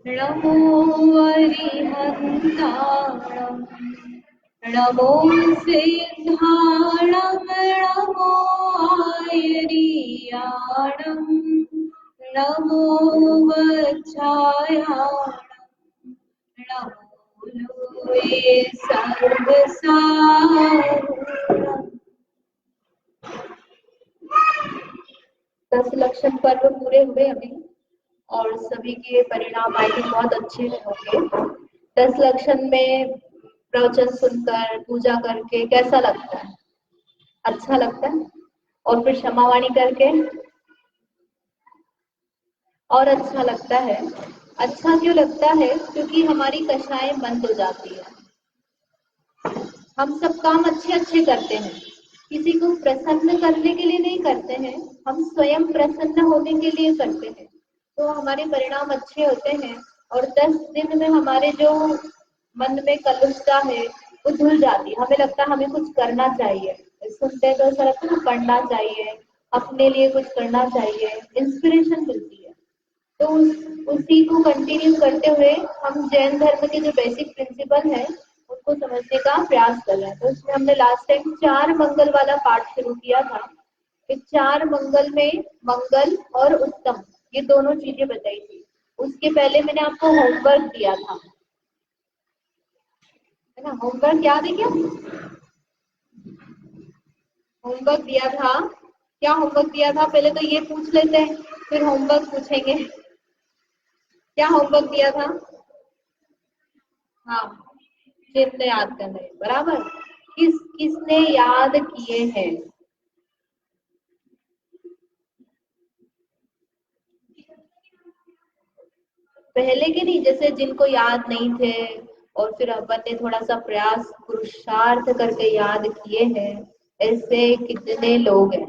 नमो अरिहन्ताणं नमो सिद्धाणं नमो आयर्याणं नमो वज्रायाणं नमो लोये सर्वसारूढम्। 10 लक्षण पर्व पूरे हुए अभी और सभी के परिणाम आई थिंक बहुत अच्छे होंगे। 10 लक्षण में प्रवचन सुनकर पूजा करके कैसा लगता है? अच्छा लगता है। और फिर क्षमावाणी करके और अच्छा लगता है। अच्छा क्यों लगता है? क्योंकि हमारी कषाएं बंद हो जाती है। हम सब काम अच्छे अच्छे करते हैं, किसी को प्रसन्न करने के लिए नहीं करते हैं, हम स्वयं प्रसन्न होने के लिए करते हैं, तो हमारे परिणाम अच्छे होते हैं। और 10 दिन में हमारे जो मन में कलुषता है वो धुल जाती है। हमें लगता है हमें कुछ करना चाहिए, सुनते तो ऐसा लगता है पढ़ना चाहिए, अपने लिए कुछ करना चाहिए, इंस्पिरेशन मिलती है। तो उसी को कंटिन्यू करते हुए हम जैन धर्म के जो बेसिक प्रिंसिपल है उनको समझने का प्रयास कर रहे हैं। तो उसमें हमने लास्ट टाइम 4 मंगल वाला पाठ शुरू किया था। इस 4 मंगल में मंगल और उत्तम ये दोनों चीजें बताई थी। उसके पहले मैंने आपको होमवर्क दिया था, है ना? होमवर्क याद है क्या? होमवर्क दिया था। क्या होमवर्क दिया था? पहले तो ये पूछ लेते हैं, फिर होमवर्क पूछेंगे। क्या होमवर्क दिया था? हाँ, चिन्ह याद करना है, बराबर। किसने याद किए हैं? पहले के नहीं, जैसे जिनको याद नहीं थे और फिर अपन ने थोड़ा सा प्रयास पुरुषार्थ करके याद किए हैं, ऐसे कितने लोग हैं?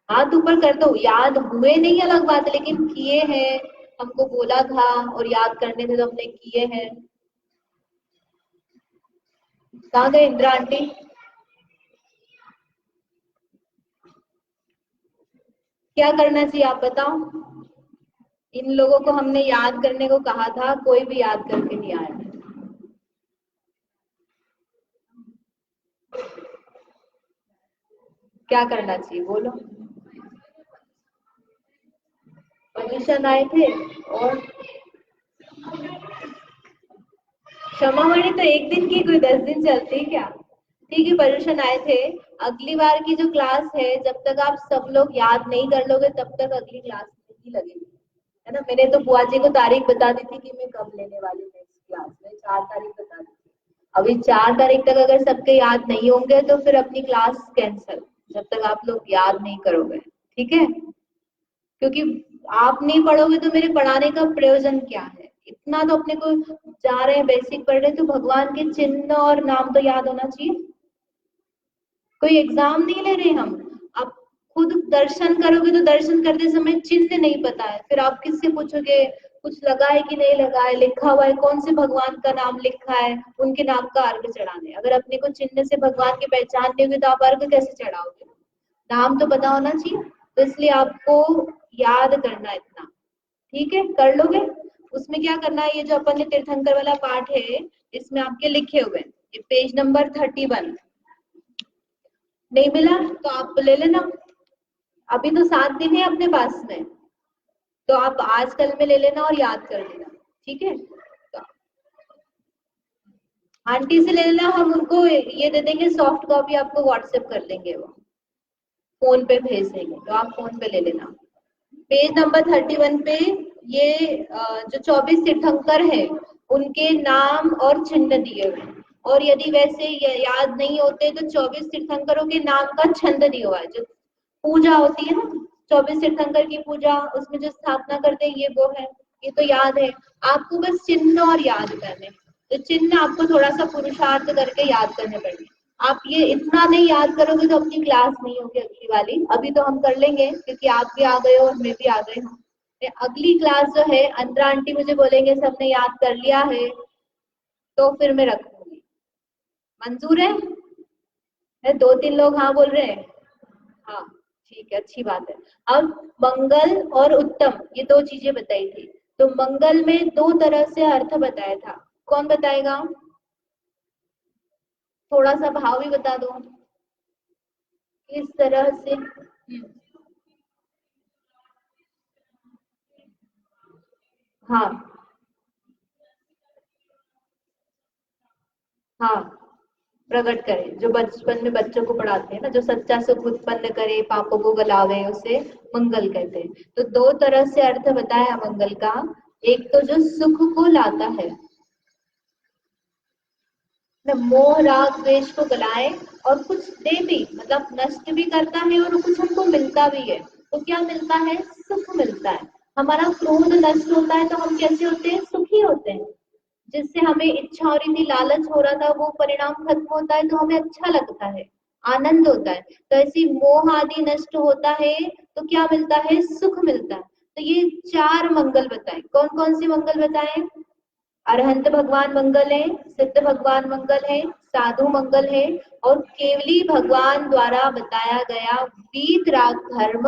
हाथ ऊपर कर दो। याद हुए नहीं अलग बात है, लेकिन किए हैं। हमको बोला था और याद करने थे तो हमने किए हैं। कहाँ गए इंदिरा आंटी? क्या करना चाहिए आप बताओ? इन लोगों को हमने याद करने को कहा था, कोई भी याद करके नहीं आया। क्या करना चाहिए बोलो? पोजीशन आए थे और क्षमावाणी तो एक दिन की, कोई 10 दिन चलती है क्या? ठीक है, पोजीशन आए थे। अगली बार की जो क्लास है, जब तक आप सब लोग याद नहीं कर लोगे तब तक अगली क्लास नहीं लगेगी, है ना? मैंने तो बुआ जी को तारीख बता दी थी कि मैं कब लेने वाली हूँ नेक्स्ट क्लास में, 4 तारीख बता दी थी। अभी 4 तारीख तक अगर सबके याद नहीं होंगे तो फिर अपनी क्लास कैंसिल, जब तक आप लोग याद नहीं करोगे, ठीक है? क्योंकि आप नहीं पढ़ोगे तो मेरे पढ़ाने का प्रयोजन क्या है? इतना तो अपने को जा रहे हैं, बेसिक पढ़ रहे हैं, तो भगवान के चिन्ह और नाम तो याद होना चाहिए। कोई एग्जाम नहीं ले रहे हम। आप खुद दर्शन करोगे तो दर्शन करते समय चिन्ह नहीं पता है, फिर आप किससे पूछोगे कुछ लगा है कि नहीं लगा है, लिखा हुआ है, कौन से भगवान का नाम लिखा है, उनके नाम का अर्घ चढ़ाने। अगर अपने को चिन्ह से भगवान की पहचान नहीं होगी तो आप अर्घ कैसे चढ़ाओगे? नाम तो पता होना चाहिए। तो इसलिए आपको याद करना इतना, ठीक है? कर लोगे? उसमें क्या करना है, ये जो अपन ने तीर्थंकर वाला पाठ है इसमें आपके लिखे हुए हैं, ये पेज नंबर 31। नहीं मिला तो आप ले लेना। अभी तो 7 दिन है अपने पास में, तो आप आज कल में ले लेना और याद कर लेना, ठीक है? तो आंटी से ले लेना, हम उनको ये दे देंगे, सॉफ्ट कॉपी आपको व्हाट्सएप कर देंगे, वो फोन पे भेज देंगे, तो आप फोन पे ले लेना। पेज नंबर 31 पे ये जो 24 तीर्थंकर है उनके नाम और चिन्ह दिए हुए हैं। और यदि वैसे याद नहीं होते तो 24 तीर्थंकरों के नाम का छंद दिया हुआ है। जो पूजा होती है ना, 24 तीर्थंकर की पूजा, उसमें जो स्थापना करते हैं ये वो है, ये तो याद है। आपको बस चिन्ह और याद करने, तो चिन्ह आपको थोड़ा सा पुरुषार्थ करके याद करने पड़ेंगे। आप ये इतना नहीं याद करोगे तो अपनी क्लास नहीं होगी अगली वाली। अभी तो हम कर लेंगे क्योंकि आप भी आ गए हो और मैं भी आ गई हूँ। अगली क्लास जो है अंतरा आंटी मुझे बोलेंगे सबने याद कर लिया है तो फिर मैं रखूंगी। मंजूर है? 2-3 लोग हाँ बोल रहे हैं। हाँ, ठीक है, अच्छी बात है। अब मंगल और उत्तम ये 2 चीजें बताई थी। तो मंगल में दो तरह से अर्थ बताया था, कौन बताएगा? थोड़ा सा भाव भी बता दो किस तरह से। हाँ हाँ, प्रकट करे, जो बचपन में बच्चों को पढ़ाते हैं ना, जो सच्चा सुख उत्पन्न करे पापों को गलावे, उसे मंगल कहते हैं। तो दो तरह से अर्थ बताया मंगल का। एक तो जो सुख को लाता है, मोह राग द्वेष को गलाए, और कुछ दे भी, मतलब नष्ट भी करता है और कुछ हमको मिलता भी है। तो क्या मिलता है? सुख मिलता है। हमारा क्रोध नष्ट होता है तो हम कैसे होते हैं? सुखी होते हैं। जिससे हमें इच्छा हो रही थी, लालच हो रहा था, वो परिणाम खत्म होता है तो हमें अच्छा लगता है, आनंद होता है। तो ऐसी मोह आदि नष्ट होता है तो क्या मिलता है? सुख मिलता है। तो ये चार मंगल बताए। कौन कौन से मंगल बताए? अरहंत भगवान मंगल है, सिद्ध भगवान मंगल है, साधु मंगल है, और केवली भगवान द्वारा बताया गया वीत राग धर्म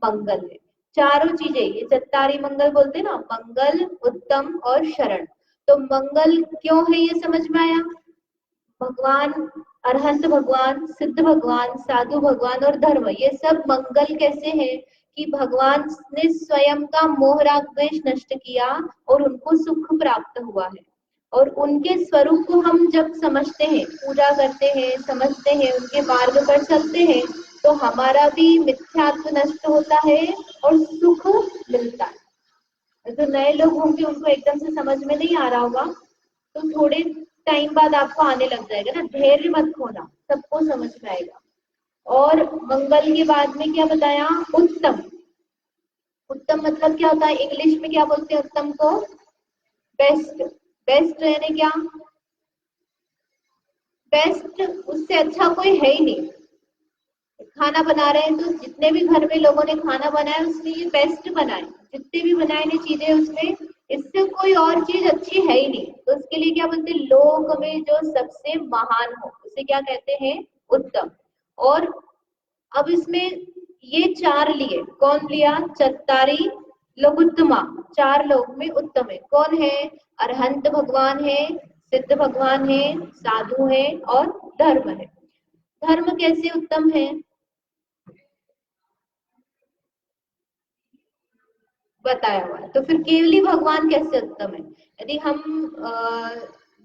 मंगल है। चारों चीजें, ये चत्तारी मंगल बोलते हैं ना, मंगल, उत्तम और शरण। तो मंगल क्यों है ये समझ में आया? भगवान, अरहंत भगवान, सिद्ध भगवान, साधु भगवान और धर्म, ये सब मंगल कैसे है कि भगवान ने स्वयं का मोह राग द्वेष नष्ट किया और उनको सुख प्राप्त हुआ है। और उनके स्वरूप को हम जब समझते हैं, पूजा करते हैं, समझते हैं, उनके मार्ग पर चलते हैं, तो हमारा भी मिथ्यात्व नष्ट होता है और सुख मिलता है। जो नए लोग होंगे उनको एकदम से समझ में नहीं आ रहा होगा, तो थोड़े टाइम बाद आपको आने लग जाएगा ना। धैर्य मत खोना, सबको समझ में आएगा। और मंगल के बाद में क्या बताया? उत्तम। उत्तम मतलब क्या होता है? इंग्लिश में क्या बोलते हैं उत्तम को? बेस्ट। बेस्ट यानी क्या? बेस्ट, उससे अच्छा कोई है ही नहीं। खाना बना रहे हैं तो जितने भी घर में लोगों ने खाना बनाया उसमें ये बेस्ट बनाए, जितने भी बनाए ने चीजें उसमें, इससे कोई और चीज अच्छी है ही नहीं। तो उसके लिए क्या बोलते हैं? लोक में जो सबसे महान हो उसे क्या कहते हैं? उत्तम। और अब इसमें ये चार लिए, कौन लिया? चत्तारी लघुत्तमा, चार लोग में उत्तम है। कौन है? अरहंत भगवान है, सिद्ध भगवान है, साधु है और धर्म है। धर्म कैसे उत्तम है? बताया हुआ है। तो फिर केवली भगवान कैसे उत्तम है? यदि हम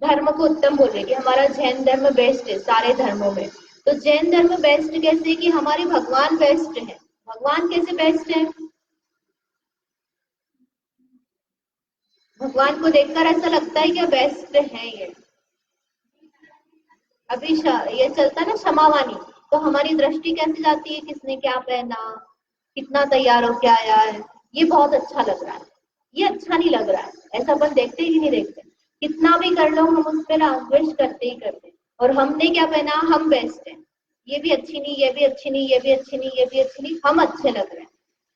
धर्म को उत्तम बोले कि हमारा जैन धर्म बेस्ट है सारे धर्मों में, तो जैन धर्म बेस्ट कैसे है? कि हमारे भगवान बेस्ट है। भगवान कैसे बेस्ट है? भगवान को देखकर ऐसा लगता है कि बेस्ट है ये। अभी ये चलता है ना क्षमावानी, तो हमारी दृष्टि कैसे जाती है? किसने क्या पहना, कितना तैयार होके आया है, ये बहुत अच्छा लग रहा है, ये अच्छा नहीं लग रहा है। ऐसा अपन देखते ही नहीं देखते? कितना भी कर लो हम उस पर ना विश करते ही करते हैं। और हमने क्या पहना? हम बेस्ट है, ये भी अच्छी नहीं, ये भी अच्छी नहीं, ये भी अच्छी नहीं, ये भी अच्छी नहीं, हम अच्छे लग रहे हैं,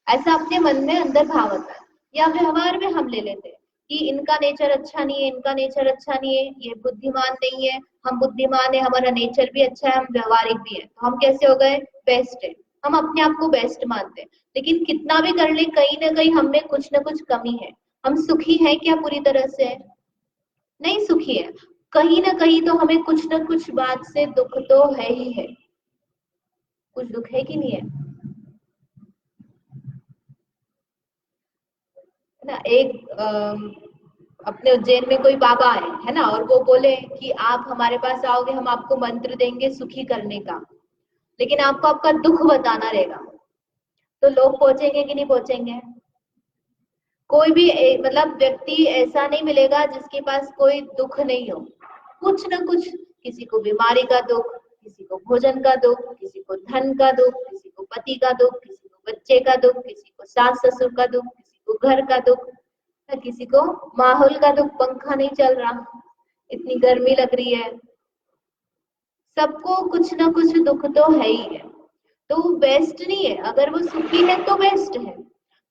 ऐसा अपने मन में अंदर भाव आता है। या व्यवहार में हम ले लेते हैं कि इनका नेचर अच्छा नहीं है, इनका नेचर अच्छा नहीं है, ये बुद्धिमान नहीं है, हम बुद्धिमान है, हमारा नेचर भी अच्छा है, हम व्यवहारिक भी है, तो हम कैसे हो गए? बेस्ट है। हम अपने आप को बेस्ट मानते हैं। लेकिन कितना भी कर ले, कहीं ना कहीं हम में कुछ ना कुछ कमी है। हम सुखी है क्या पूरी तरह से? नहीं सुखी है। कहीं ना कहीं तो हमें कुछ ना कुछ बात से दुख तो है ही है। कुछ दुख है कि नहीं है? है ना। एक अपने उज्जैन में कोई बाबा है ना, और वो बोले कि आप हमारे पास आओगे, हम आपको मंत्र देंगे सुखी करने का, लेकिन आपको आपका दुख बताना रहेगा। तो लोग पहुंचेंगे कि नहीं पहुंचेंगे? कोई भी मतलब व्यक्ति ऐसा नहीं मिलेगा जिसके पास कोई दुख नहीं हो। कुछ ना कुछ, किसी को बीमारी का दुख, किसी को भोजन का दुख, किसी को धन का दुख, किसी को पति का दुख, किसी को बच्चे का दुख, किसी को सास ससुर का दुख, किसी को घर का दुख, किसी को माहौल का दुख, पंखा नहीं चल रहा, इतनी गर्मी लग रही है। सबको कुछ ना कुछ दुख तो है ही है। तो वो बेस्ट नहीं है। अगर वो सुखी है तो बेस्ट है।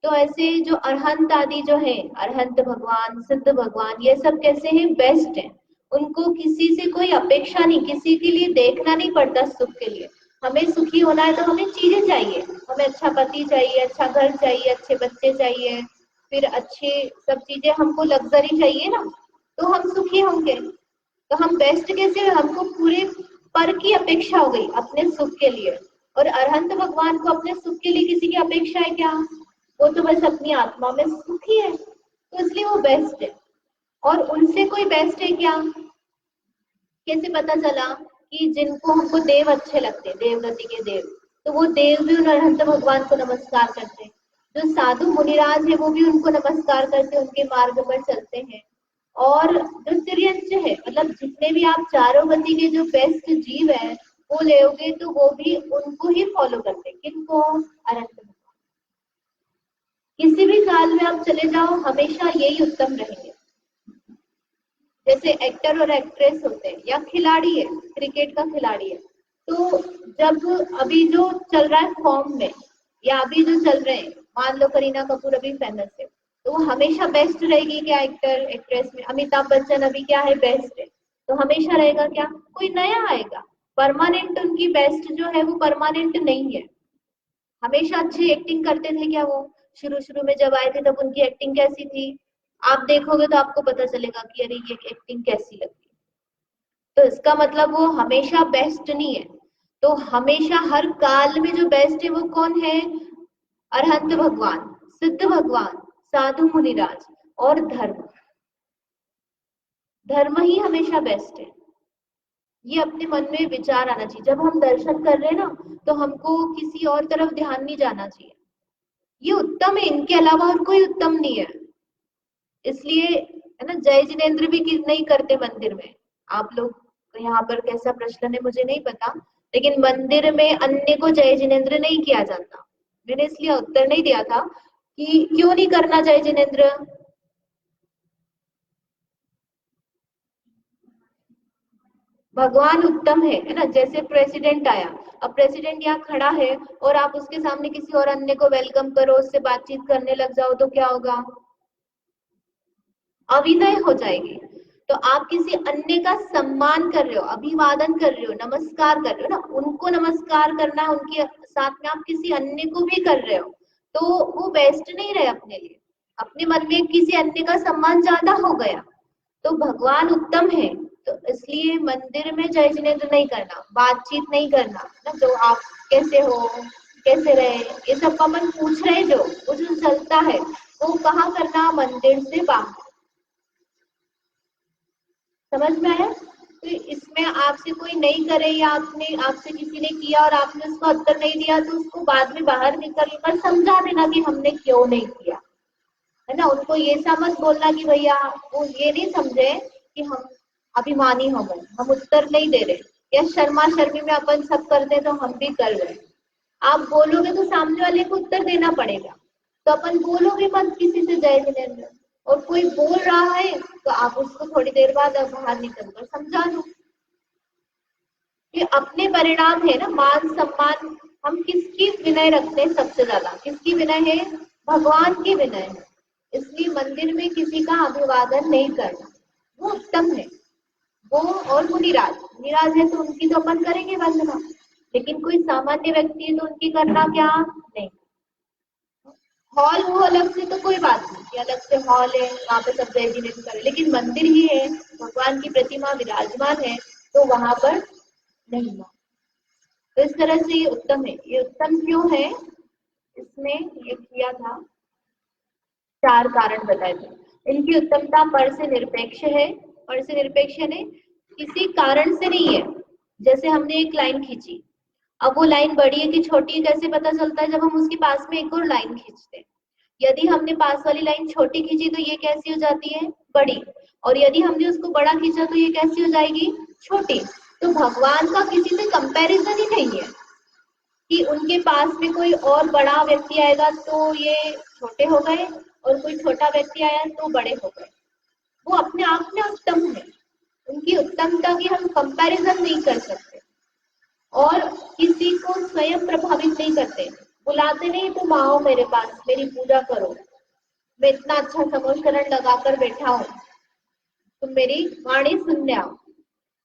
तो ऐसे जो अरहंत आदि जो है, अरहंत भगवान, सिद्ध भगवान, ये सब कैसे हैं? बेस्ट है। उनको किसी से कोई अपेक्षा नहीं, किसी के लिए देखना नहीं पड़ता सुख के लिए। हमें सुखी होना है तो हमें चीजें चाहिए, हमें अच्छा पति चाहिए, अच्छा घर चाहिए, अच्छे बच्चे चाहिए, फिर अच्छे सब चीजें, हमको लग्जरी चाहिए ना, तो हम सुखी होंगे। तो हम बेस्ट कैसे, हमको पूरे पर की अपेक्षा हो गई अपने सुख के लिए, और अरहंत भगवान को अपने सुख के लिए किसी की अपेक्षा है क्या? वो तो बस अपनी आत्मा में सुखी है, तो इसलिए वो बेस्ट है। और उनसे कोई बेस्ट है क्या? कैसे पता चला कि जिनको हमको देव अच्छे लगते हैं, देवगति के देव, तो वो देव भी उन अरहंत भगवान को नमस्कार करते हैं। जो साधु मुनिराज है वो भी उनको नमस्कार करते हैं, उनके मार्ग पर चलते हैं। और जो तिर्यंच है, मतलब जितने भी आप चारों गति के जो बेस्ट जीव है वो लेोगे, तो वो भी उनको ही फॉलो करते हैं। किनको? अरहंत भगवान। किसी भी काल में आप चले जाओ, हमेशा यही उत्तम रहेंगे। जैसे एक्टर और एक्ट्रेस होते हैं, या खिलाड़ी है, क्रिकेट का खिलाड़ी है, तो जब अभी जो चल रहा है फॉर्म में, या अभी जो चल रहे हैं, मान लो करीना कपूर अभी फेमस है, तो वो हमेशा बेस्ट रहेगी क्या? एक्टर एक्ट्रेस में अमिताभ बच्चन अभी क्या है? बेस्ट है। तो हमेशा रहेगा क्या? कोई नया आएगा। परमानेंट उनकी बेस्ट जो है वो परमानेंट नहीं है। हमेशा अच्छी एक्टिंग करते थे क्या वो? शुरू शुरू में जब आए थे तब उनकी एक्टिंग कैसी थी? आप देखोगे तो आपको पता चलेगा कि अरे ये एक्टिंग कैसी लगती है। तो इसका मतलब वो हमेशा बेस्ट नहीं है। तो हमेशा हर काल में जो बेस्ट है वो कौन है? अरहंत भगवान, सिद्ध भगवान, साधु मुनिराज और धर्म। धर्म ही हमेशा बेस्ट है। ये अपने मन में विचार आना चाहिए। जब हम दर्शन कर रहे हैं ना, तो हमको किसी और तरफ ध्यान नहीं जाना चाहिए। ये उत्तम है, इनके अलावा और कोई उत्तम नहीं है। इसलिए है ना, जय जिनेन्द्र भी नहीं करते मंदिर में। आप लोग यहाँ पर कैसा प्रचलन है मुझे नहीं पता, लेकिन मंदिर में अन्य को जय जिनेन्द्र नहीं किया जाता। मैंने इसलिए उत्तर नहीं दिया था कि क्यों नहीं करना जय जिनेन्द्र। भगवान उत्तम है ना। जैसे प्रेसिडेंट आया, अब प्रेसिडेंट यहाँ खड़ा है और आप उसके सामने किसी और अन्य को वेलकम करो, उससे बातचीत करने लग जाओ, तो क्या होगा? अविनय हो जाएगी। तो आप किसी अन्य का सम्मान कर रहे हो, अभिवादन कर रहे हो, नमस्कार कर रहे हो ना, उनको नमस्कार करना, उनके साथ में आप किसी अन्य को भी कर रहे हो, तो वो बेस्ट नहीं रहे अपने लिए। अपने मन में किसी अन्य का सम्मान ज्यादा हो गया। तो भगवान उत्तम है, तो इसलिए मंदिर में जय जिनेन्द्र नहीं करना, बातचीत नहीं करना ना, जो आप कैसे हो, कैसे रहे, ये सब अपन पूछ रहे, जो वो जो चलता है वो कहाँ करना? मंदिर से बाहर। समझ में आया? तो इसमें आपसे कोई नहीं करे, या आपने आपसे किसी ने किया और आपने उसका उत्तर नहीं दिया, तो उसको बाद में बाहर निकल कर समझा देना कि हमने क्यों नहीं किया, है ना। उनको ये सा मत बोलना कि भैया, वो ये नहीं समझे कि हम अभिमानी हो गए, हम उत्तर नहीं दे रहे, या शर्मा शर्मी में अपन सब करते तो हम भी कर रहे। आप बोलोगे तो सामने वाले को उत्तर देना पड़ेगा, तो अपन बोलोगे मत किसी से जय जिनेन्द्र। और कोई बोल रहा है तो आप उसको थोड़ी देर बाद बाहर निकल कर समझा दो। ये अपने परिणाम है ना, मान सम्मान। हम किसकी विनय रखते हैं सबसे ज्यादा? किसकी विनय है? भगवान की विनय है। इसलिए मंदिर में किसी का अभिवादन नहीं करना, वो उत्तम है। वो और मुनिराज, मुनिराज है तो उनकी तो अपन करेंगे वंदना, लेकिन कोई सामान्य व्यक्ति है तो उनकी करना क्या नहीं। हॉल वो अलग से तो कोई बात नहीं कि अलग से हॉल है वहां पे सब जय जिनेन्द्र करे, लेकिन मंदिर ही है, भगवान की प्रतिमा विराजमान है, तो वहां पर नहीं हुआ। तो इस तरह से ये उत्तम है। ये उत्तम क्यों है? इसमें ये किया था, चार कारण बताए थे। इनकी उत्तमता पर से निरपेक्ष है। पर से निरपेक्ष है, किसी कारण से नहीं है। जैसे हमने एक लाइन खींची, अब वो लाइन बड़ी है कि छोटी है कैसे पता चलता है? जब हम उसके पास में एक और लाइन खींचते हैं। यदि हमने पास वाली लाइन छोटी खींची तो ये कैसी हो जाती है? बड़ी। और यदि हमने उसको बड़ा खींचा तो ये कैसी हो जाएगी? छोटी। तो भगवान का किसी से कंपैरिजन ही नहीं है कि उनके पास में कोई और बड़ा व्यक्ति आएगा तो ये छोटे हो गए, और कोई छोटा व्यक्ति आया तो बड़े हो गए। वो अपने आप में उत्तम है। उनकी उत्तमता की हम कंपैरिजन नहीं कर सकते। और किसी को स्वयं प्रभावित नहीं करते, बुलाते नहीं तुम आओ मेरे पास, मेरी पूजा करो, मैं इतना अच्छा समोशकरण लगाकर बैठा हूँ, तुम मेरी वाणी सुनने आओ।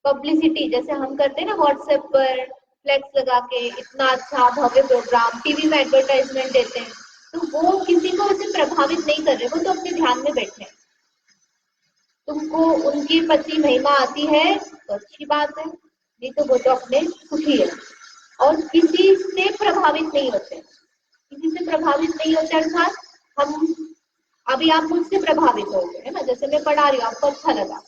पब्लिसिटी जैसे हम करते हैं ना व्हाट्सएप पर फ्लेक्स लगा के, इतना अच्छा भव्य प्रोग्राम, टीवी में एडवर्टाइजमेंट देते हैं, तो वो किसी को उससे प्रभावित नहीं कर रहे, वो तो अपने ध्यान में बैठे हैं। तुमको उनके प्रति महिमा आती है तो अच्छी बात है, नहीं तो वो तो अपने सुखी है और किसी से प्रभावित नहीं होते। किसी से प्रभावित नहीं होते अर्थात हम, अभी आप मुझसे प्रभावित हो गए है ना, जैसे मैं पढ़ा रही हूँ, आपको अच्छा लगा,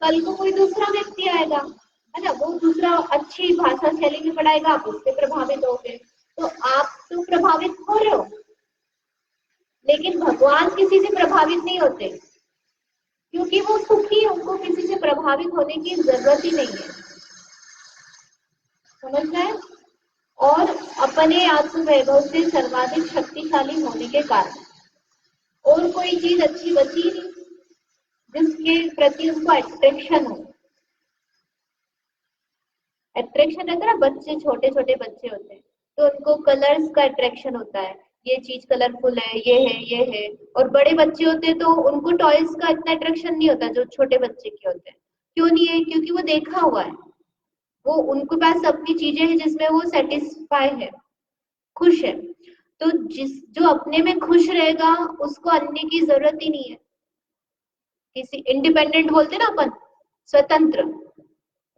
कल को कोई दूसरा व्यक्ति आएगा है ना, वो दूसरा अच्छी भाषा शैली में पढ़ाएगा, आप उससे प्रभावित हो गए, तो आप तो प्रभावित हो रहे हो। लेकिन भगवान किसी से प्रभावित नहीं होते क्योंकि वो सुखी है, उनको किसी से प्रभावित होने की जरूरत ही नहीं है। समझ रहे हैं? और अपने आत्म वैभव से सर्वाधिक शक्तिशाली होने के कारण और कोई चीज अच्छी बची नहीं जिसके प्रति उनको अट्रैक्शन हो। अट्रैक्शन रहता है ना, बच्चे छोटे छोटे बच्चे होते हैं तो उनको कलर्स का अट्रैक्शन होता है, ये चीज कलरफुल है, ये है। और बड़े बच्चे होते हैं तो उनको टॉयज का इतना अट्रैक्शन नहीं होता जो छोटे बच्चे के होते हैं। क्यों नहीं है? क्योंकि वो देखा हुआ है, वो उनके पास अपनी चीजें हैं जिसमें वो सेटिस्फाई है, खुश है। तो जो अपने में खुश रहेगा उसको अन्य की जरूरत ही नहीं है। किसी इंडिपेंडेंट बोलते ना अपन, स्वतंत्र।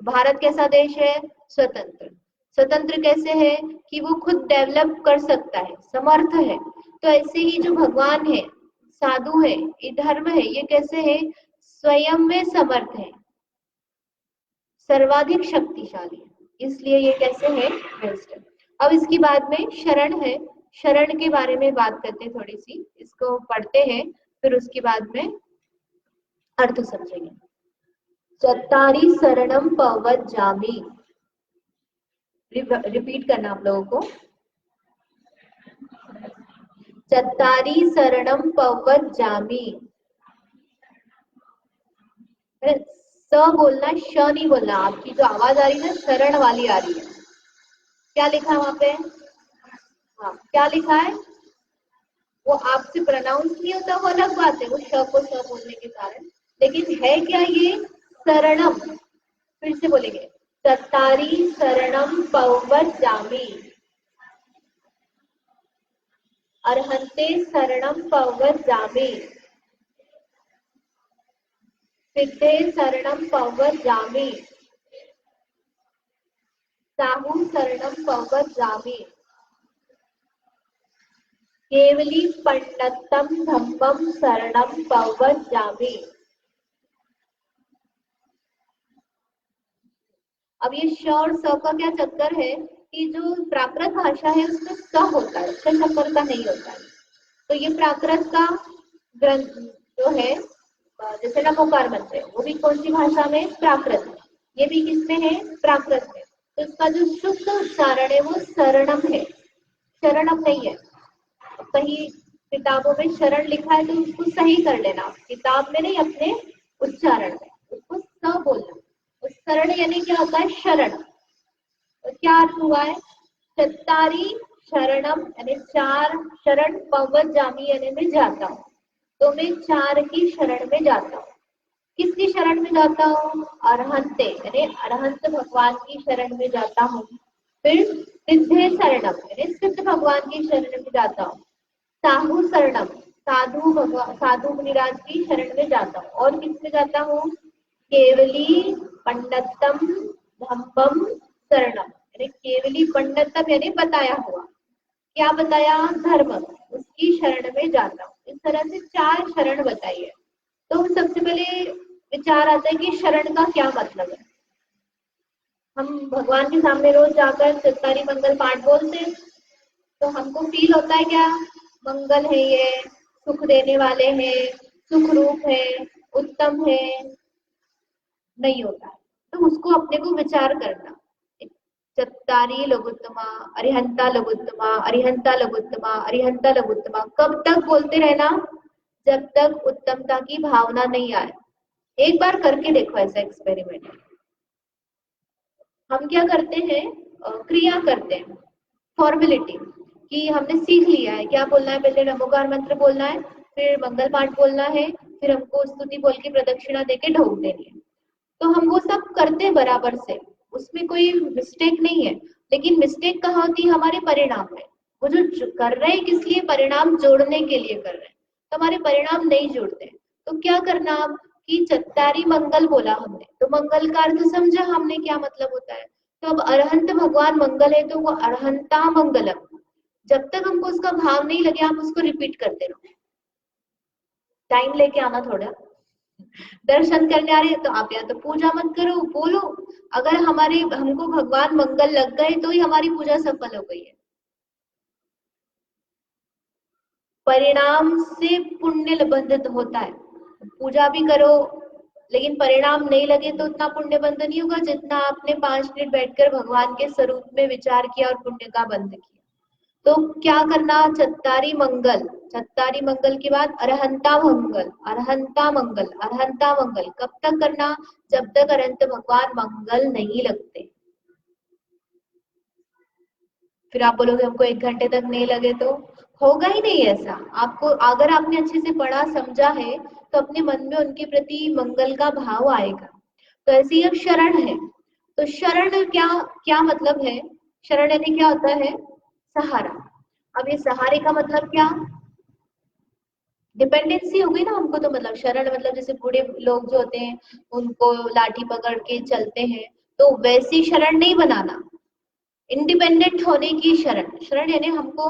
भारत कैसा देश है? स्वतंत्र। स्वतंत्र कैसे है कि वो खुद डेवलप कर सकता है, समर्थ है। तो ऐसे ही जो भगवान है, साधु है, ये धर्म है, ये कैसे है? स्वयं में समर्थ है, सर्वाधिक शक्तिशाली है, इसलिए ये कैसे है? बेस्ट है। अब इसके बाद में शरण है, शरण के बारे में बात करते हैं थोड़ी सी, इसको पढ़ते हैं फिर उसके बाद में अर्थ समझेंगे। चत्तारी शरणम पवज्जामि, रिपीट करना आप लोगों को। चत्तारी शरणम पवज्जामि, स बोलना, श नहीं बोलना। आपकी जो आवाज आ रही है ना, शरण वाली आ रही है। क्या लिखा है वहां पे? हाँ, क्या लिखा है? वो आपसे प्रोनाउंस नहीं होता वो अलग बात है, वो श को स बोलने के कारण, लेकिन है क्या ये? शरणम। फिर से बोलेंगे, चत्तारी शरणम पवज्जामि, अर्हन्ते शरणम पवज्जामि, सिद्धे शरणम पवज्जामि, साहू शरणम पवज्जामि, केवली पंडितम धम्मम शरणम पवज्जामि। अब ये श और स का क्या चक्कर है कि जो प्राकृत भाषा है उसमें स होता है, श चक्कर का नहीं होता है। तो ये प्राकृत का ग्रंथ जो है, जैसे नमोकार मंत्र है, वो भी कौन सी भाषा में? प्राकृत में। ये भी किसमें है? प्राकृत में। तो इसका जो शुद्ध उच्चारण है वो शरणम है, शरणम नहीं है। कहीं किताबों में शरण लिखा है तो उसको सही कर लेना, किताब में नहीं, अपने उच्चारण में उसको स बोलना। तो शरण यानी क्या होता है? शरण। तो क्या अर्थ हुआ है? चत्तारी शरणम यानी चार, शरण पवज्जामि यानी मैं जाता हूँ, तो मैं चार की शरण में जाता हूँ। किसकी शरण में जाता हूँ? अरहंते यानी अरहंत भगवान की शरण में जाता हूँ। फिर सिद्धे शरणम यानी सिद्ध भगवान की शरण में जाता हूँ। साहू शरणम, साधु भगवान, साधु मुनिराज की शरण में जाता हूँ। और किसमें जाता हूँ? केवली पंडितम धम्मम शरणम यानी केवली पंडितम यानी बताया हुआ, क्या बताया? धर्म, उसकी शरण में जाता हूँ। इस तरह से चार शरण बताई है। तो सबसे पहले विचार आता है कि शरण का क्या मतलब है। हम भगवान के सामने रोज जाकर चत्तारी मंगल पाठ बोलते हैं तो हमको फील होता है क्या? मंगल है, ये सुख देने वाले हैं, सुख रूप है, उत्तम है? नहीं होता है। तो उसको अपने को विचार करना, चत्तारी लघुत्तमा, अरिहंता लघुत्तमा, अरिहंता लघुत्तमा, अरिहंता लघुत्तमा, कब तक बोलते रहना? जब तक उत्तमता की भावना नहीं आए। एक बार करके देखो ऐसा एक्सपेरिमेंट। हम क्या करते हैं? क्रिया करते हैं, फॉर्मेलिटी, कि हमने सीख लिया है क्या बोलना है, पहले नमोकार मंत्र बोलना है, फिर मंगल पाठ बोलना है, फिर हमको स्तुति बोल के प्रदक्षिणा देके ढोक देनी है। तो हम वो सब करते हैं बराबर से, उसमें कोई मिस्टेक नहीं है। लेकिन मिस्टेक कहाँ होती है? हमारे परिणाम में। वो जो कर रहे हैं किस लिए, परिणाम जोड़ने के लिए कर रहे हैं, तो हमारे परिणाम नहीं जुड़ते। तो क्या करना अब, कि चत्तारी मंगल बोला हमने, तो मंगल का अर्थ समझा हमने क्या मतलब होता है। तो अब अरहंत भगवान मंगल है, तो वो अरहंता मंगलम, जब तक हमको उसका भाव नहीं लगे आप उसको रिपीट करते रहो। टाइम लेके आना थोड़ा, दर्शन करने आ रहे हैं तो आप या तो पूजा मत करो, बोलो, अगर हमारे हमको भगवान मंगल लग गए तो ही हमारी पूजा सफल हो गई है। परिणाम से पुण्य बंधित होता है, पूजा भी करो लेकिन परिणाम नहीं लगे तो उतना पुण्य बंध नहीं होगा जितना आपने 5 मिनट बैठकर भगवान के स्वरूप में विचार किया और पुण्य का बंध किया। तो क्या करना, चत्तारी मंगल, चत्तारी मंगल के बाद अरहंता मंगल, अरहंता मंगल, अरहंता मंगल कब तक करना, जब तक अरहंत भगवान मंगल नहीं लगते। फिर आप बोलोगे हमको 1 घंटे तक नहीं लगे, तो होगा ही नहीं ऐसा। आपको अगर आपने अच्छे से पढ़ा समझा है तो अपने मन में उनके प्रति मंगल का भाव आएगा। तो ऐसे ही अब शरण है, तो शरण क्या, क्या मतलब है, शरण यानी क्या होता है, सहारा। अब ये सहारे का मतलब क्या, डिपेंडेंसी हो गई ना हमको, तो मतलब शरण मतलब जैसे बूढ़े लोग जो होते हैं उनको लाठी पकड़ के चलते हैं, तो वैसी शरण नहीं बनाना, इंडिपेंडेंट होने की शरण। शरण यानी हमको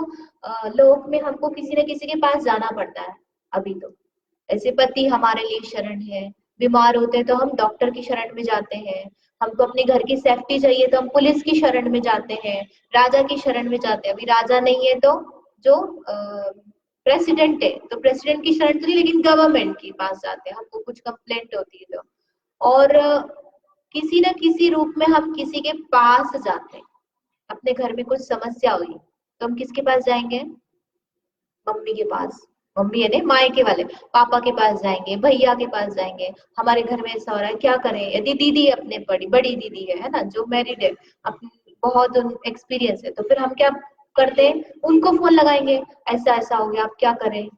लोक में हमको किसी न किसी के पास जाना पड़ता है। अभी तो ऐसे पति हमारे लिए शरण है, बीमार होते हैं तो हम डॉक्टर की शरण में जाते हैं, हमको अपने घर की सेफ्टी चाहिए तो हम पुलिस की शरण में जाते हैं, राजा की शरण में जाते हैं। अभी राजा नहीं है तो जो प्रेसिडेंट है तो प्रेसिडेंट की शरण तो नहीं, लेकिन गवर्नमेंट के पास जाते हैं, हमको कुछ कंप्लेंट होती है तो। और किसी न किसी रूप में हम किसी के पास जाते हैं, अपने घर में कुछ समस्या हुई तो हम किसके पास जाएंगे, मम्मी के पास, मम्मी है ना मायके वाले, पापा के पास जाएंगे, भैया के पास जाएंगे, हमारे घर में ऐसा हो रहा है क्या करें, यदि दीदी अपने बड़ी बड़ी दीदी है ना, जो मैरिड है, अपनी बहुत एक्सपीरियंस है, तो फिर हम क्या करते हैं, उनको फोन लगाएंगे, ऐसा ऐसा हो गया आप क्या करें,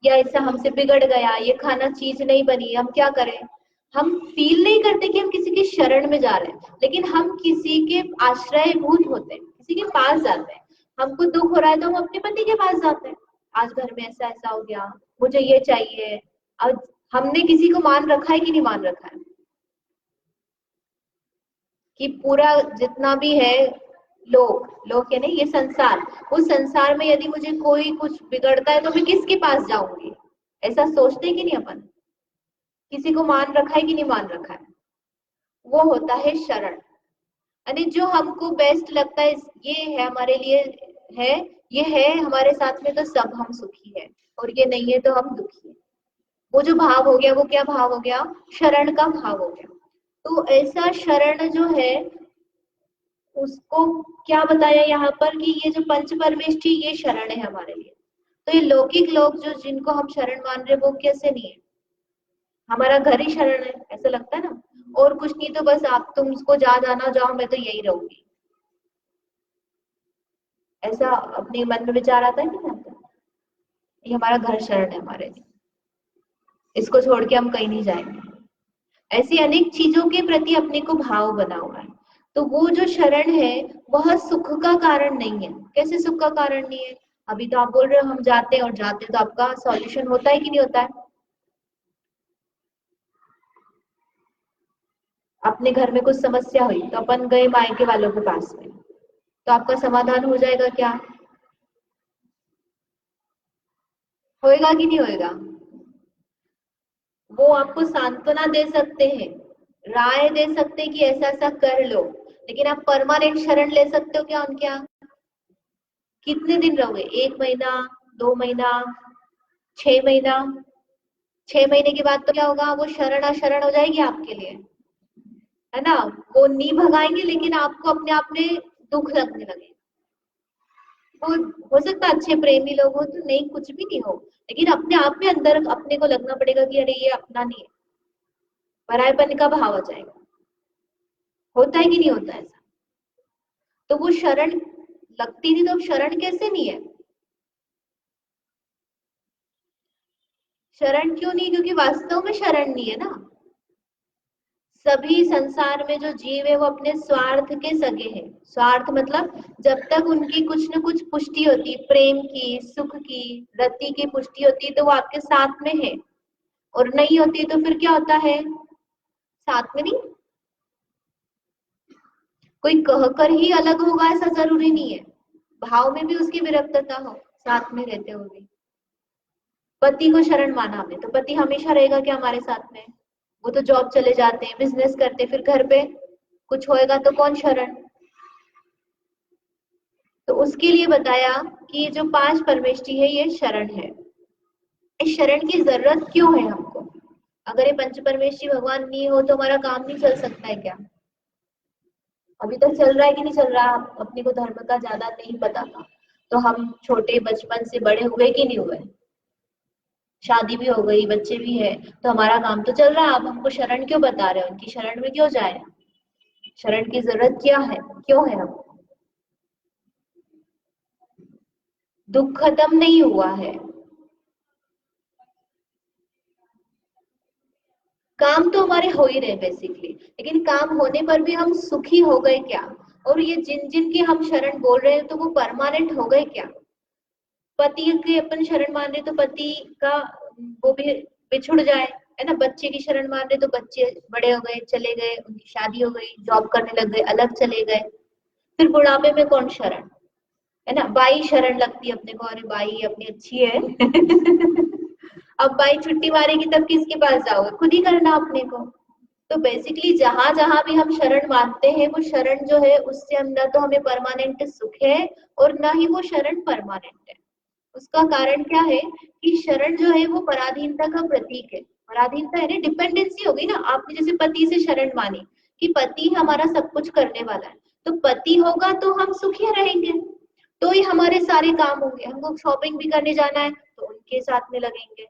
या ऐसा हमसे बिगड़ गया, ये खाना चीज नहीं बनी, हम क्या करें। हम फील नहीं करते कि हम किसी की शरण में जा रहे हैं, लेकिन हम किसी के आश्रय भूत होते हैं, किसी के पास जाते हैं। हमको दुख हो रहा है तो हम अपने पति के पास जाते हैं, आज घर में ऐसा ऐसा हो गया, मुझे ये चाहिए। आज हमने किसी को मान रखा है कि नहीं मान रखा है, कि पूरा जितना भी है लोग, लोग यानी ये संसार, उस संसार में यदि मुझे कोई कुछ बिगड़ता है तो मैं किसके पास जाऊंगी, ऐसा सोचते हैं कि नहीं अपन, किसी को मान रखा है कि नहीं मान रखा है, वो होता है शरण। यानी जो हमको बेस्ट लगता है, ये है हमारे लिए, है, ये है हमारे साथ में तो सब हम सुखी है, और ये नहीं है तो हम दुखी है। वो जो भाव हो गया वो क्या भाव हो गया, शरण का भाव हो गया। तो ऐसा शरण जो है उसको क्या बताया यहाँ पर, कि ये जो पंच परमेष्ठी ये शरण है हमारे लिए। तो ये लौकिक लोग जो जिनको हम शरण मान रहे वो कैसे नहीं है, हमारा घर ही शरण है, ऐसा लगता है ना, और कुछ नहीं तो बस आप तुम उसको जा जाना जाओ मैं तो यही रहूंगी, ऐसा अपने मन में विचार आता है नहीं आता, ये हमारा घर शरण है हमारे लिए, इसको छोड़ के हम कहीं नहीं जाएंगे। ऐसी अनेक चीजों के प्रति अपने को भाव बना हुआ है। तो वो जो शरण है वह सुख का कारण नहीं है। कैसे सुख का कारण नहीं है, अभी तो आप बोल रहे हो हम जाते हैं, और जाते हैं तो आपका सॉल्यूशन होता है कि नहीं होता है। अपने घर में कुछ समस्या हुई तो अपन गए मायके वालों के पास में, तो आपका समाधान हो जाएगा क्या, होएगा कि नहीं होएगा। वो आपको सांत्वना दे सकते हैं, राय दे सकते हैं कि ऐसा ऐसा कर लो, लेकिन आप परमानेंट शरण ले सकते हो क्या उनके यहाँ, कितने दिन रहोगे, 1 महीना, 2 महीना, 6 महीना, 6 महीने के बाद तो क्या होगा, वो शरण अशरण हो जाएगी आपके लिए, है ना। वो नहीं भगाएंगे लेकिन आपको अपने आप में दुख लगने लगे। वो हो सकता है अच्छे प्रेमी लोग हो तो नहीं कुछ भी नहीं हो, लेकिन अपने आप में अंदर अपने को लगना पड़ेगा कि अरे ये अपना नहीं है, परायपन का भाव आ जाएगा। होता है कि नहीं होता ऐसा। तो वो शरण लगती थी तो अब शरण कैसे नहीं है, शरण क्यों नहीं, क्योंकि वास्तव में शरण नहीं है ना। सभी संसार में जो जीव है वो अपने स्वार्थ के सगे हैं। स्वार्थ मतलब जब तक उनकी कुछ न कुछ पुष्टि होती, प्रेम की, सुख की, रति की पुष्टि होती, तो वो आपके साथ में है। और नहीं होती तो फिर क्या होता है, साथ में नहीं। कोई कहकर ही अलग होगा ऐसा जरूरी नहीं है, भाव में भी उसकी विरक्तता हो, साथ में रहते हुए भी। पति को शरण माना हमने, तो पति हमेशा रहेगा क्या हमारे साथ में? वो तो जॉब चले जाते हैं, बिजनेस करते हैं, फिर घर पे कुछ होएगा तो कौन शरण? तो उसके लिए बताया कि ये जो पांच परमेष्टि है ये शरण है। इस शरण की जरूरत क्यों है हमको? अगर ये पंच परमेष्टि भगवान नहीं हो तो हमारा काम नहीं चल सकता है क्या? अभी तक चल रहा है कि नहीं चल रहा? अपने को धर्म का ज्यादा नहीं पता था, तो हम छोटे बचपन से बड़े हुए कि नहीं हुए, शादी भी हो गई, बच्चे भी है, तो हमारा काम तो चल रहा है। आप हमको शरण क्यों बता रहे हो? उनकी शरण में क्यों जाए? शरण की जरूरत क्या है, क्यों है हमको? दुख खत्म नहीं हुआ है, काम तो हमारे हो ही रहे बेसिकली, लेकिन काम होने पर भी हम सुखी हो गए क्या? और ये जिन जिन की हम शरण बोल रहे हैं तो वो परमानेंट हो गए क्या? पति के अपन शरण मान रहे तो पति का वो भी बिछुड़ जाए, है ना? बच्चे की शरण मान रहे तो बच्चे बड़े हो गए, चले गए, उनकी शादी हो गई, जॉब करने लग गए, अलग चले गए, फिर बुढ़ापे में कौन शरण? है ना? बाई शरण लगती है अपने को, अरे बाई अपनी अच्छी है अब बाई छुट्टी मारेगी तब किसके पास जाओगे? खुद ही करना अपने को। तो बेसिकली जहां जहां भी हम शरण मानते हैं, वो शरण जो है उससे हम न तो हमें परमानेंट सुख है और ना ही वो शरण परमानेंट है। उसका कारण क्या है कि शरण जो है वो पराधीनता का प्रतीक है। पराधीनता है ना, डिपेंडेंसी हो गई ना। आपने जैसे पति से शरण मानी कि पति हमारा सब कुछ करने वाला है, तो पति होगा तो हम सुखी रहेंगे, तो ही हमारे सारे काम होंगे। हमको शॉपिंग भी करने जाना है तो उनके साथ में लगेंगे,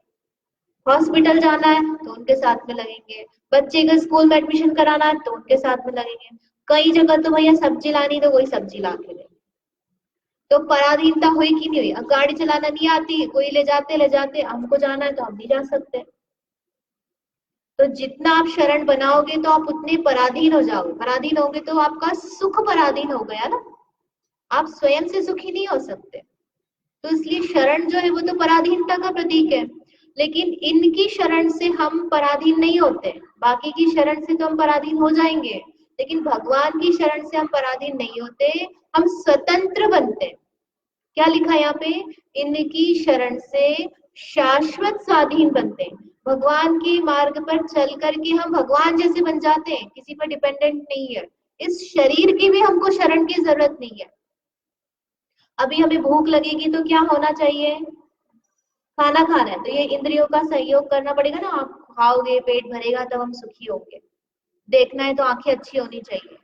हॉस्पिटल जाना है तो उनके साथ में लगेंगे, बच्चे का स्कूल में एडमिशन कराना है तो उनके साथ में लगेंगे, कई जगह तो भैया सब्जी लानी तो वही सब्जी ला के दे। तो पराधीनता हुई कि नहीं हुई? अब गाड़ी चलाना नहीं आती, कोई ले जाते, हमको जाना है तो हम नहीं जा सकते। तो जितना आप शरण बनाओगे तो आप उतने पराधीन हो जाओगे, पराधीन होगे तो आपका सुख पराधीन हो गया ना, आप स्वयं से सुखी नहीं हो सकते। तो इसलिए शरण जो है वो तो पराधीनता का प्रतीक है, लेकिन इनकी शरण से हम पराधीन नहीं होते। बाकी की शरण से तो हम पराधीन हो जाएंगे, लेकिन भगवान की शरण से हम पराधीन नहीं होते, हम स्वतंत्र बनते हैं। क्या लिखा है यहाँ पे? इनकी शरण से शाश्वत स्वाधीन बनते हैं। भगवान के मार्ग पर चल करके हम भगवान जैसे बन जाते हैं, किसी पर डिपेंडेंट नहीं है। इस शरीर की भी हमको शरण की जरूरत नहीं है। अभी हमें भूख लगेगी तो क्या होना चाहिए? खाना खाना है तो ये इंद्रियों का सहयोग करना पड़ेगा ना। आप खाओगे, पेट भरेगा, तब हम सुखी होंगे। देखना है तो आंखें अच्छी होनी चाहिए,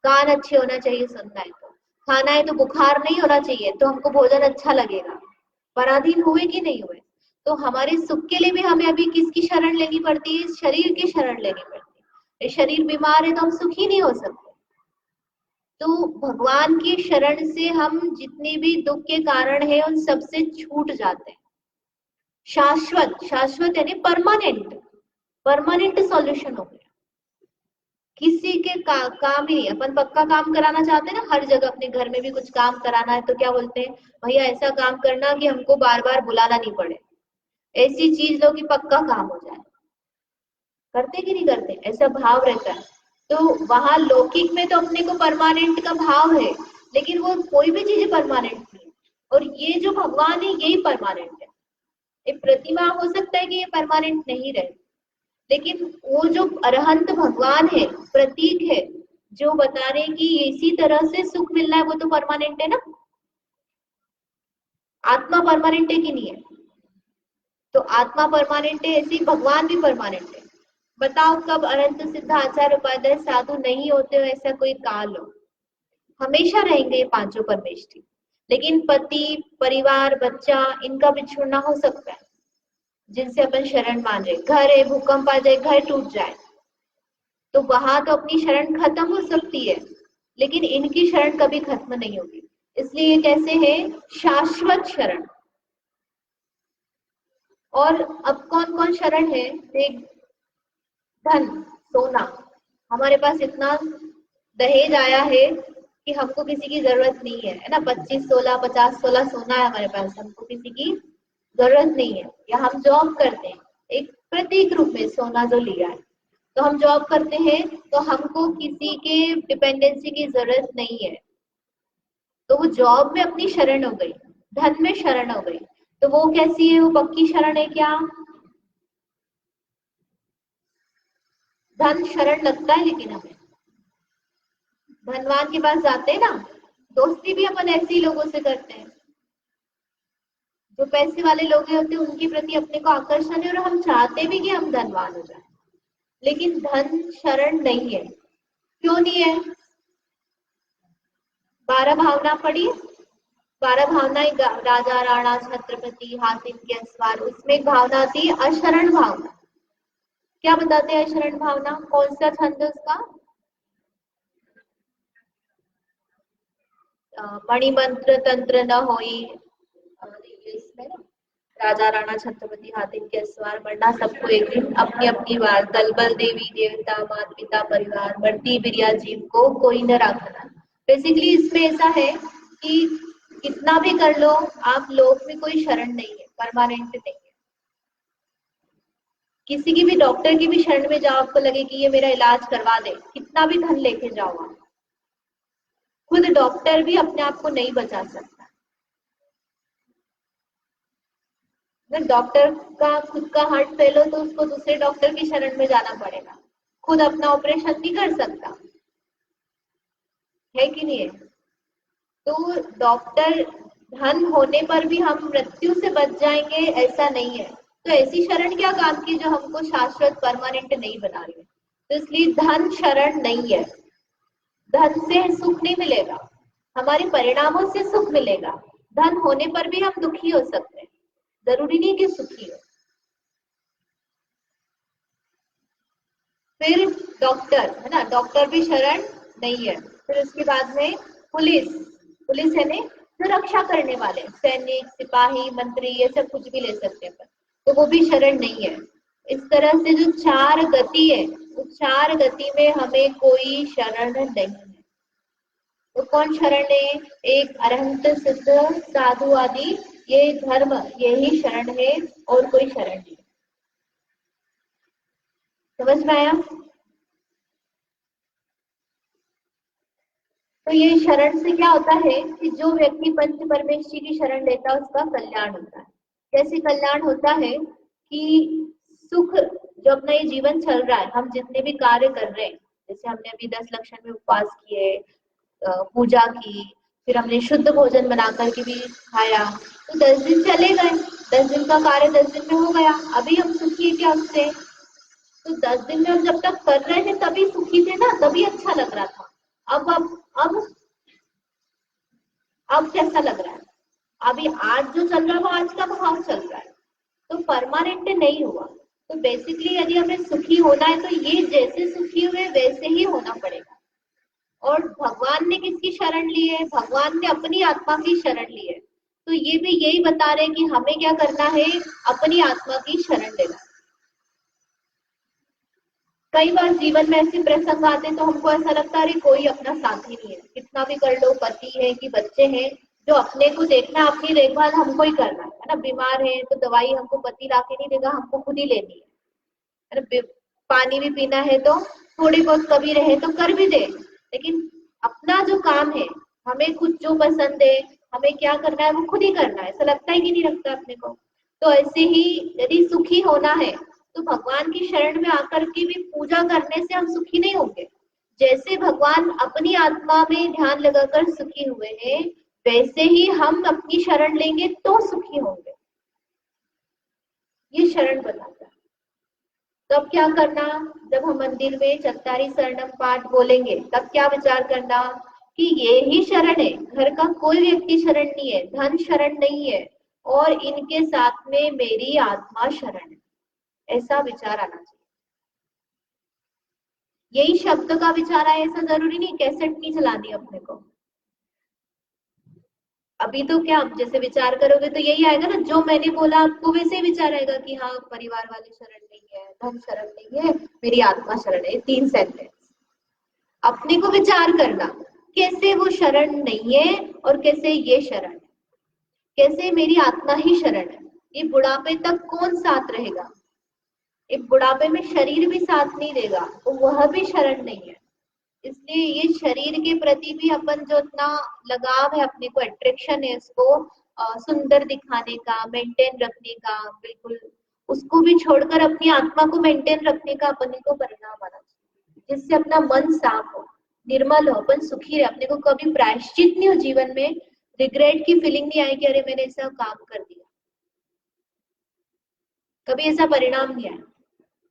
कान अच्छे होना चाहिए, सुनना है तो, खाना है तो बुखार नहीं होना चाहिए, तो हमको भोजन अच्छा लगेगा। पराधीन हुए कि नहीं हुए? तो हमारे सुख के लिए भी हमें अभी किसकी शरण लेनी पड़ती है? शरीर की शरण लेनी पड़ती है। ये शरीर बीमार है तो हम सुखी नहीं हो सकते। तो भगवान की शरण से हम जितने भी दुख के कारण है उन सबसे छूट जाते हैं। शाश्वत, शाश्वत यानी परमानेंट, परमानेंट सॉल्यूशन हो गया। किसी के काम ही नहीं। अपन पक्का काम कराना चाहते हैं ना, हर जगह अपने घर में भी कुछ काम कराना है तो क्या बोलते हैं? भैया ऐसा काम करना कि हमको बार बार बुलाना नहीं पड़े, ऐसी चीज लो कि पक्का काम हो जाए। करते कि नहीं करते? ऐसा भाव रहता है। तो वहां लौकिक में तो अपने को परमानेंट का भाव है, लेकिन वो कोई भी चीज परमानेंट नहीं है। और ये जो भगवान है यही परमानेंट है। ये प्रतिमा हो सकता है कि ये परमानेंट नहीं रहे, लेकिन वो जो अरहंत भगवान है, प्रतीक है, जो बता रहे हैं कि इसी तरह से सुख मिलना है, वो तो परमानेंट है ना। आत्मा परमानेंट है कि नहीं है? तो आत्मा परमानेंट है, ऐसे ही भगवान भी परमानेंट है। बताओ कब अनंत सिद्ध आचार्य उपाध्याय साधु नहीं होते हो ऐसा कोई काल हो? हमेशा रहेंगे ये पांचों परमेष्ठी। लेकिन पति, परिवार, बच्चा, इनका बिछुड़ना हो सकता है, जिनसे अपन शरण मान रहे। घर है, भूकंप आ जाए, घर टूट जाए, तो वहां तो अपनी शरण खत्म हो सकती है, लेकिन इनकी शरण कभी खत्म नहीं होगी। इसलिए ये कैसे है? शाश्वत शरण। और अब कौन कौन शरण है? देख, धन, सोना, हमारे पास इतना दहेज आया है कि हमको किसी की जरूरत नहीं है ना, 25 16 50 16 सोना है हमारे पास, हमको किसी की जरूरत नहीं है। या हम जॉब करते हैं, एक प्रतीक रूप में सोना जो लिया है, तो हम जॉब करते हैं तो हमको किसी के डिपेंडेंसी की जरूरत नहीं है। तो वो जॉब में अपनी शरण हो गई, धन में शरण हो गई, तो वो कैसी है, वो पक्की शरण है क्या? धन शरण लगता है, लेकिन हमें धनवान के पास जाते हैं ना, दोस्ती भी अपन ऐसे ही लोगों से करते हैं। जो पैसे वाले लोग होते हैं उनके प्रति अपने को आकर्षण है, और हम चाहते भी कि हम धनवान हो जाए, लेकिन धन शरण नहीं है। क्यों नहीं है? 12 भावना पढ़ी, 12 भावना, राजा राणा छत्रपति हातिम के सवार, उसमें एक भावना आती है अशरण भावना। क्या बताते हैं अशरण भावना? कौन सा छंद है उसका? मणिमंत्र तंत्र न होई, इसमें ना, राजा राणा छत्रपति हातिम के सवार, मरना सबको एक दिन अपनी अपनी बार, दलबल देवी देवता मात पिता परिवार, मरती बिरिया जीव को कोई न राखना। बेसिकली इसमें ऐसा है कि कितना भी कर लो, आप लोक में कोई शरण नहीं है, परमानेंट नहीं है। किसी की भी, डॉक्टर की भी शरण में जाओ, आपको लगे कि ये मेरा इलाज करवा दे, कितना भी धन लेके जाओ आप, खुद डॉक्टर भी अपने आप को नहीं बचा सकता। अगर डॉक्टर का खुद का हार्ट फेल हो तो उसको दूसरे डॉक्टर की शरण में जाना पड़ेगा, खुद अपना ऑपरेशन नहीं कर सकता, है कि नहीं है? तो डॉक्टर, धन होने पर भी हम मृत्यु से बच जाएंगे ऐसा नहीं है। तो ऐसी शरण क्या काम की जो हमको शाश्वत परमानेंट नहीं बना रही है? तो इसलिए धन शरण नहीं है। धन से सुख नहीं मिलेगा, हमारे परिणामों से सुख मिलेगा। धन होने पर भी हम दुखी हो सकते हैं, जरूरी नहीं कि सुखी हो। फिर डॉक्टर है ना, डॉक्टर भी शरण नहीं है। फिर उसके बाद में पुलिस, पुलिस है ने जो रक्षा करने वाले, सैनिक सिपाही मंत्री, ये सब कुछ भी ले सकते हैं, तो वो भी शरण नहीं है। इस तरह से जो चार गति है, उस चार गति में हमें कोई शरण नहीं है। तो कौन शरण है? एक अरहंत सिद्ध साधु आदि, ये धर्म, यही शरण है, और कोई शरण नहीं। समझ में आया? तो ये शरण से क्या होता है कि जो व्यक्ति पंच परमेश्वरी की शरण लेता है उसका कल्याण होता है। कैसे कल्याण होता है कि सुख, जो अपना ये जीवन चल रहा है, हम जितने भी कार्य कर रहे हैं, जैसे हमने अभी 10 लक्षण में उपवास किए, पूजा की, फिर हमने शुद्ध भोजन बना करके भी खाया, तो 10 दिन चले गए, 10 दिन का कार्य 10 दिन में हो गया, अभी हम सुखी है क्या उससे? तो 10 दिन में हम जब तक कर रहे थे तभी सुखी थे ना, तभी अच्छा लग रहा था। अब अब कैसा लग रहा है? अभी आज जो चल रहा है वो आज का भाव चल रहा है, तो परमानेंट नहीं हुआ। तो बेसिकली यदि हमें सुखी होना है तो ये जैसे सुखी हुए वैसे ही होना पड़ेगा। और भगवान ने किसकी शरण ली है? भगवान ने अपनी आत्मा की शरण ली है। तो ये भी यही बता रहे हैं कि हमें क्या करना है, अपनी आत्मा की शरण लेना। कई बार जीवन में ऐसे प्रसंग आते तो हमको ऐसा लगता है अरे कोई अपना साथी नहीं है, कितना भी कर लो, पति है कि बच्चे हैं, जो अपने को देखना, अपनी देखभाल हमको ही करना है ना। बीमार है तो दवाई हमको पति ला के नहीं देगा, हमको खुद ही लेनी है ना। पानी भी पीना है तो थोड़ी बहुत कभी रहे तो कर भी दे, लेकिन अपना जो काम है, हमें खुद जो पसंद है, हमें क्या करना है वो खुद ही करना है। ऐसा लगता है कि नहीं लगता अपने को? तो ऐसे ही यदि सुखी होना है तो भगवान की शरण में आकर के भी पूजा करने से हम सुखी नहीं होंगे। जैसे भगवान अपनी आत्मा में ध्यान लगाकर सुखी हुए हैं, वैसे ही हम अपनी शरण लेंगे तो सुखी होंगे। ये शरण बताता है। तब क्या करना? जब हम मंदिर में चत्तारी शरणम पाठ बोलेंगे तब क्या विचार करना कि ये ही शरण है, घर का कोई व्यक्ति शरण नहीं है, धन शरण नहीं है, और इनके साथ में मेरी आत्मा शरण है, ऐसा विचार आना चाहिए। यही शब्द का विचार आए ऐसा जरूरी नहीं, कैसेट नहीं चलानी अपने को। अभी तो क्या, जैसे विचार करोगे तो यही आएगा ना, जो मैंने बोला आपको वैसे ही विचार आएगा कि हाँ परिवार वाले शरण नहीं है, धन शरण नहीं है, मेरी आत्मा शरण है, 3 सेंटेंस। अपने को विचार करना कैसे वो शरण नहीं है और कैसे ये शरण है, कैसे मेरी आत्मा ही शरण है। ये बुढ़ापे तक कौन साथ रहेगा, ये बुढ़ापे में शरीर भी साथ नहीं देगा तो वह भी शरण नहीं है। इसलिए ये शरीर के प्रति भी अपन जो इतना लगाव है, अपने को अट्रैक्शन है इसको सुंदर दिखाने का, मेंटेन रखने का, बिल्कुल उसको भी छोड़कर अपनी आत्मा को मेंटेन रखने का अपने को परिणाम आना चाहिए, जिससे अपना मन साफ हो, निर्मल हो, अपन सुखी रहे, अपने को कभी प्रायश्चित नहीं हो जीवन में, रिग्रेट की फीलिंग नहीं आए कि अरे मैंने ऐसा काम कर दिया, कभी ऐसा परिणाम नहीं आए।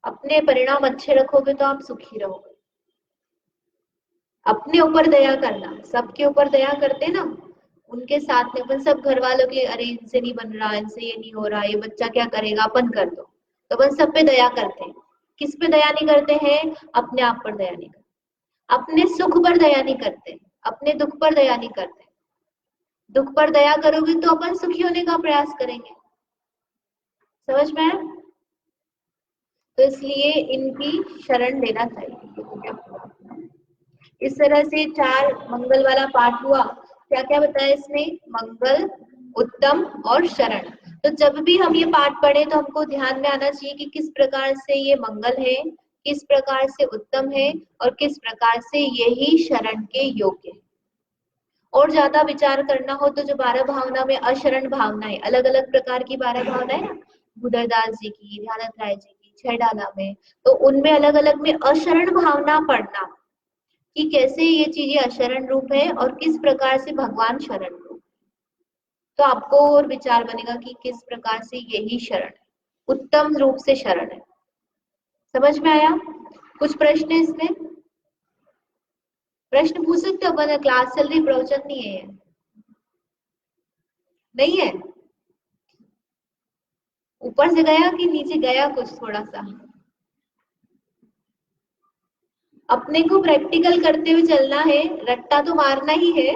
अपने परिणाम अच्छे रखोगे तो आप सुखी रहोगे। अपने ऊपर दया करना, सबके ऊपर दया करते ना, उनके साथ में अपन सब घर वालों के, अरे इनसे नहीं बन रहा, इनसे ये नहीं हो रहा, ये बच्चा क्या करेगा, अपन कर दो, तो अपन सब पे दया करते हैं। किस पे दया नहीं करते हैं? अपने आप पर दया नहीं करते, अपने सुख पर दया नहीं करते, अपने दुख पर दया नहीं करते। दुख पर दया करोगे तो अपन सुखी होने का प्रयास करेंगे। समझ में आया? तो इसलिए इनकी शरण लेना चाहिए। इस तरह से 4 मंगल वाला पाठ हुआ। क्या क्या बताया इसमें? मंगल, उत्तम और शरण। तो जब भी हम ये पाठ पढ़े तो हमको ध्यान में आना चाहिए कि किस प्रकार से ये मंगल है, किस प्रकार से उत्तम है और किस प्रकार से यही शरण के योग्य है। और ज्यादा विचार करना हो तो जो 12 भावना में अशरण भावना है, अलग अलग प्रकार की 12 भावना है ना, बुधरदास जी की, ध्यानथ राय जी की, 6 डाला में, तो उनमें अलग अलग में अशरण भावना पढ़ना कि कैसे ये चीजें अशरण रूप है और किस प्रकार से भगवान शरण रूप, तो आपको और विचार बनेगा कि किस प्रकार से यही शरण है, उत्तम रूप से शरण है। समझ में आया? कुछ प्रश्न है इसमें? प्रश्न पूछ सकते हो, अपन क्लास चल रही, प्रवचन नहीं है ये। नहीं है? ऊपर से गया कि नीचे गया कुछ थोड़ा सा? अपने को प्रैक्टिकल करते हुए चलना है, रट्टा तो मारना ही है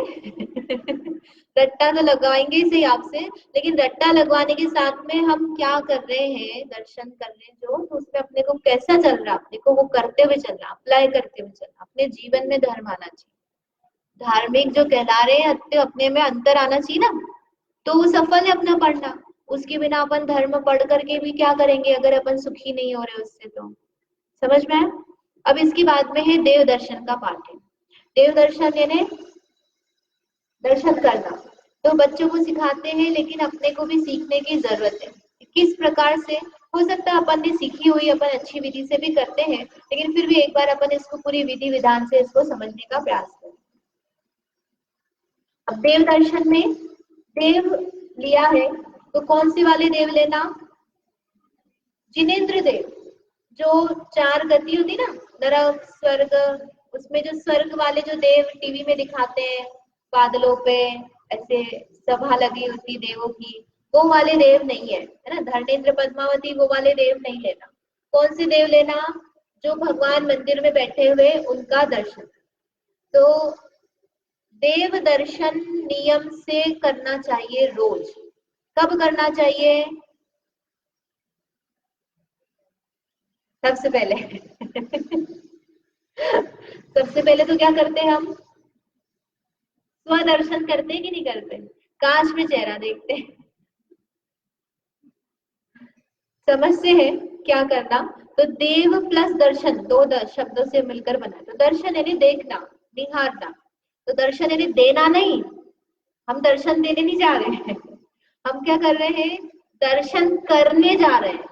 रट्टा तो लगवाएंगे ही सही आपसे, लेकिन रट्टा लगवाने के साथ में हम क्या कर रहे हैं, दर्शन कर रहे हैं जो, तो उसमें अपने को कैसा चल रहा है, अपने को वो करते हुए चलना, अप्लाई करते हुए चलना, अपने जीवन में धर्म आना चाहिए। धार्मिक जो कहला रहे हैं तो अपने में अंतर आना चाहिए ना, तो वो सफल है अपना पढ़ना। उसके बिना अपन धर्म पढ़ करके भी क्या करेंगे अगर अपन सुखी नहीं हो रहे उससे? तो समझ में आया? अब इसके बाद में है देव दर्शन का पाठ है। देव दर्शन यानी दर्शन करना, तो बच्चों को सिखाते हैं, लेकिन अपने को भी सीखने की जरूरत है। किस प्रकार से हो सकता है अपन ने सीखी हुई, अपन अच्छी विधि से भी करते हैं, लेकिन फिर भी एक बार अपन इसको पूरी विधि विधान से इसको समझने का प्रयास करें। अब देव दर्शन में देव लिया है, तो कौन सी वाले देव लेना? जिनेन्द्र देव, जो 4 गति होती ना, नरक स्वर्ग, उसमें जो स्वर्ग वाले जो देव टीवी में दिखाते हैं, बादलों पे ऐसे सभा लगी होती देवों की, वो वाले देव नहीं है ना, धर्मेंद्र पद्मावती, वो वाले देव नहीं लेना। कौन से देव लेना? जो भगवान मंदिर में बैठे हुए उनका दर्शन। तो देव दर्शन नियम से करना चाहिए रोज। कब करना चाहिए? सबसे पहले सबसे पहले तो क्या करते हैं हम? स्वदर्शन करते हैं कि नहीं करते? कांच में चेहरा देखते हैं। समझते हैं क्या करना? तो देव प्लस दर्शन, दो शब्दों से मिलकर बना, तो दर्शन यानी देखना, निहारना। तो दर्शन यानी देना नहीं, हम दर्शन देने नहीं जा रहे हैं हम क्या कर रहे हैं? दर्शन करने जा रहे हैं।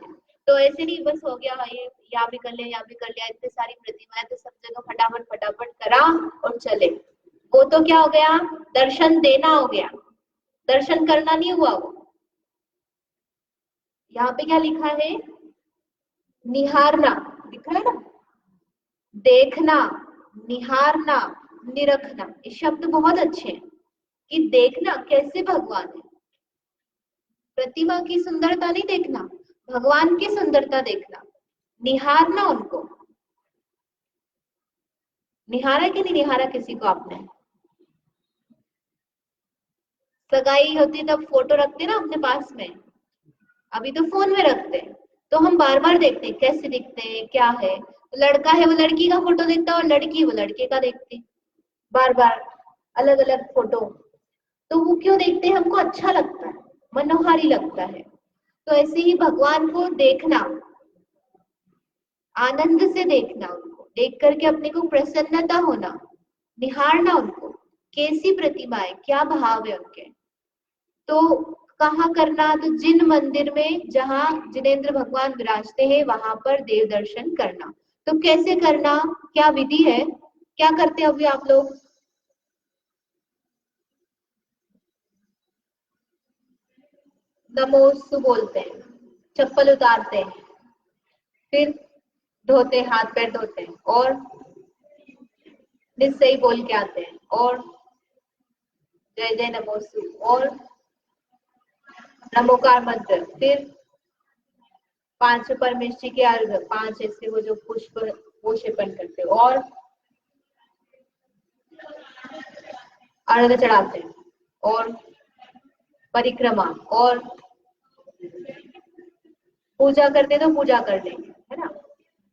तो ऐसे नहीं बस हो गया ये, यहाँ भी कर लिया, यहाँ भी कर लिया, इतनी सारी प्रतिमाएं तो सब जगह फटाफट फटाफट करा और चले, वो तो क्या हो गया? दर्शन देना हो गया, दर्शन करना नहीं हुआ वो। यहाँ पे क्या लिखा है? निहारना लिखा है ना, देखना, निहारना, निरखना, ये शब्द बहुत अच्छे हैं कि देखना कैसे भगवान है, प्रतिमा की सुंदरता नहीं देखना, भगवान की सुंदरता देखना, निहारना उनको। निहारा कि नहीं निहारा किसी को आपने? सगाई होती तब फोटो रखते ना अपने पास में, अभी तो फोन में रखते हैं, तो हम बार बार देखते हैं कैसे दिखते हैं क्या है। लड़का है वो लड़की का फोटो देखता है और लड़की वो लड़के का देखती, बार बार अलग अलग फोटो। तो वो क्यों देखते हैं? हमको अच्छा लगता है, मनोहारी लगता है। तो ऐसे ही भगवान को देखना, आनंद से देखना, उनको देख करके अपने को प्रसन्नता होना, निहारना उनको, कैसी प्रतिमा है, क्या भाव है उनके। तो कहाँ करना? तो जिन मंदिर में जहाँ जिनेंद्र भगवान विराजते हैं वहां पर देव दर्शन करना। तो कैसे करना, क्या विधि है, क्या करते हैं अभी आप लोग? नमोस्तु बोलते हैं, चप्पल उतारते हैं, फिर धोते, हाथ पैर धोते हैं, और निश्चय बोल के आते हैं, और जय जय नमोस्तु, और नमोकार मंत्र, फिर पांच परमेश्वरी के अर्घ, पांच ऐसे वो जो पुष्प वो क्षेपण करते हैं, और अर्घ चढ़ाते हैं, और परिक्रमा, और पूजा करते हैं तो पूजा कर लेंगे, है ना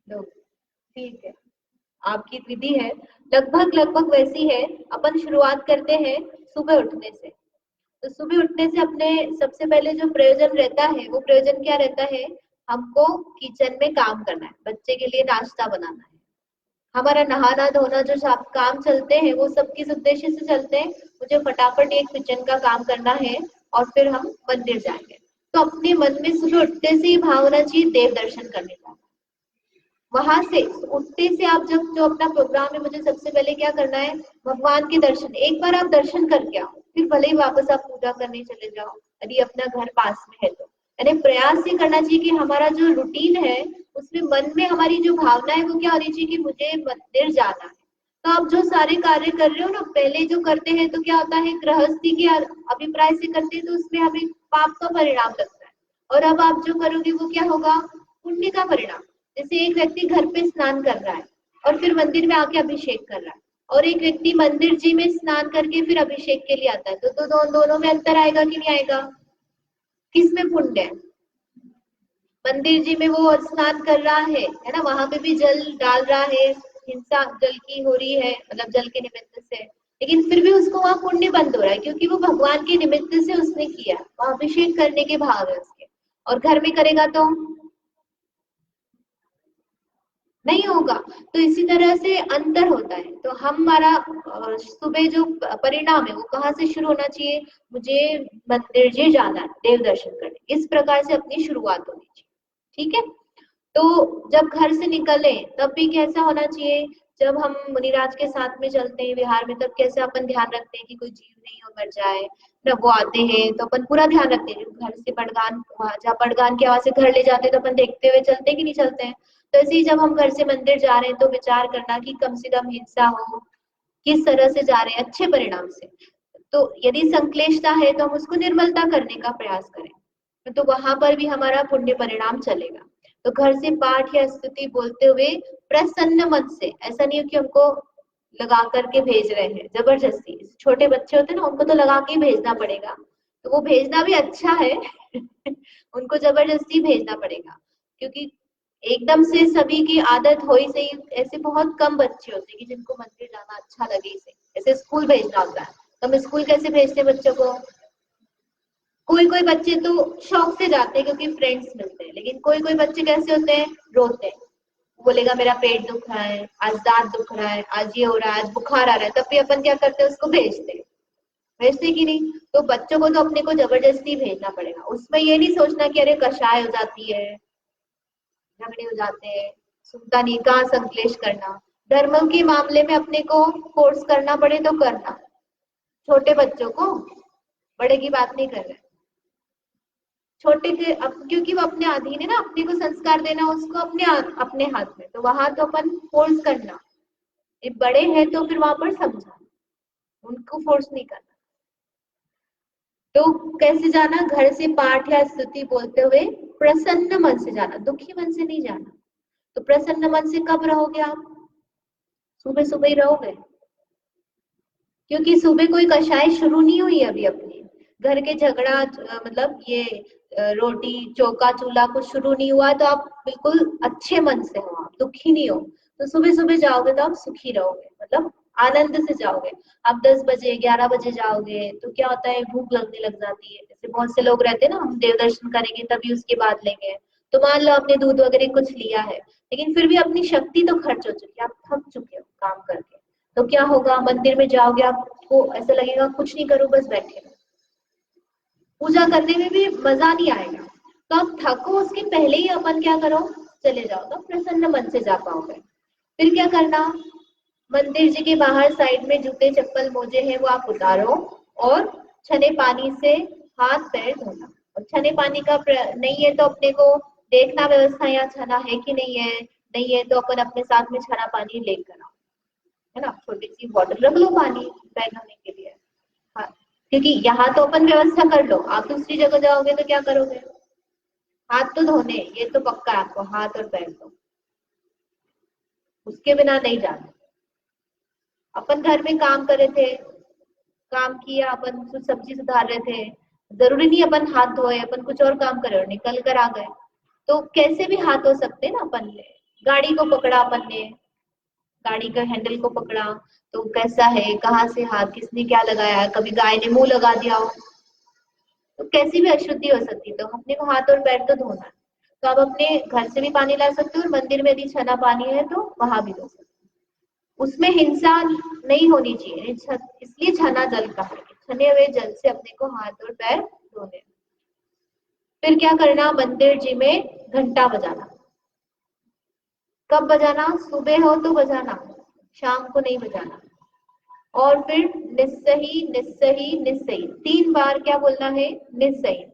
लोग। ठीक है, आपकी विधि है लगभग लगभग वैसी है। अपन शुरुआत करते हैं सुबह उठने से। तो सुबह उठने से अपने सबसे पहले जो प्रयोजन रहता है, वो प्रयोजन क्या रहता है? हमको किचन में काम करना है, बच्चे के लिए नाश्ता बनाना है, हमारा नहाना धोना जो सब काम चलते हैं वो सब किस उद्देश्य से चलते हैं? मुझे फटाफट एक किचन का काम करना है और फिर हम मंदिर जाएंगे। तो अपने मन में सुबह उठते से ही भावना चाहिए देव दर्शन करने का। वहां से उठते से आप जब जो अपना प्रोग्राम है, मुझे सबसे पहले क्या करना है? भगवान के दर्शन, एक बार आप दर्शन करके आओ, फिर भले ही वापस आप पूजा करने चले जाओ, यदि अपना घर पास में है तो। यानी प्रयास ये करना चाहिए कि हमारा जो रूटीन है उसमें मन में हमारी जो भावना है वो क्या होनी चाहिए कि मुझे मंदिर जाना है। तो आप जो सारे कार्य कर रहे हो ना, पहले जो करते हैं तो क्या होता है, गृहस्थी के अभिप्राय से करते हैं तो उसमें हमें पाप का परिणाम लगता है, और अब आप जो करोगे वो क्या होगा? पुण्य का परिणाम। जैसे एक व्यक्ति घर पे स्नान कर रहा है और फिर मंदिर में आके अभिषेक कर रहा है, और एक व्यक्ति मंदिर जी में स्नान करके फिर अभिषेक के लिए आता है, तो दोनों में अंतर आएगा कि नहीं आएगा? किसमें पुण्य है? मंदिर जी में वो स्नान कर रहा है ना, वहां पे भी जल डाल रहा है, हिंसा जल की हो रही है, मतलब जल के निमित्त से, लेकिन फिर भी उसको वहां पुण्य बंद हो रहा है, क्योंकि वो भगवान के निमित्त से उसने किया, वहां अभिषेक करने के भाव है उसके। और घर में करेगा तो नहीं होगा। तो इसी तरह से अंतर होता है। तो हमारा सुबह जो परिणाम है वो कहाँ से शुरू होना चाहिए? मुझे मंदिर जी जाना है देव दर्शन करने, इस प्रकार से अपनी शुरुआत होनी चाहिए। ठीक है। तो जब घर से निकले तब भी कैसा होना चाहिए? जब हम मुनिराज के साथ में चलते हैं विहार में, तब कैसे अपन ध्यान रखते हैं कि कोई जीव नहीं हो मर जाए ना, वो आते हैं तो अपन पूरा ध्यान रखते हैं। घर से पड़गान, जहाँ पड़गान के वहां से घर ले जाते हैं तो अपन देखते हुए चलते हैं कि नहीं चलते हैं? तो ऐसे ही जब हम घर से मंदिर जा रहे हैं तो विचार करना कि कम से कम हिंसा हो, किस तरह से जा रहे हैं अच्छे परिणाम से। तो यदि संक्लेशता है तो हम उसको निर्मलता करने का प्रयास करें, तो वहां पर भी हमारा पुण्य परिणाम चलेगा। तो घर से पाठ या स्तुति बोलते हुए प्रसन्न मन से, ऐसा नहीं हो कि हमको लगा करके भेज रहे हैं जबरदस्ती। छोटे बच्चे होते हैं ना, उनको तो लगा के ही भेजना पड़ेगा, तो वो भेजना भी अच्छा है उनको जबरदस्ती भेजना पड़ेगा, क्योंकि एकदम से सभी की आदत हो ही सही, ऐसे बहुत कम बच्चे होते हैं कि जिनको मंदिर जाना अच्छा लगे ही सही। ऐसे स्कूल भेजना होता है, तो हम स्कूल कैसे भेजते हैं बच्चों को? कोई कोई बच्चे तो शौक से जाते हैं क्योंकि फ्रेंड्स मिलते हैं, लेकिन कोई कोई बच्चे कैसे होते हैं, रोते हैं, बोलेगा मेरा पेट दुख रहा है, आज दांत दुख रहा है, आज ये हो रहा है, आज बुखार आ रहा है, तब भी अपन क्या करते हैं, उसको भेजते हैं। भेजते कि नहीं? तो बच्चों को तो अपने को जबरदस्ती भेजना पड़ेगा, उसमें ये नहीं सोचना कि अरे कषाय हो जाती है, झगड़े हो जाते हैं, सुनता नहीं, कहाँ संकलेश करना। धर्म के मामले में अपने को फोर्स करना पड़े तो करना, छोटे बच्चों को, बड़े की बात नहीं कर रहे। छोटे के क्योंकि वो अपने अधीन है ना, अपने को संस्कार देना उसको अपने हाथ में, तो वहां तो अपन फोर्स करना, ये बड़े हैं तो फिर वहां पर समझाना, उनको फोर्स नहीं करना। तो कैसे जाना? घर से पाठ या स्तुति बोलते हुए प्रसन्न मन से जाना, दुखी मन से नहीं जाना। तो प्रसन्न मन से कब रहोगे आप? सुबह सुबह ही रहोगे, क्योंकि सुबह कोई कषाय शुरू नहीं हुई अभी अपनी, घर के झगड़ा मतलब ये रोटी चौका चूल्हा कुछ शुरू नहीं हुआ, तो आप बिल्कुल अच्छे मन से हो आप। दुखी नहीं हो, तो सुबह सुबह जाओगे तो आप सुखी रहोगे, मतलब आनंद से जाओगे। आप 10 बजे 11 बजे जाओगे तो क्या होता है, भूख लगने लग जाती है। जैसे बहुत से लोग रहते हैं ना, हम देव दर्शन करेंगे तभी उसके बाद लेंगे, तो मान लो आपने दूध वगैरह कुछ लिया है, लेकिन फिर भी अपनी शक्ति तो खर्च हो चुकी है, आप थक चुके हो काम करके, तो क्या होगा, मंदिर में जाओगे आपको ऐसा लगेगा कुछ नहीं करो बस बैठे रहो, पूजा करने में भी मजा नहीं आएगा। तो आप थको उसके पहले ही अपन क्या करो, चले जाओ, तो प्रसन्न मन से जा पाओगे। फिर क्या करना, मंदिर जी के बाहर साइड में जूते चप्पल मोजे हैं वो आप उतारो, और छने पानी से हाथ पैर धोना। और छने पानी का नहीं है तो अपने को देखना व्यवस्था यहाँ छना है कि नहीं है, नहीं है तो अपन अपने साथ में छना पानी लेकर आओ, है ना, छोटी सी बॉटल रख लो पानी पैर धोने के लिए। हाँ, क्योंकि यहाँ तो अपन व्यवस्था कर लो, आप दूसरी जगह जाओगे तो क्या करोगे, हाथ तो धोने, ये तो पक्का है आपको, हाथ और पैर तो उसके बिना नहीं जाना। अपन घर में काम कर रहे थे, काम किया, अपन कुछ सब्जी सुधार रहे थे, जरूरी नहीं अपन हाथ धोए, अपन कुछ और काम करे और निकल कर आ गए, तो कैसे भी हाथ धो सकते हैं ना अपन ने। गाड़ी को पकड़ा अपन ने, गाड़ी का हैंडल को पकड़ा, तो कैसा है, कहाँ से हाथ किसने क्या लगाया, कभी गाय ने मुंह लगा दिया हो, तो कैसी भी अशुद्धि हो सकती है, तो अपने को हाथ और पैर तो धोना है। तो आप अपने घर से भी पानी ला सकते हो, और मंदिर में यदि छना पानी है तो वहां भी धो सकते हो। उसमें हिंसा नहीं होनी चाहिए, इसलिए छना जल कहा है, छने हुए जल से अपने को हाथ और पैर धोने। फिर क्या करना, मंदिर जी में घंटा बजाना। कब बजाना, सुबह हो तो बजाना, शाम को नहीं बजाना। और फिर निस्सही निस्सही निस्सही 3 बार क्या बोलना है, निस्सही।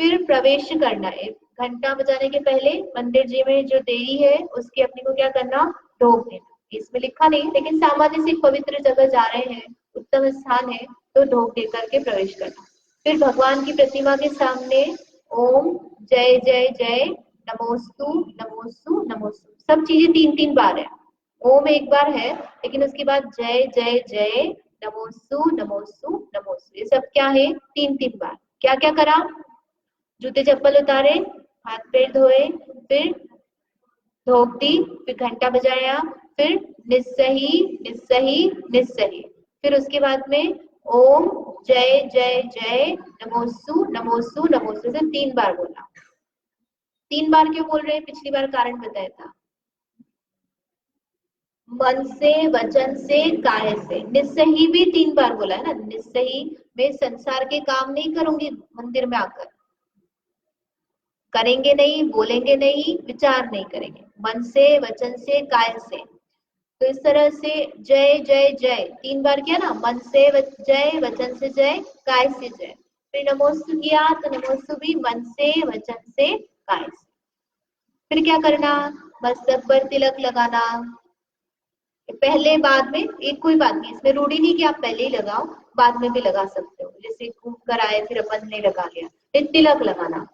फिर प्रवेश करना है, घंटा बजाने के पहले मंदिर जी में जो देरी है उसके अपने को क्या करना, ढोक देना। इसमें लिखा नहीं, लेकिन सामान्य से पवित्र जगह जा रहे हैं, उत्तम स्थान है, तो ढोक दे करके प्रवेश करना। फिर भगवान की प्रतिमा के सामने ओम जय जय जय नमोस्तु नमोस्तु नमोस्तु, सब चीजें 3 3 बार है। ओम एक बार है, लेकिन उसके बाद जय जय जय नमोस्तु नमोस्तु नमोस्तु, ये सब क्या है, 3 3 बार। क्या क्या करा, जूते चप्पल उतारे, हाथ पैर धोए, फिर धोक दी, फिर घंटा बजाया, फिर निस्सही निस्सही निस्सही, फिर उसके बाद में ओम जय जय जय नमोस्तु नमोस्तु नमोस्तु से 3 बार बोला। 3 बार क्यों बोल रहे हैं, पिछली बार कारण बताया था, मन से वचन से काय से। निस्सही भी 3 बार बोला है ना, निस्सही मैं संसार के काम नहीं करूंगी, मंदिर में आकर करेंगे नहीं, बोलेंगे नहीं, विचार नहीं करेंगे, मन से वचन से काय से। तो इस तरह से जय जय जय 3 बार किया ना, मन से जय, वचन से जय, काय से जय। फिर नमोस्तु किया तो नमोस्तु भी मन से वचन से काय से। फिर क्या करना, मस्तक पर तिलक लगाना, पहले बाद में एक कोई बात नहीं, इसमें रूढ़ी नहीं कि आप पहले ही लगाओ, बाद में भी लगा सकते हो, जैसे घूम कर आए फिर अपन ने लगा लिया, फिर तिलक लगाना।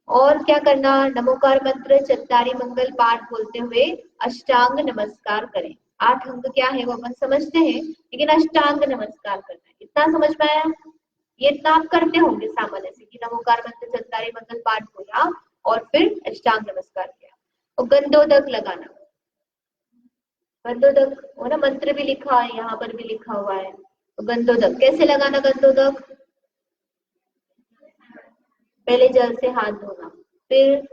और क्या करना, नमोकार मंत्र चत्तारी मंगल पाठ बोलते हुए अष्टांग नमस्कार करें। 8 अंग क्या है वो अपन समझते हैं, लेकिन अष्टांग नमस्कार करना है, इतना समझ में आया, ये इतना आप करते होंगे सामान्य से कि नमोकार मंत्र चत्तारी मंगल पाठ बोला और फिर अष्टांग नमस्कार किया। और गंधोदक लगाना, गंधोदक वो ना मंत्र भी लिखा है, यहाँ पर भी लिखा हुआ है। तो गंधोदक कैसे लगाना, गंधोदक पहले जल से हाथ धोना, फिर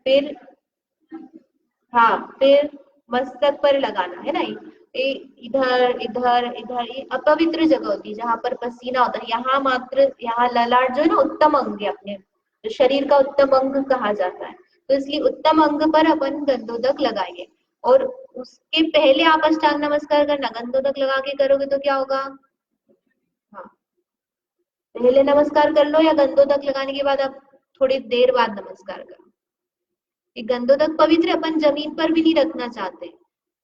फिर हाँ, फिर मस्तक पर लगाना है ना, इधर इधर इधर, ये अपवित्र जगह होती है जहां पर पसीना होता है, यहाँ मात्र, यहाँ ललाट जो है ना उत्तम अंग है, अपने तो शरीर का उत्तम अंग कहा जाता है, तो इसलिए उत्तम अंग पर अपन गंधोदक लगाएंगे। और उसके पहले आप अष्टांग नमस्कार करना, गंधोदक लगा के करोगे तो क्या होगा, हाँ, पहले नमस्कार कर लो या गंधोदक लगाने के बाद आप थोड़ी देर बाद नमस्कार करो। ये गंधोदक पवित्र अपन जमीन पर भी नहीं रखना चाहते,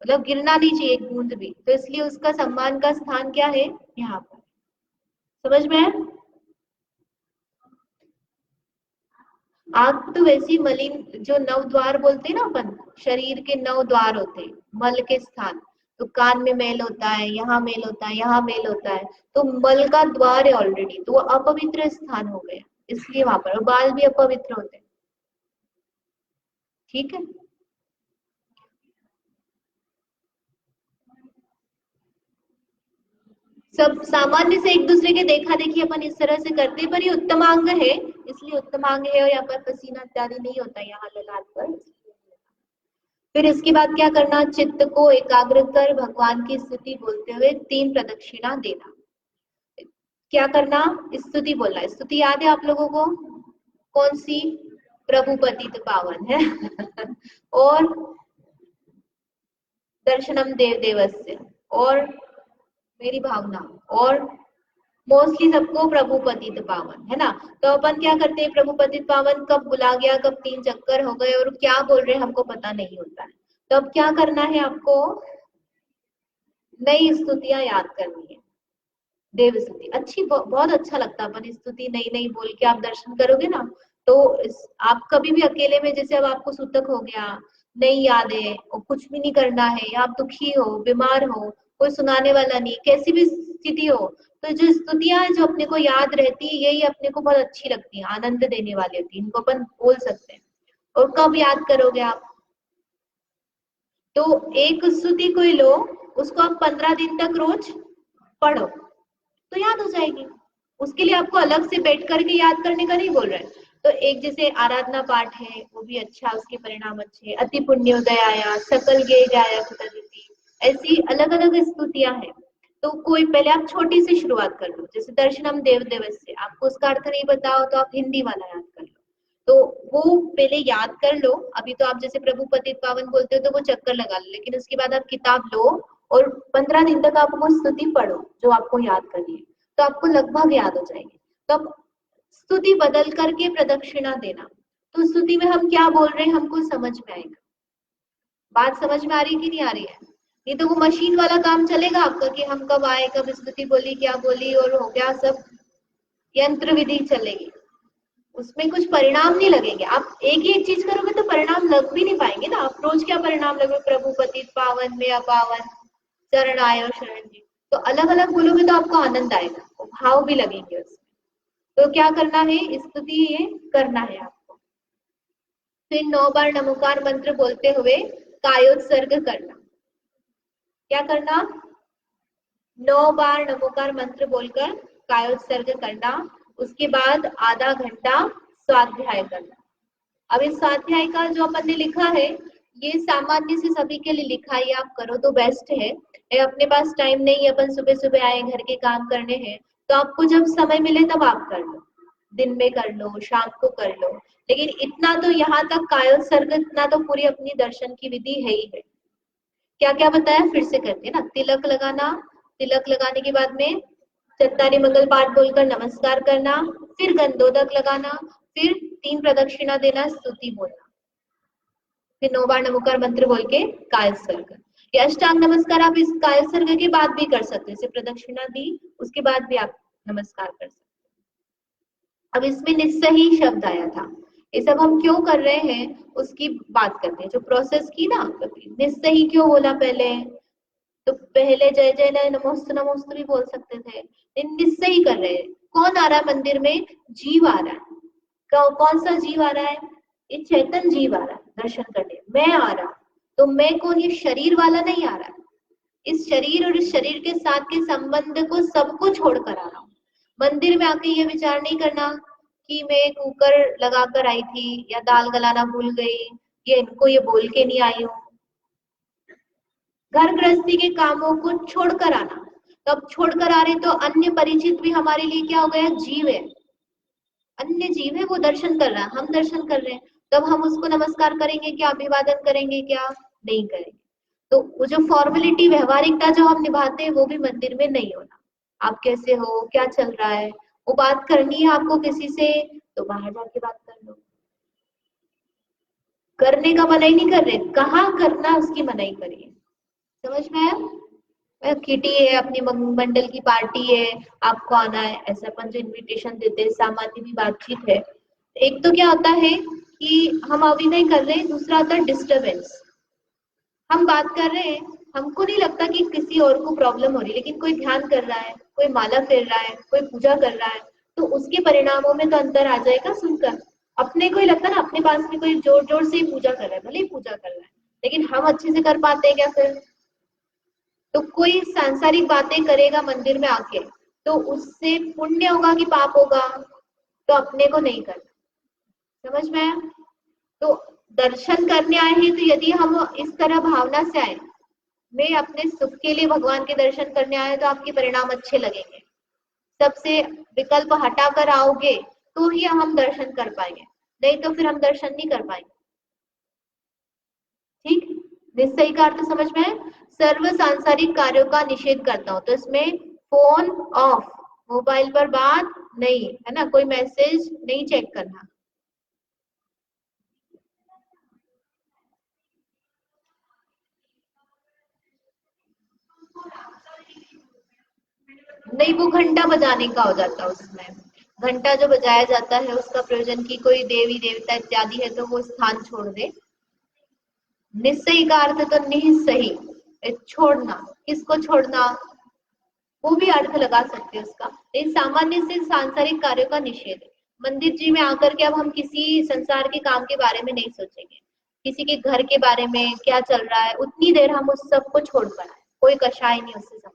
मतलब गिरना नहीं चाहिए एक बूंद भी, तो इसलिए उसका सम्मान का स्थान क्या है, यहाँ पर। समझ में है? आग तो वैसी मलिन, जो 9 द्वार बोलते हैं ना अपन, शरीर के 9 द्वार होते हैं, मल के स्थान, तो कान में मेल होता है, यहाँ मेल होता है, यहाँ मेल होता है, तो मल का द्वार है ऑलरेडी, तो वो अपवित्र स्थान हो गया, इसलिए वहां पर बाल भी अपवित्र होते हैं। ठीक है, सब सामान्य से एक दूसरे के देखा देखी अपन इस तरह से करते हैं, पर ये उत्तमांग है, इसलिए उत्तमांग है और यहाँ पर पसीना इत्यादि नहीं होता यहाँ ललाट पर। फिर इसके बाद क्या करना, चित्त को एकाग्र कर भगवान की स्तुति बोलते हुए 3 प्रदक्षिणा देना। क्या करना, स्तुति बोलना। स्तुति याद है आप लोगों को, कौन सी? प्रभु पतित पावन है और दर्शनम देव देवस्य और मेरी भावना, और मोस्टली सबको प्रभु पतित पावन है ना। तो अपन क्या करते हैं, प्रभु पतित पावन कब बुला गया, कब 3 चक्कर हो गए और क्या बोल रहे हैं हमको पता नहीं होता है। तो अब क्या करना है आपको, नई स्तुतियां याद करनी है। देव स्तुति अच्छी, बहुत अच्छा लगता है अपन स्तुति नई नई बोल के आप दर्शन करोगे ना। तो आप कभी भी अकेले में, जैसे अब आपको सूतक हो गया, नई याद है और कुछ भी नहीं करना है, या आप दुखी हो, बीमार हो, कोई सुनाने वाला नहीं, कैसी भी स्थिति हो, तो जो स्तुतियां जो अपने को याद रहती है यही अपने को बहुत अच्छी लगती है, आनंद देने वाली होती है, इनको अपन बोल सकते हैं। और कब याद करोगे आप, तो एक स्तुति कोई लो, उसको आप 15 दिन तक रोज पढ़ो तो याद हो जाएगी। उसके लिए आपको अलग से बैठ करके याद करने का नहीं बोल रहे हैं। तो एक जैसे आराधना पाठ है, वो भी अच्छा, उसके परिणाम अच्छे, अति पुण्योदयाया, सकल गे गाया कृतज्ञति, ऐसी अलग अलग स्तुतियां हैं। तो कोई पहले आप छोटी सी शुरुआत कर लो, जैसे दर्शनम देव देवस्य, आपको उसका अर्थ नहीं बताओ तो आप हिंदी वाला याद कर लो, तो वो पहले याद कर लो। अभी तो आप जैसे प्रभु पतित पावन बोलते हो तो वो चक्कर लगा लो, लेकिन उसके बाद आप किताब लो और 15 दिन तक आप वो स्तुति पढ़ो जो आपको याद करनी है, तो आपको लगभग याद हो जाएगी। तो अब स्तुति बदल करके प्रदक्षिणा देना। तो स्तुति में हम क्या बोल रहे हैं हमको समझ में आएगा। बात समझ में आ रही कि नहीं आ रही है? ये तो वो मशीन वाला काम चलेगा आपका कि हम कब आए, कब स्तुति बोली, क्या बोली और हो गया, सब यंत्र विधि चलेगी, उसमें कुछ परिणाम नहीं लगेंगे। आप एक ही एक चीज करोगे तो परिणाम लग भी नहीं पाएंगे ना। आप रोज क्या परिणाम लगे, प्रभु पतित पावन में अपावन शरण आयो शरण जी, तो अलग अलग बोलोगे तो आपको आनंद आएगा, भाव भी लगेंगे उसमें। तो क्या करना है, स्तुति ये करना है आपको। फिर 9 बार नमोकार मंत्र बोलते हुए कायोत्सर्ग करना। क्या करना, 9 बार नमोकार मंत्र बोलकर कायोत्सर्ग करना। उसके बाद आधा घंटा स्वाध्याय करना। अब इस स्वाध्याय का जो अपन ने लिखा है, ये सामान्य से सभी के लिए लिखा है, आप करो तो बेस्ट है। अपने पास टाइम नहीं है, अपन सुबह सुबह आए, घर के काम करने हैं, तो आपको जब समय मिले तब आप कर लो, दिन में कर लो, शाम को कर लो, लेकिन इतना तो यहाँ तक कायोत्सर्ग, इतना तो पूरी अपनी दर्शन की विधि है ही है। क्या क्या बताया फिर से करते हैं ना, तिलक लगाना, तिलक लगाने के बाद में चत्तारी मंगल पाठ बोलकर नमस्कार करना, फिर गंधोदक लगाना, फिर 3 प्रदक्षिणा देना, स्तुति बोलना, फिर 9 बार नमोकार मंत्र बोल के कायोत्सर्ग। ये अष्टांग नमस्कार आप इस कायोत्सर्ग के बाद भी कर सकते हैं, प्रदक्षिणा दी उसके बाद भी आप नमस्कार कर सकते हैं। अब इसमें निस्सही शब्द आया था, ये सब हम क्यों कर रहे हैं उसकी बात करते हैं, जो प्रोसेस की ना, निस्सही क्यों बोला पहले, तो पहले जय जय नय नमोस्तु नमोस्तु भी बोल सकते थे, लेकिन निस्सही कर रहे हैं। कौन आ रहा है मंदिर में, जीव आ रहा है। कौन सा जीव आ रहा है, ये चैतन जीव आ रहा है दर्शन करने, मैं आ रहा, तो मैं कौन, ये शरीर वाला नहीं आ रहा है। इस शरीर और इस शरीर के साथ के संबंध को सबको छोड़कर आ रहा हूँ। मंदिर में आके ये विचार नहीं करना कि मैं कुकर लगाकर आई थी या दाल गलाना भूल गई, ये इनको ये बोल के नहीं आई हूँ। घर गृहस्थी के कामों को छोड़कर आना, तब छोड़कर आ रहे तो अन्य परिचित भी हमारे लिए क्या हो गया, जीव है, अन्य जीव है, वो दर्शन कर रहा है, हम दर्शन कर रहे हैं, तब हम उसको नमस्कार करेंगे क्या, अभिवादन करेंगे क्या, नहीं करेंगे। तो वो जो फॉर्मेलिटी, व्यवहारिकता जो हम निभाते हैं वो भी मंदिर में नहीं होना। आप कैसे हो, क्या चल रहा है, वो बात करनी है आपको किसी से तो बाहर जाके बात कर लो। करने का मना ही नहीं कर रहे, कहाँ करना उसकी मनाही करिए। समझ में आया? किटी है, अपनी मंडल की पार्टी है, आपको आना है, ऐसा अपन जो इनविटेशन देते हैं, सामान्य भी बातचीत है। एक तो क्या होता है कि हम अभिनय कर रहे हैं, दूसरा होता है डिस्टरबेंस। हम बात कर रहे हैं, हमको नहीं लगता कि किसी और को प्रॉब्लम हो रही, लेकिन कोई ध्यान कर रहा है, कोई माला फेर रहा है, कोई पूजा कर रहा है, तो उसके परिणामों में तो अंतर आ जाएगा सुनकर। अपने को ही लगता है ना, अपने पास में कोई जोर जोर से ही पूजा कर रहा है, भले ही पूजा कर रहा है, लेकिन हम अच्छे से कर पाते हैं क्या फिर? तो कोई सांसारिक बातें करेगा मंदिर में आके तो उससे पुण्य होगा कि पाप होगा, तो अपने को नहीं करना। समझ में आया? तो दर्शन करने आए हैं तो यदि हम इस तरह भावना से आए, मैं अपने सुख के लिए भगवान के दर्शन करने आए, तो आपके परिणाम अच्छे लगेंगे। सबसे विकल्प हटाकर आओगे तो ही हम दर्शन कर पाएंगे, नहीं तो फिर हम दर्शन नहीं कर पाएंगे। ठीक, निश्चय का अर्थ समझ में है? सर्व सांसारिक कार्यों का निषेध करता हूं, तो इसमें फोन ऑफ, मोबाइल पर बात नहीं, है ना, कोई मैसेज नहीं चेक करना। नहीं, वो घंटा बजाने का हो जाता है उसमें। घंटा जो बजाया जाता है उसका प्रयोजन की कोई देवी देवता इत्यादि है तो वो स्थान छोड़ दे। निस्सही का अर्थ तो निस्सही, छोड़ना, किसको छोड़ना, वो भी अर्थ लगा सकते हैं उसका। लेकिन सामान्य से सांसारिक कार्यों का निषेध है। मंदिर जी में आकर के अब हम किसी संसार के काम के बारे में नहीं सोचेंगे, किसी के घर के बारे में क्या चल रहा है, उतनी देर हम उस सब को छोड़ कर आए, कोई कषाय नहीं उससे संबंधित।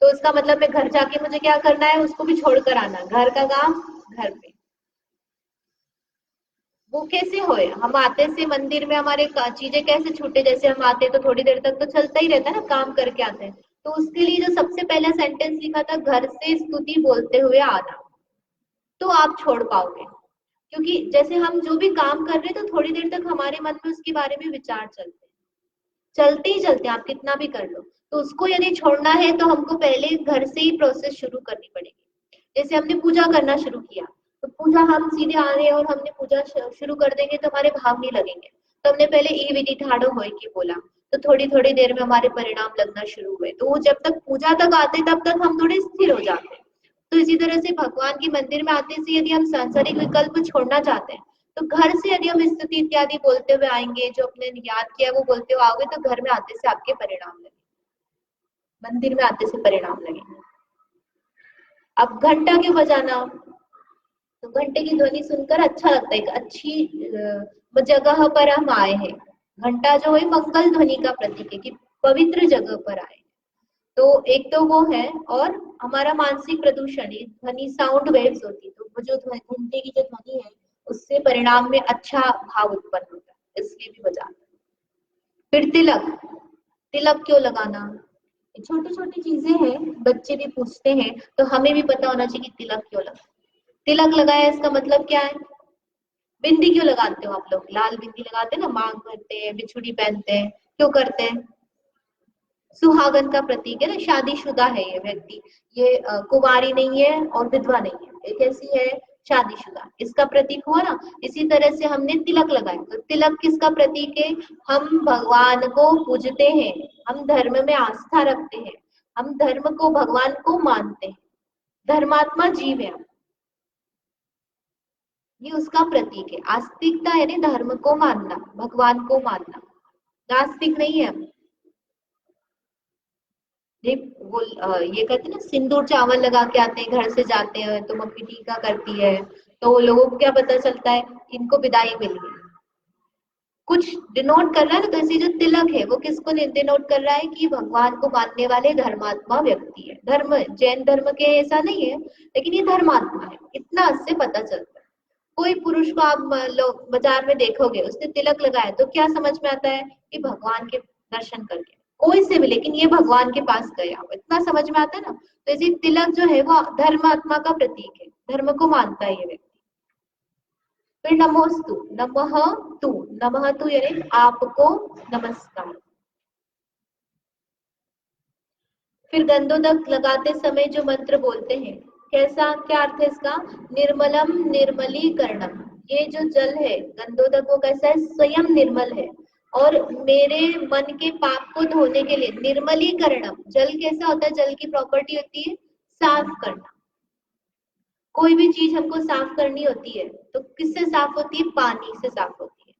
तो इसका मतलब मैं घर जाके मुझे क्या करना है, उसको भी छोड़कर आना, घर का काम घर पे। वो कैसे होए, हम आते से मंदिर में हमारे चीजें कैसे छूटे, जैसे हम आते तो थोड़ी देर तक तो चलता ही रहता है ना, काम करके आते हैं। तो उसके लिए जो सबसे पहला सेंटेंस लिखा था, घर से स्तुति बोलते हुए आना, तो आप छोड़ पाओगे। क्योंकि जैसे हम जो भी काम कर रहे हैं तो थोड़ी देर तक हमारे मन में उसके बारे में विचार चलते ही चलते हैं, आप कितना भी कर लो। तो उसको यदि छोड़ना है तो हमको पहले घर से ही प्रोसेस शुरू करनी पड़ेगी। जैसे हमने पूजा करना शुरू किया, तो पूजा हम सीधे आ रहे हैं और हमने पूजा शुरू कर देंगे तो हमारे भाव नहीं लगेंगे। तो हमने पहले ई विधि ठाड़ो होय की बोला, तो थोड़ी थोड़ी देर में हमारे परिणाम लगना शुरू हुए। तो वो जब तक पूजा तक आते तब तक हम थोड़े स्थिर हो जाते हैं। तो इसी तरह से भगवान के मंदिर में आते से यदि हम सांसारिक विकल्प छोड़ना चाहते हैं, तो घर से यदि हम स्तुति इत्यादि बोलते हुए आएंगे, जो अपने याद किया वो बोलते हुए आओगे, तो घर में आते से आपके परिणाम लगेंगे, मंदिर में आते से परिणाम लगेंगे। अब घंटा क्यों बजाना, तो घंटे की ध्वनि सुनकर अच्छा लगता है, एक अच्छी जगह पर हम आए हैं। घंटा जो है मंगल ध्वनि का प्रतीक है कि पवित्र जगह पर आए। तो एक तो वो है, और हमारा मानसिक प्रदूषण, ये ध्वनि साउंड वेव्स होती है, तो वो जो घंटे की जो ध्वनि है उससे परिणाम में अच्छा भाव उत्पन्न होता है, इसलिए भी बजाते हैं। फिर तिलक, तिलक क्यों लगाना, छोटी छोटी चीजें हैं, बच्चे भी पूछते हैं, तो हमें भी पता होना चाहिए कि तिलक क्यों लगा। तिलक लगाया इसका मतलब क्या है, बिंदी क्यों लगाते हो आप लोग, लाल बिंदी लगाते हैं ना, मांग भरते हैं, बिछुड़ी पहनते हैं, क्यों करते हैं, सुहागन का प्रतीक है ना, शादीशुदा है ये व्यक्ति, ये कुंवारी नहीं है और विधवा नहीं है, ये कैसी है, शादीशुदा, इसका प्रतीक हुआ ना। इसी तरह से हमने तिलक लगाया, तो तिलक किसका प्रतीक है, हम भगवान को पूजते हैं, हम धर्म में आस्था रखते हैं, हम धर्म को, भगवान को मानते हैं, धर्मात्मा जीव है, ये उसका प्रतीक है। आस्तिकता यानी धर्म को मानना, भगवान को मानना, नास्तिक नहीं है। ये वो ये कहते हैं ना, सिंदूर चावल लगा के आते हैं, घर से जाते हैं तो मम्मी टीका करती है, तो लोगों को क्या पता चलता है, इनको विदाई मिली है, कुछ डिनोट कर रहा है ना। तो इसी जो तिलक है वो किसको डिनोट कर रहा है, कि भगवान को मानने वाले धर्मात्मा व्यक्ति है। धर्म जैन धर्म के ऐसा नहीं है, लेकिन ये धर्मात्मा है, इतना इससे पता चलता है। कोई पुरुष को आप बाजार में देखोगे उसने तिलक लगाया, तो क्या समझ में आता है कि भगवान के दर्शन करके, कोई से भी, लेकिन ये भगवान के पास गया, इतना समझ में आता है ना। तो इसी तिलक जो है वो धर्मात्मा का प्रतीक है, धर्म को मानता है ये व्यक्ति। फिर नमोस्तु, नमः तू, नमः तू यानी आपको नमस्कार। फिर गंधोदक लगाते समय जो मंत्र बोलते हैं, कैसा, क्या अर्थ है इसका, निर्मलम निर्मलीकरणम, ये जो जल है गंधोदक वो कैसा है, स्वयं निर्मल है, और मेरे मन के पाप को धोने के लिए, निर्मलीकरणम, जल कैसा होता है, जल की प्रॉपर्टी होती है साफ करना। कोई भी चीज हमको साफ करनी होती है तो किससे साफ होती है, पानी से साफ होती है।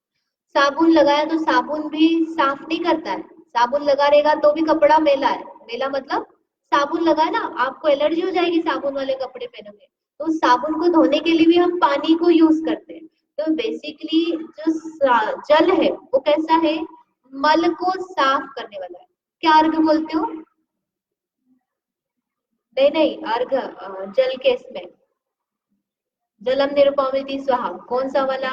साबुन लगाया तो साबुन भी साफ नहीं करता है, साबुन लगा रहेगा तो भी कपड़ा मेला है, मेला मतलब साबुन लगा है ना, आपको एलर्जी हो जाएगी साबुन वाले कपड़े पहनोगे। तो साबुन को धोने के लिए भी हम पानी को यूज करते हैं। तो बेसिकली जो जल है वो कैसा है, मल को साफ करने वाला है। क्या अर्घ बोलते हो? नहीं नहीं, अर्घ जल के इसमें, जलम निरुपमिति स्वाहा, कौन सा वाला?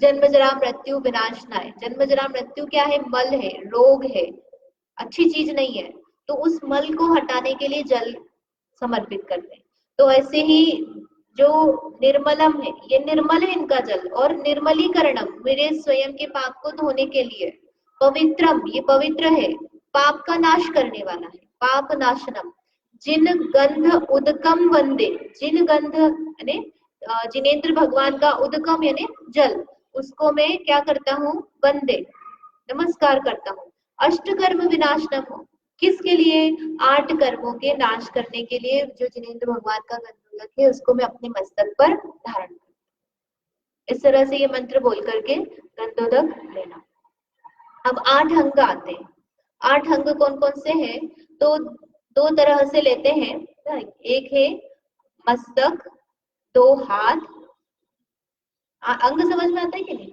जन्म जरा मृत्यु विनाशनाय। जन्म जरा मृत्यु क्या है? मल है, रोग है, अच्छी चीज नहीं है। तो उस मल को हटाने के लिए जल समर्पित करते हैं। तो ऐसे ही जो निर्मलम है, ये निर्मल है इनका जल, और निर्मलीकरणम, मेरे स्वयं के पाप को धोने के लिए। पवित्रम, ये पवित्र है, पाप का नाश करने वाला है, पाप नाशनम। जिन गंध उदकम वंदे, जिन गंध यानी जिनेन्द्र भगवान का उदकम यानी जल, उसको मैं क्या करता हूँ? वंदे, नमस्कार करता हूँ। अष्ट कर्म विनाशनम हो, किसके लिए? 8 कर्मों के नाश करने के लिए। जो जिनेन्द्र भगवान का गंधोदक है उसको मैं अपने मस्तक पर धारण करता हूँ। इस तरह से ये मंत्र बोल करके गंधोदक लेना। अब 8 अंग आते हैं। 8 अंग कौन कौन से हैं? तो 2 तरह से लेते हैं। एक है मस्तक, 2 हाथ। अंग समझ में आता है कि नहीं?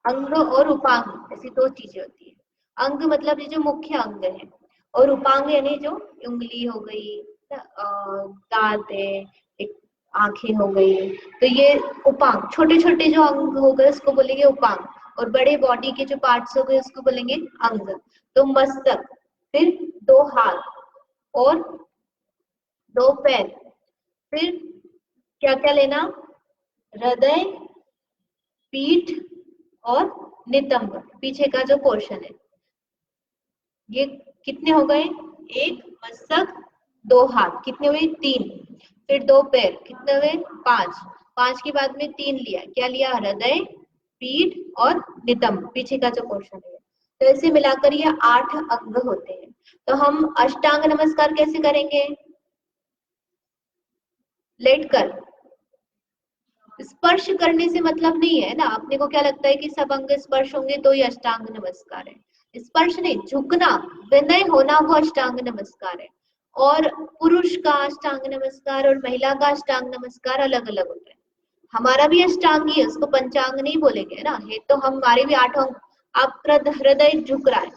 अंग और उपांग ऐसी 2 चीजें होती है। अंग मतलब ये जो मुख्य अंग है, और उपांग यानी जो उंगली हो गई, दांत है, एक आंखें हो गई, तो ये उपांग। छोटे छोटे जो अंग हो गए उसको बोलेंगे उपांग, और बड़े बॉडी के जो पार्ट्स हो गए उसको बोलेंगे अंग। तो मस्तक, फिर 2 हाथ और 2 पैर, फिर क्या क्या लेना? हृदय, पीठ और नितंब, पीछे का जो पोर्शन है। ये कितने हो गए? 1 मस्तक, 2 हाथ, कितने हुए? 3। फिर 2 पैर, कितने हुए? 5। 5 के बाद में 3 लिया, क्या लिया? हृदय, पीठ और नितंब, पीछे का जो पोर्शन है। तो ऐसे मिलाकर ये 8 अंग होते हैं। तो हम अष्टांग नमस्कार कैसे करेंगे? लेट कर, स्पर्श करने से मतलब नहीं है ना। अपने को क्या लगता है कि सब अंग स्पर्श होंगे तो ये अष्टांग नमस्कार है। स्पर्श नहीं, झुकना, विनय होना, वो अष्टांग नमस्कार है। और पुरुष का अष्टांग नमस्कार और महिला का अष्टांग नमस्कार अलग अलग होता है। हमारा भी अष्टांग ही है, उसको पंचांग नहीं बोलेंगे ना, है तो हमारे भी 8 अंग। आप हृदय झुक रहा है,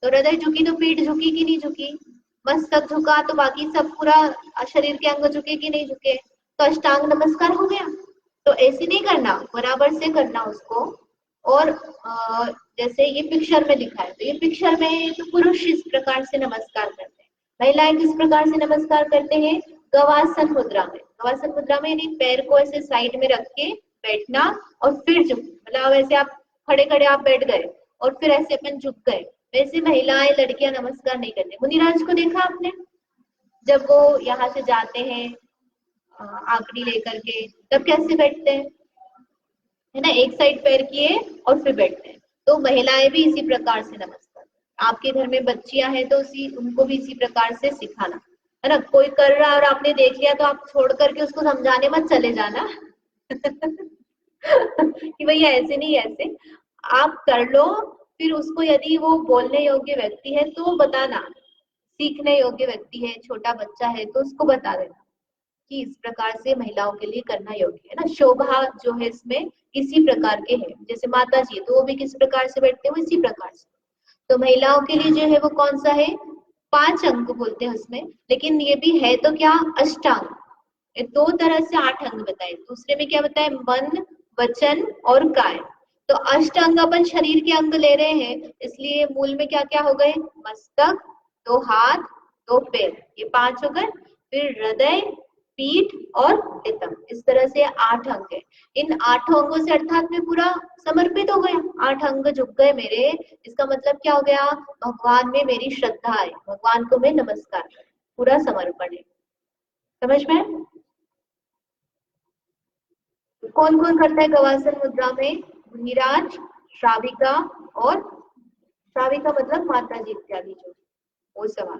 तो हृदय झुकी तो पीठ झुकी कि नहीं झुकी? मस्तक झुका तो बाकी सब पूरा शरीर के अंग झुके कि नहीं झुके? तो अष्टांग नमस्कार हो गया। तो ऐसे नहीं करना, बराबर से करना उसको। और जैसे ये पिक्चर में दिखा है, तो ये पिक्चर में तो पुरुष इस प्रकार से नमस्कार करते हैं, महिलाएं किस प्रकार से नमस्कार करते हैं? गवासन मुद्रा में। गवासन मुद्रा में यानी पैर को ऐसे साइड में रख के बैठना, और फिर झुक, मतलब ऐसे आप खड़े खड़े आप बैठ गए और फिर ऐसे अपन झुक गए। वैसे महिलाएं, लड़कियां नमस्कार नहीं करते। मुनिराज को देखा आपने, जब वो यहाँ से जाते हैं आंकड़ी लेकर के, तब कैसे बैठते हैं? है ना, एक साइड पैर किए और फिर बैठते हैं। तो महिलाएं भी इसी प्रकार से नमस्कार। आपके घर में बच्चियां हैं तो उसी उनको भी इसी प्रकार से सिखाना, है ना। कोई कर रहा है और आपने देख लिया तो आप छोड़ करके उसको समझाने मत चले जाना कि भैया ऐसे नहीं, ऐसे आप कर लो। फिर उसको यदि वो बोलने योग्य व्यक्ति है तो बताना, सीखने योग्य व्यक्ति है, छोटा बच्चा है तो उसको बता देना कि इस प्रकार से महिलाओं के लिए करना योग्य है ना। शोभा जो है इसमें इसी प्रकार के है, जैसे माता जी तो वो भी किस प्रकार से बैठते हैं, इसी प्रकार से। तो महिलाओं के लिए जो है वो कौन सा है? 5 अंग बोलते हैं उसमें, लेकिन ये भी है तो क्या? अष्टांग। 2 तरह से 8 अंग बताए, दूसरे में क्या बताए? मन, वचन और काय। तो अष्टांग अपन शरीर के अंग ले रहे हैं, इसलिए मूल में क्या क्या हो गए? मस्तक, 2 हाथ, 2 पैर, ये 5 हो गए। फिर हृदय, पीठ और नितंब, इस तरह से 8 अंग है। इन 8 अंगों से अर्थात में पूरा समर्पित हो गया, 8 अंग झुक गए मेरे। इसका मतलब क्या हो गया? भगवान में मेरी श्रद्धा है, भगवान को मैं नमस्कार, पूरा समर्पण है। समझ में? कौन कौन करता है गवासन मुद्रा में? मुनिराज, श्राविका, और श्राविका मतलब माता जी इत्यादि जो वो सवाल।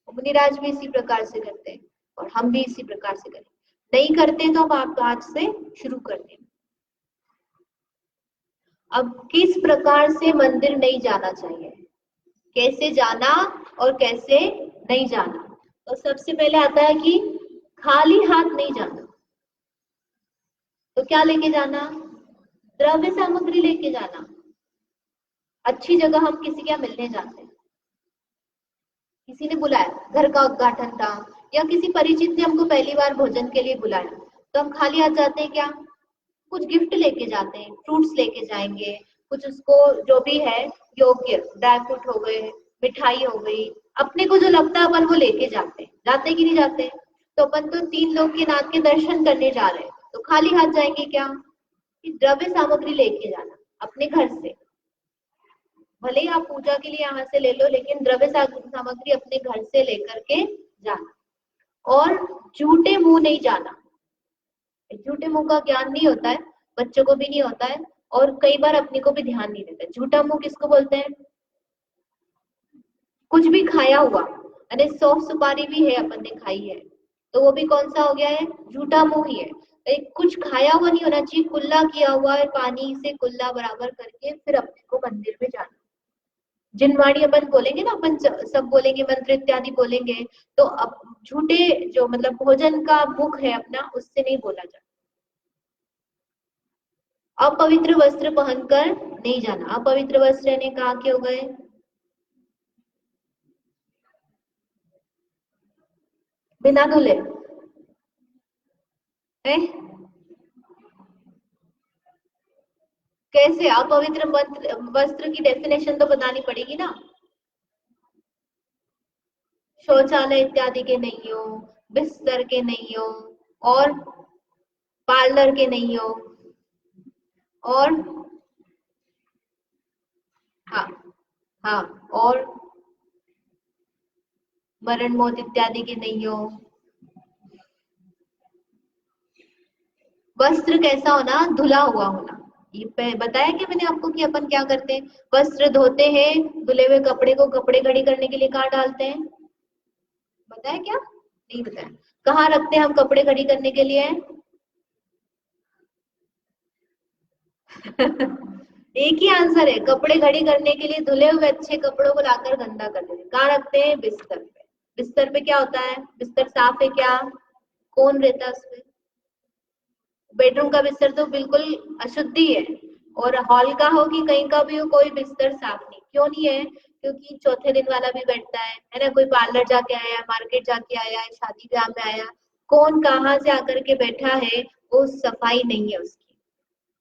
मुनिराज भी इसी प्रकार से करते हैं और हम भी इसी प्रकार से करें। नहीं करते तो अब आप आज से शुरू कर दें। अब किस प्रकार से मंदिर नहीं जाना चाहिए, कैसे जाना और कैसे नहीं जाना? तो सबसे पहले आता है कि खाली हाथ नहीं जाना। तो क्या लेके जाना? द्रव्य सामग्री लेके जाना। अच्छी जगह हम किसी के यहाँ मिलने जाते हैं, किसी ने बुलाया, घर का उद्घाटन था या किसी परिचित ने हमको पहली बार भोजन के लिए बुलाया, तो हम खाली हाथ जाते हैं क्या? कुछ गिफ्ट लेके जाते हैं, फ्रूट्स लेके जाएंगे, कुछ उसको जो भी है योग्य, ड्राई फ्रूट हो गए, मिठाई हो गई, अपने को जो लगता है अपन वो लेके जाते कि नहीं जाते? तो अपन तो तीन लोग के नाथ के दर्शन करने जा रहे हैं, तो खाली हाथ जाएंगे क्या? कि द्रव्य सामग्री लेके जाना अपने घर से, भले ही आप पूजा के लिए यहाँ से ले लो, लेकिन द्रव्य सामग्री अपने घर से लेकर के जाना। और झूठे मुंह नहीं जाना, झूठे मुंह का ज्ञान नहीं होता है, बच्चों को भी नहीं होता है, और कई बार अपने को भी ध्यान नहीं देता। झूठा मुंह किसको बोलते हैं? कुछ भी खाया हुआ, अरे सौंफ सुपारी भी है, अपन ने खाई है, तो वो भी कौन सा हो गया है? झूठा मुंह ही है। एक कुछ खाया हुआ नहीं होना चाहिए, कुल्ला किया हुआ है, पानी से कुल्ला बराबर करके फिर अपने को मंदिर में जाना। जिनवाणी अपन बोलेंगे ना, अपन सब बोलेंगे, मंत्र इत्यादि बोलेंगे, तो अब झूठे जो मतलब भोजन का मुख है अपना, उससे नहीं बोला जाता। अपवित्र वस्त्र पहनकर नहीं जाना। अपवित्र वस्त्र ने कहा के हो गए? बिना धुले है। कैसे? अपवित्र वस्त्र की डेफिनेशन तो बतानी पड़ेगी ना। शौचालय इत्यादि के नहीं हो, बिस्तर के नहीं हो, और पार्लर के नहीं हो, और हाँ, हाँ, और मरण मौत इत्यादि के नहीं हो। वस्त्र कैसा होना? धुला हुआ होना। ये बताया कि मैंने आपको कि अपन क्या करते हैं, वस्त्र धोते हैं, धुले हुए कपड़े को कपड़े घड़ी करने के लिए कहाँ डालते हैं? बताया क्या? नहीं बताया। कहाँ रखते हैं हम कपड़े घड़ी करने के लिए? एक ही आंसर है, कपड़े घड़ी करने के लिए धुले हुए अच्छे कपड़ों को लाकर गंदा कर देते हैं। कहाँ रखते हैं? बिस्तर पे। बिस्तर पे क्या होता है? बिस्तर साफ है क्या? कौन रहता है उसमें? बेडरूम का बिस्तर तो बिल्कुल अशुद्धि है, और हॉल का हो कि कहीं का भी हो, कोई बिस्तर साफ नहीं। क्यों नहीं है? क्योंकि चौथे दिन वाला भी बैठता है ना? कोई पार्लर जाके आया, मार्केट जाके आया, शादी ब्याह में आया, कौन कहाँ से आकर के बैठा है, वो सफाई नहीं है उसकी।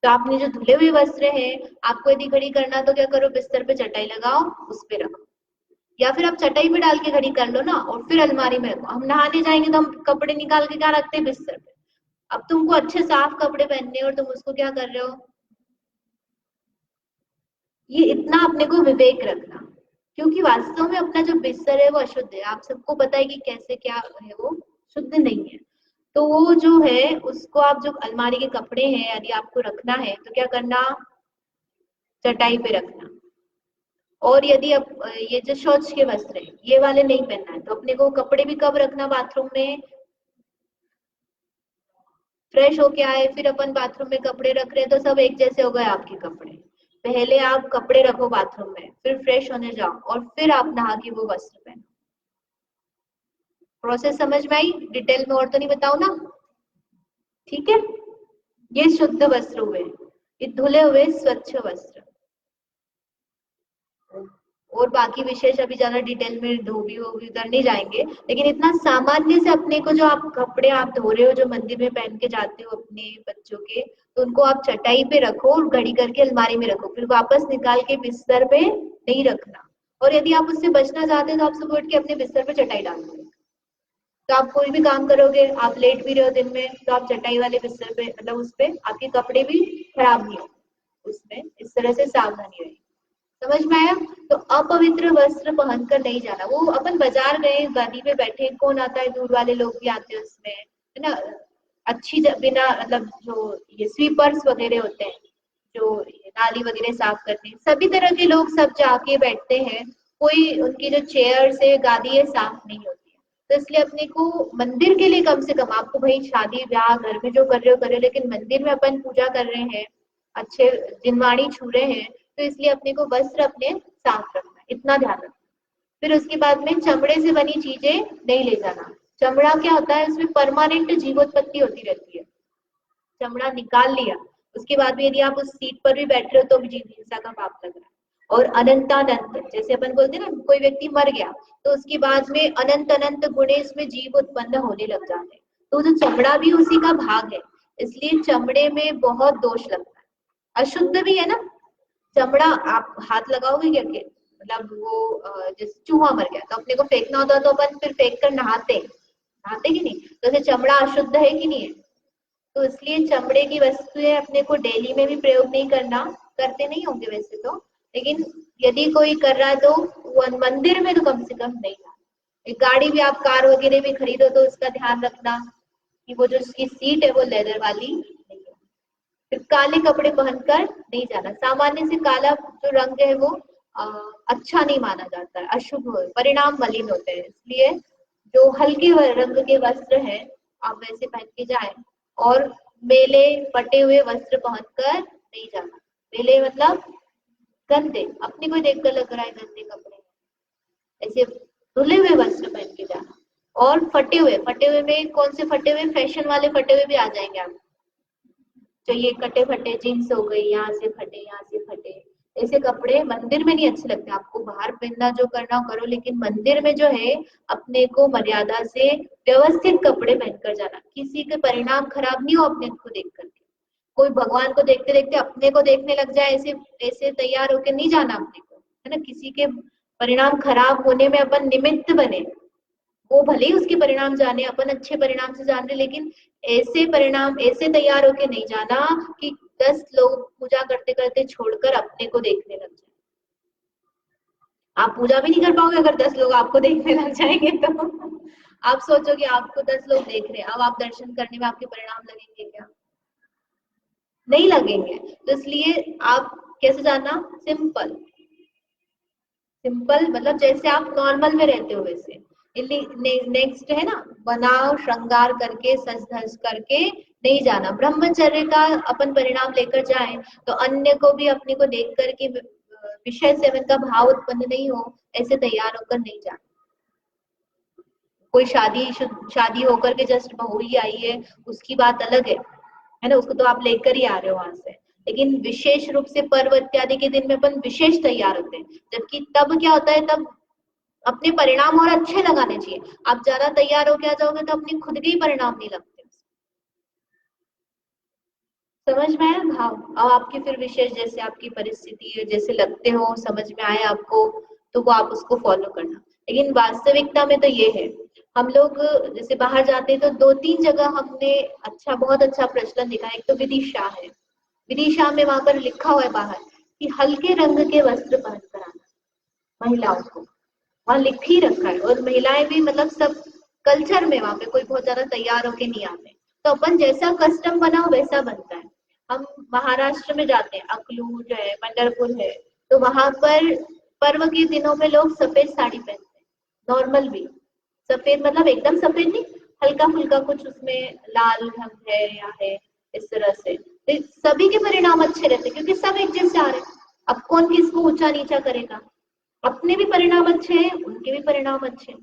तो आपने जो धुले हुए वस्त्र है, आपको यदि घड़ी करना तो क्या करो, बिस्तर पे चटाई लगाओ, उस पे रखो, या फिर आप चटाई पे डाल के घड़ी कर लो ना, और फिर अलमारी में रखो। हम नहाने जाएंगे तो हम कपड़े निकाल के क्या रखते हैं? बिस्तर पे। अब तुमको अच्छे साफ कपड़े पहनने, और तुम उसको क्या कर रहे हो? ये इतना अपने को विवेक रखना, क्योंकि वास्तव में अपना जो बिस्तर है वो अशुद्ध है। आप सबको पता है कि कैसे क्या है, वो शुद्ध नहीं है। तो वो जो है उसको आप, जो अलमारी के कपड़े हैं यदि आपको रखना है तो क्या करना? चटाई पे रखना। और यदि अब ये जो शौच के वस्त्र है ये वाले नहीं पहनना है, तो अपने को कपड़े भी कब रखना? बाथरूम में। फ्रेश होके आए, फिर अपन बाथरूम में कपड़े रख रहे हैं, तो सब एक जैसे हो गए आपके कपड़े। पहले आप कपड़े रखो बाथरूम में, फिर फ्रेश होने जाओ, और फिर आप नहा के वो वस्त्र पहनो। प्रोसेस समझ में आई? डिटेल में और तो नहीं बताऊ ना? ठीक है। ये शुद्ध वस्त्र हुए, ये धुले हुए स्वच्छ वस्त्र। और बाकी विशेष अभी ज्यादा डिटेल में धोबी वोबी उधर नहीं जाएंगे, लेकिन इतना सामान्य से अपने को, जो आप कपड़े आप धो रहे हो, जो मंदिर में पहन के जाते हो अपने बच्चों के, तो उनको आप चटाई पे रखो और घड़ी करके अलमारी में रखो, फिर वापस निकाल के बिस्तर पे नहीं रखना। और यदि आप उससे बचना चाहते हैं तो आप सुबह उठ के अपने बिस्तर पे चटाई डाल दो। तो आप कोई भी काम करोगे, आप लेट भी रहे हो दिन में, तो आप चटाई वाले बिस्तर पे, मतलब उस पे आपके कपड़े भी खराब नहीं हो उसमें। इस तरह से सावधानी रहे। समझ में आया? तो अपवित्र वस्त्र पहनकर नहीं जाना। वो अपन बाजार गए, गाड़ी पे बैठे, कौन आता है? दूर वाले लोग भी आते हैं उसमें, है ना? बिना मतलब जो ये स्वीपर्स वगैरह होते हैं, जो नाली वगैरह साफ करते हैं, सभी तरह के लोग सब जाके बैठते हैं। कोई उनकी जो चेयर्स है, गादी है, साफ नहीं होती है। तो इसलिए अपने को मंदिर के लिए कम से कम, आपको भाई शादी ब्याह घर में जो कर रहे हो, लेकिन मंदिर में अपन पूजा कर रहे हैं, अच्छे जिनवाणी छू रहे हैं, तो इसलिए अपने को वस्त्र अपने साफ रखना है, इतना ध्यान रखना। फिर उसके बाद में चमड़े से बनी चीजें नहीं ले जाना। चमड़ा क्या होता है? उसमें परमानेंट जीवोत्पत्ति होती रहती है। चमड़ा निकाल लिया, उसके बाद भी यदि आप उस सीट पर भी बैठ रहे हो तो भी जीव हिंसा का पाप लग रहा है। और अनंतानंत, जैसे अपन बोलते हैं ना कोई व्यक्ति मर गया तो उसके बाद में अनंत अनंत गुणे इसमें जीव उत्पन्न होने लग जाते हैं, तो जो चमड़ा भी उसी का भाग है, इसलिए चमड़े में बहुत दोष लगता है, अशुद्ध भी है ना। चमड़ा आप हाथ लगाओगे क्या के मतलब वो जैसे चूहा मर गया तो अपने को फेंकना होता है तो अपन फिर फेंक कर नहाते नहाते कि नहीं, तो जैसे चमड़ा अशुद्ध है कि नहीं है, तो इसलिए चमड़े की वस्तुएं अपने को डेली में भी प्रयोग नहीं करना, करते नहीं होंगे वैसे तो, लेकिन यदि कोई कर रहा है तो वो मंदिर में तो कम से कम नहीं जाना। एक गाड़ी भी आप कार वगैरह भी खरीदो तो उसका ध्यान रखना कि वो जो उसकी सीट है वो लेदर वाली नहीं है। फिर काले कपड़े पहनकर नहीं जाना, सामान्य से काला जो रंग है वो अ, अच्छा नहीं माना जाता है, अशुभ परिणाम मलिन होते हैं, इसलिए जो हल्के रंग के वस्त्र हैं आप वैसे पहन के जाएं, और मेले फटे हुए वस्त्र पहनकर नहीं जाना। मेले मतलब गंदे, अपने को देख कर लग रहा है गंदे कपड़े, ऐसे धुले हुए वस्त्र पहन के जाना। और फटे हुए में कौन से फटे हुए, फैशन वाले फटे हुए भी आ जाएंगे आप, तो ये कटे फटे जीन्स हो गई, यहाँ से फटे यहाँ से फटे, ऐसे कपड़े मंदिर में नहीं अच्छे लगते। आपको बाहर पहनना जो करना हो करो, लेकिन मंदिर में जो है अपने को मर्यादा से व्यवस्थित कपड़े पहनकर जाना, किसी के परिणाम खराब नहीं हो अपने को देख करके। कोई भगवान को देखते देखते अपने को देखने लग जाए, ऐसे ऐसे तैयार होके नहीं जाना अपने को, है ना, किसी के परिणाम खराब होने में अपन निमित्त बने, वो भले ही उसके परिणाम जाने, अपन अच्छे परिणाम से जान रहे, लेकिन ऐसे परिणाम ऐसे तैयार होके नहीं जाना कि 10 लोग पूजा करते करते छोड़कर अपने को देखने लग जाए। आप पूजा भी नहीं कर पाओगे अगर 10 लोग आपको देखने लग जाएंगे तो आप सोचो कि आपको 10 लोग देख रहे हैं, अब आप दर्शन करने में आपके परिणाम लगेंगे क्या? नहीं लगेंगे। तो इसलिए आप कैसे जाना, सिंपल, सिंपल मतलब जैसे आप नॉर्मल में रहते हो वैसे। नेक्स्ट है ना, बनाव श्रृंगार करके सज धज करके नहीं जाना। ब्रह्मचर्य का अपन परिणाम लेकर जाएं तो अन्य को भी अपने को देख करके विषय सेवन का भाव उत्पन्न नहीं हो, ऐसे तैयार होकर नहीं जाना। कोई शादी होकर के जस्ट बहू ही आई है उसकी बात अलग है ना, उसको तो आप लेकर ही आ रहे हो वहां से, लेकिन विशेष रूप से पर्व इत्यादि के दिन में अपन विशेष तैयार होते हैं, जबकि तब क्या होता है, तब अपने परिणाम और अच्छे लगाने चाहिए। आप ज्यादा तैयार होके आ जाओगे तो अपने खुद के ही परिणाम नहीं लगते। समझ में आया भाव? अब आपकी फिर विशेष जैसे आपकी परिस्थिति है, जैसे लगते हो समझ में आए आपको, तो वो आप उसको फॉलो करना। लेकिन वास्तविकता में तो ये है, हम लोग जैसे बाहर जाते हैं तो 2-3 जगह हमने अच्छा बहुत अच्छा प्रचलन देखा है। एक तो विदिशा है, विदिशा में वहां पर लिखा हुआ है बाहर कि हल्के रंग के वस्त्र पहन कर आना महिलाओं को, वहां लिख ही रखा है। और महिलाएं भी मतलब सब कल्चर में वहां पे कोई बहुत ज्यादा तैयार होके नहीं आते, तो अपन जैसा कस्टम बना हो वैसा बनता है। हम महाराष्ट्र में जाते हैं, अकलूज है, पंढरपुर है, तो वहां पर पर्व के दिनों में लोग सफेद साड़ी पहनते हैं, नॉर्मल भी सफेद, मतलब एकदम सफेद नहीं, हल्का फुल्का कुछ उसमें लाल रंग है या है, इस तरह से। तो सभी के परिणाम अच्छे रहते क्योंकि सब एक जैसे आ रहे हैं। अब कौन किसको ऊंचा नीचा करेगा, अपने भी परिणाम अच्छे हैं उनके भी परिणाम अच्छे हैं।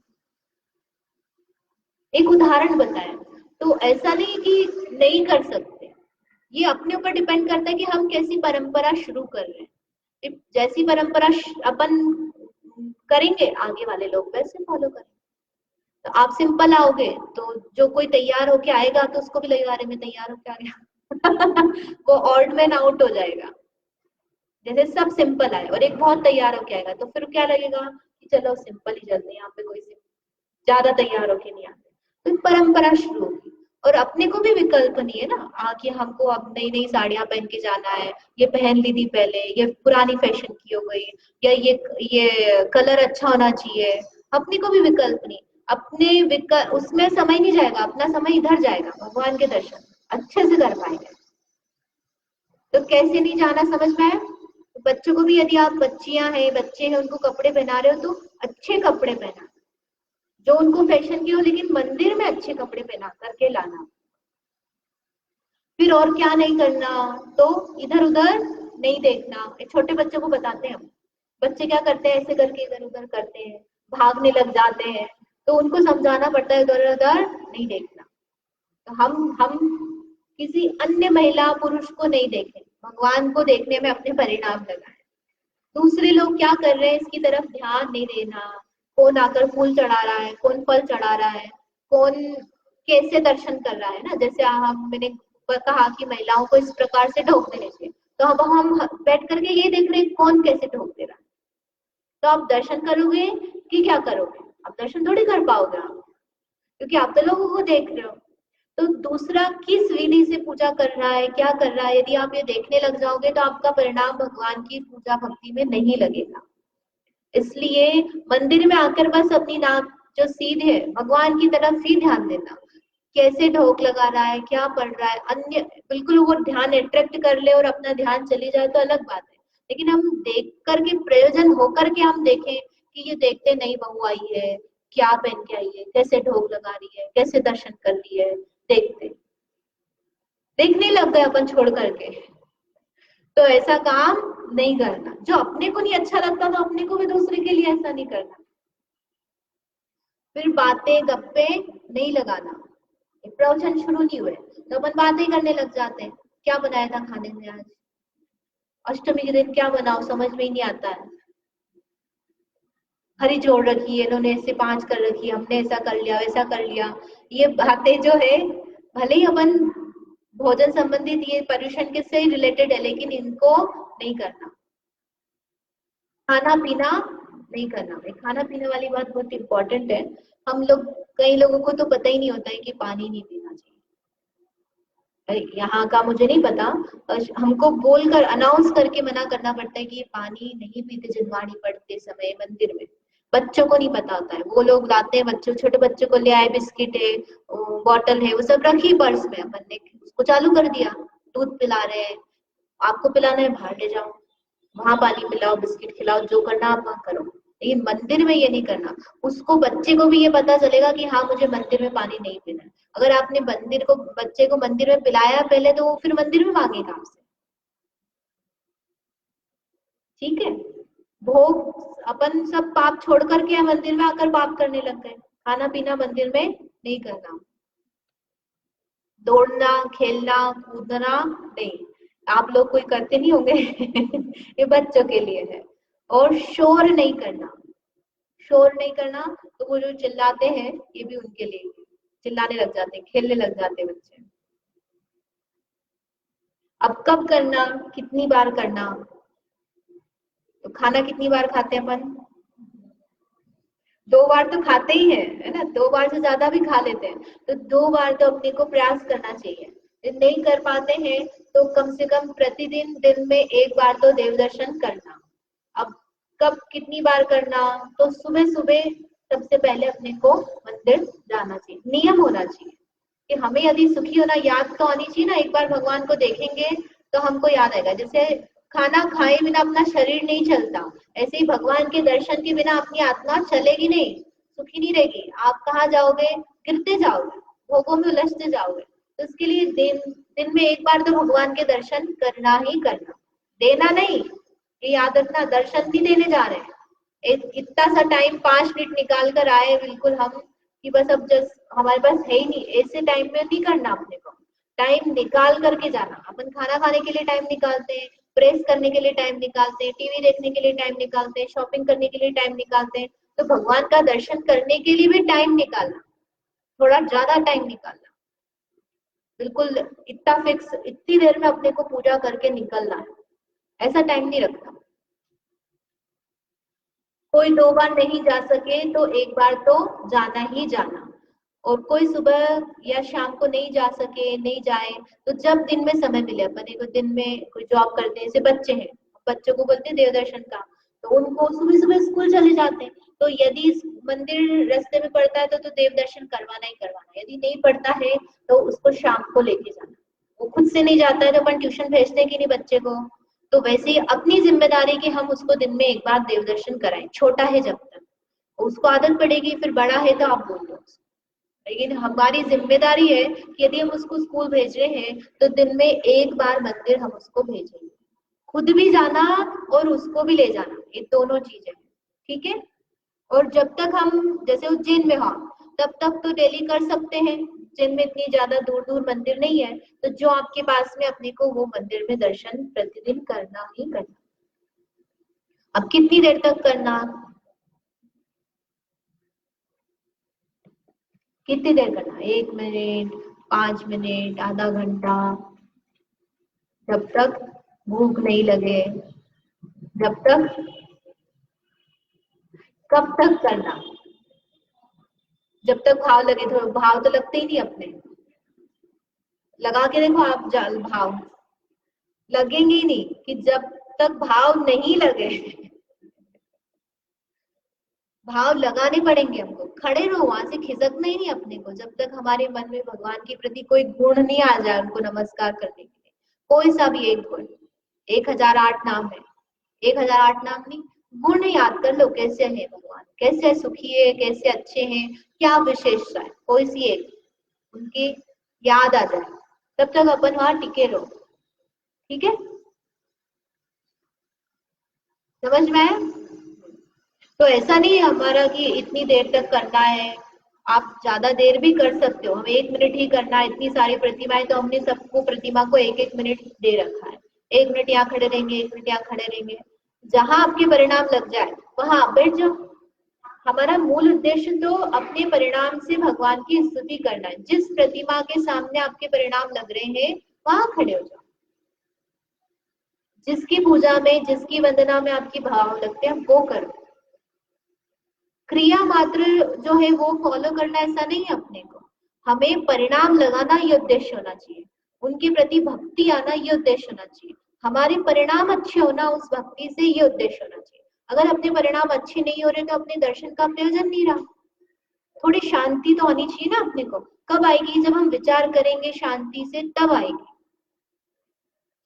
एक उदाहरण बताया, तो ऐसा नहीं कि नहीं कर सकते, ये अपने ऊपर डिपेंड करता है कि हम कैसी परंपरा शुरू कर रहे हैं। जैसी परंपरा अपन करेंगे आगे वाले लोग वैसे फॉलो करेंगे। तो आप सिंपल आओगे तो जो कोई तैयार होके आएगा तो उसको भी लगेगा अरे मैं तैयार होके आ गया वो ऑड मैन आउट हो जाएगा। जैसे सब सिंपल आए और एक बहुत तैयार होके आएगा तो फिर क्या लगेगा कि चलो सिंपल ही चलते हैं, यहाँ पे कोई ज्यादा तैयार होके नहीं आते। तो परंपरा शुरू होगी और अपने को भी विकल्प नहीं है ना कि हमको अब नई नई साड़ियां पहन के जाना है, ये पहन ली थी पहले, ये पुरानी फैशन की हो गई, या ये कलर अच्छा होना चाहिए। अपने को भी विकल्प नहीं, अपने विकल्प उसमें समय नहीं जाएगा, अपना समय इधर जाएगा भगवान के दर्शन अच्छे से कर पाएंगे। तो कैसे नहीं जाना, समझ में आया? तो बच्चों को भी, यदि आप बच्चियां हैं बच्चे हैं उनको कपड़े पहना रहे हो तो अच्छे कपड़े पहना, जो उनको फैशन की हो, लेकिन मंदिर में अच्छे कपड़े पहना करके लाना। फिर और क्या नहीं करना, तो इधर उधर नहीं देखना। एक छोटे बच्चों को बताते हैं हम, बच्चे क्या करते हैं, ऐसे करके इधर उधर करते हैं, भागने लग जाते हैं, तो उनको समझाना पड़ता है इधर उधर नहीं देखना। तो हम किसी अन्य महिला पुरुष को नहीं देखें, भगवान को देखने में अपने परिणाम लगाए। दूसरे लोग क्या कर रहे हैं इसकी तरफ ध्यान नहीं देना, कौन आकर फूल चढ़ा रहा है, कौन फल चढ़ा रहा है, कौन कैसे दर्शन कर रहा है ना। जैसे हम मैंने कहा कि महिलाओं को इस प्रकार से ढोक देने चाहिए, तो अब हम बैठ करके ये देख रहे हैं कौन कैसे ढोक दे रहा है। तो आप दर्शन करोगे कि क्या करोगे? आप दर्शन थोड़ी कर पाओगे आप, क्योंकि आप तो लोगों को देख रहे हो। तो दूसरा किस विधि से पूजा कर रहा है, क्या कर रहा है, यदि आप ये देखने लग जाओगे तो आपका परिणाम भगवान की पूजा भक्ति में नहीं लगेगा। इसलिए मंदिर में आकर बस अपनी नाक जो सीधे है भगवान की तरफ ही ध्यान देना। कैसे ढोक लगा रहा है, क्या पढ़ रहा है, अन्य बिल्कुल वो ध्यान अट्रैक्ट कर ले और अपना ध्यान चली जाए तो अलग बात है। लेकिन हम देख करके प्रयोजन होकर के हम देखें कि ये देखते नई बहू आई है, क्या पहन के आई है, कैसे ढोक लगा रही है, कैसे दर्शन कर रही है, देखते देखने लग गए अपन छोड़ करके। तो ऐसा काम नहीं करना। जो अपने को नहीं अच्छा लगता तो अपने को भी दूसरे के लिए ऐसा नहीं करना। फिर बातें गप्पे नहीं लगाना। प्रवचन शुरू नहीं हुए तो अपन बातें करने लग जाते हैं, क्या बनाया था खाने में आज, अष्टमी के दिन क्या बनाओ, समझ में ही नहीं आता है। हरी जोड़ रखी है इन्होंने, ऐसे 5 कर रखी है, हमने ऐसा कर लिया वैसा कर लिया। ये बातें जो है भले ही अपन भोजन संबंधित ये पर्यूषण के से रिलेटेड है, लेकिन इनको नहीं करना। खाना पीना नहीं करना। भाई खाना पीने वाली बात बहुत इंपॉर्टेंट है। हम लोग, कई लोगों को तो पता ही नहीं होता है कि पानी नहीं पीना चाहिए। यहाँ का मुझे नहीं पता, हमको बोलकर अनाउंस करके मना करना पड़ता है कि पानी नहीं पीते जिनवाणी पढ़ते समय मंदिर में। बच्चों को नहीं पता होता है, वो लोग लाते हैं, बच्चों छोटे बच्चों को ले आए, बिस्किट है, बॉटल है, वो सब रखी पर्स में, अपन ने उसको चालू कर दिया, दूध पिला रहे हैं। आपको पिलाना है बाहर ले जाओ, वहां पानी पिलाओ, बिस्किट खिलाओ, जो करना आप वहां करो। लेकिन मंदिर में ये नहीं करना। उसको बच्चे को भी ये पता चलेगा कि हाँ मुझे मंदिर में पानी नहीं पीना है। अगर आपने मंदिर को बच्चे को मंदिर में पिलाया पहले तो वो फिर मंदिर में मांगेगा आपसे। ठीक है। भोग अपन सब पाप छोड़ करके मंदिर में आकर पाप करने लग गए। खाना पीना मंदिर में नहीं करना। दौड़ना खेलना कूदना नहीं। आप लोग कोई करते नहीं होंगे ये बच्चों के लिए है। और शोर नहीं करना। शोर नहीं करना। तो वो जो चिल्लाते हैं ये भी उनके लिए, चिल्लाने लग जाते हैं, खेलने लग जाते हैं बच्चे। अब कब करना, कितनी बार करना? तो खाना कितनी बार खाते हैं अपन? 2 बार तो खाते ही है ना, 2 बार से ज्यादा भी खा लेते हैं। तो 2 बार तो अपने को प्रयास करना चाहिए। यदि नहीं कर पाते हैं तो कम से कम प्रतिदिन दिन में 1 बार तो देव दर्शन करना। अब कब कितनी बार करना? तो सुबह सुबह सबसे पहले अपने को मंदिर जाना चाहिए। नियम होना चाहिए कि हमें यदि सुखी होना, याद तो आनी चाहिए ना, एक बार भगवान को देखेंगे तो हमको याद आएगा। जैसे खाना खाए बिना अपना शरीर नहीं चलता, ऐसे ही भगवान के दर्शन के बिना अपनी आत्मा चलेगी नहीं, सुखी नहीं रहेगी। आप कहाँ जाओगे? गिरते जाओगे, भोगों में उलझते जाओगे। तो इसके लिए दिन दिन में 1 बार तो भगवान के दर्शन करना ही करना। देना नहीं, ये याद रखना, दर्शन भी देने जा रहे हैं। एक इतना सा टाइम 5 मिनट निकाल कर आए बिल्कुल हम, कि बस अब जस्ट हमारे पास है ही नहीं, ऐसे टाइम में नहीं करना अपने को। टाइम निकाल करके जाना। अपन खाना खाने के लिए टाइम निकालते हैं, प्रेस करने के लिए टाइम निकालते हैं, टीवी देखने के लिए टाइम निकालते हैं, शॉपिंग करने के लिए टाइम निकालते हैं। तो भगवान का दर्शन करने के लिए भी टाइम निकालना, थोड़ा ज्यादा टाइम निकालना। बिल्कुल इतना फिक्स, इतनी देर में अपने को पूजा करके निकलना है, ऐसा टाइम नहीं रखना। कोई 2 बार नहीं जा सके तो 1 बार तो जाना ही जाना। और कोई सुबह या शाम को नहीं जा सके, नहीं जाए, तो जब दिन में समय मिले, अपने को दिन में कोई जॉब करते हैं, जैसे बच्चे हैं, बच्चों को बोलते हैं देव दर्शन का, तो उनको सुबह सुबह स्कूल चले जाते हैं। तो यदि मंदिर रास्ते में पड़ता है तो देव दर्शन करवाना ही करवाना। यदि नहीं पड़ता है तो उसको शाम को लेके जाना। वो खुद से नहीं जाता है तो अपन ट्यूशन भेजते हैं कि नहीं बच्चे को, तो वैसे ही अपनी जिम्मेदारी कि हम उसको दिन में 1 बार देव दर्शन कराएं। छोटा है जब तक, उसको आदत पड़ेगी, फिर बड़ा है तो आप बोल दो। लेकिन हमारी जिम्मेदारी है कि यदि हम उसको स्कूल भेज रहे हैं तो दिन में 1 बार मंदिर हम उसको भेजेंगे। खुद भी जाना और उसको भी ले जाना, ये दोनों चीजें। ठीक है। और जब तक हम जैसे उज्जैन में हो तब तक तो डेली कर सकते हैं। उज्जैन में इतनी ज्यादा दूर दूर मंदिर नहीं है, तो जो आपके पास में अपने को वो मंदिर में दर्शन प्रतिदिन करना ही करना। अब कितनी देर तक करना, कितनी देर करना, 1 मिनट, 5 मिनट, आधा घंटा, जब तक भूख नहीं लगे, जब तक, कब तक करना, जब तक भाव लगे। तो भाव तो लगते ही नहीं अपने, लगा के देखो आप जाल भाव, लगेंगे ही नहीं। कि जब तक भाव नहीं लगे, भाव लगाने पड़ेंगे हमको, खड़े रहो वहां से, खिसकना ही नहीं अपने को, जब तक हमारे मन में भगवान के प्रति कोई गुण नहीं आ जाए उनको नमस्कार करने के लिए। कोई सा भी एक गुण, 1008 नाम है, 1008 नाम नहीं, गुण याद कर लो, कैसे है भगवान, कैसे सुखी है, कैसे अच्छे हैं, क्या विशेषता है, कोई सी एक उनकी याद आ जाए, तब तक अपन वहां टिके रहो। ठीक है, समझ में आया? तो ऐसा नहीं है हमारा कि इतनी देर तक करना है, आप ज्यादा देर भी कर सकते हो, हमें 1 मिनट ही करना है। इतनी सारी प्रतिमाएं, तो हमने सबको प्रतिमा को 1-1 मिनट दे रखा है, 1 मिनट यहाँ खड़े रहेंगे, 1 मिनट यहाँ खड़े रहेंगे, जहां आपके परिणाम लग जाए वहां आप बैठ जाओ। हमारा मूल उद्देश्य तो अपने परिणाम से भगवान की स्तुति करना है। जिस प्रतिमा के सामने आपके परिणाम लग रहे हैं वहां खड़े हो जाओ, जिसकी पूजा में, जिसकी वंदना में आपकी भाव लगते हैं वो करो। क्रिया मात्र जो है वो फॉलो करना ऐसा नहीं है अपने को, हमें परिणाम लगाना ये उद्देश्य होना चाहिए, उनके प्रति भक्ति आना ये उद्देश्य होना चाहिए, हमारे परिणाम अच्छे होना उस भक्ति से ये उद्देश्य होना चाहिए। अगर अपने परिणाम अच्छे नहीं हो रहे तो अपने दर्शन का प्रयोजन नहीं रहा। थोड़ी शांति तो होनी चाहिए ना अपने को, कब आएगी, जब हम विचार करेंगे शांति से तब आएगी।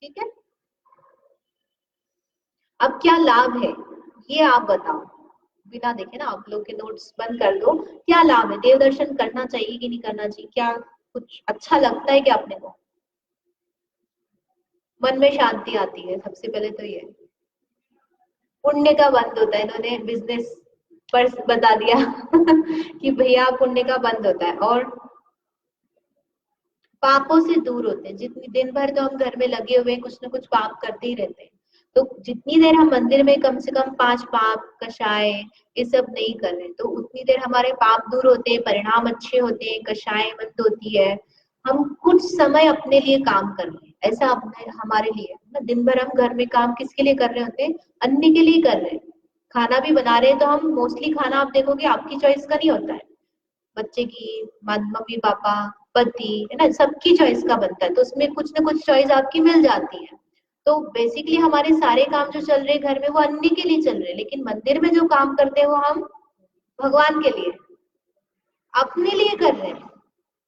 ठीक है, अब क्या लाभ है ये आप बताओ, बिना देखे ना, आप लोग के नोट्स बंद कर दो। क्या लाभ है, देव दर्शन करना चाहिए कि नहीं करना चाहिए, क्या कुछ अच्छा लगता है क्या अपने को, मन में शांति आती है, सबसे पहले तो ये पुण्य का बंद होता है, इन्होंने बिजनेस पर बता दिया कि भैया पुण्य का बंद होता है, और पापों से दूर होते हैं। जितनी दिन भर तो हम घर में लगे हुए कुछ ना कुछ पाप करते ही रहते हैं, तो जितनी देर हम मंदिर में कम से कम 5 पाप कषाय ये सब नहीं कर रहे, तो उतनी देर हमारे पाप दूर होते हैं, परिणाम अच्छे होते हैं, कषाय बंद होती है, हम कुछ समय अपने लिए काम कर रहे हैं। ऐसा अपने हमारे लिए ना, दिन भर हम घर में काम किसके लिए कर रहे होते हैं, अन्य के लिए कर रहे हैं। खाना भी बना रहे हैं तो हम मोस्टली खाना आप देखोगे आपकी चॉइस का नहीं होता है, बच्चे की, मम्मी पापा, पति, है ना, सबकी चॉइस का बनता है, तो उसमें कुछ ना कुछ चॉइस आपकी मिल जाती है। तो बेसिकली हमारे सारे काम जो चल रहे हैं घर में वो अन्य के लिए चल रहे हैं, लेकिन मंदिर में जो काम करते हैं वो हम भगवान के लिए, अपने लिए कर रहे हैं,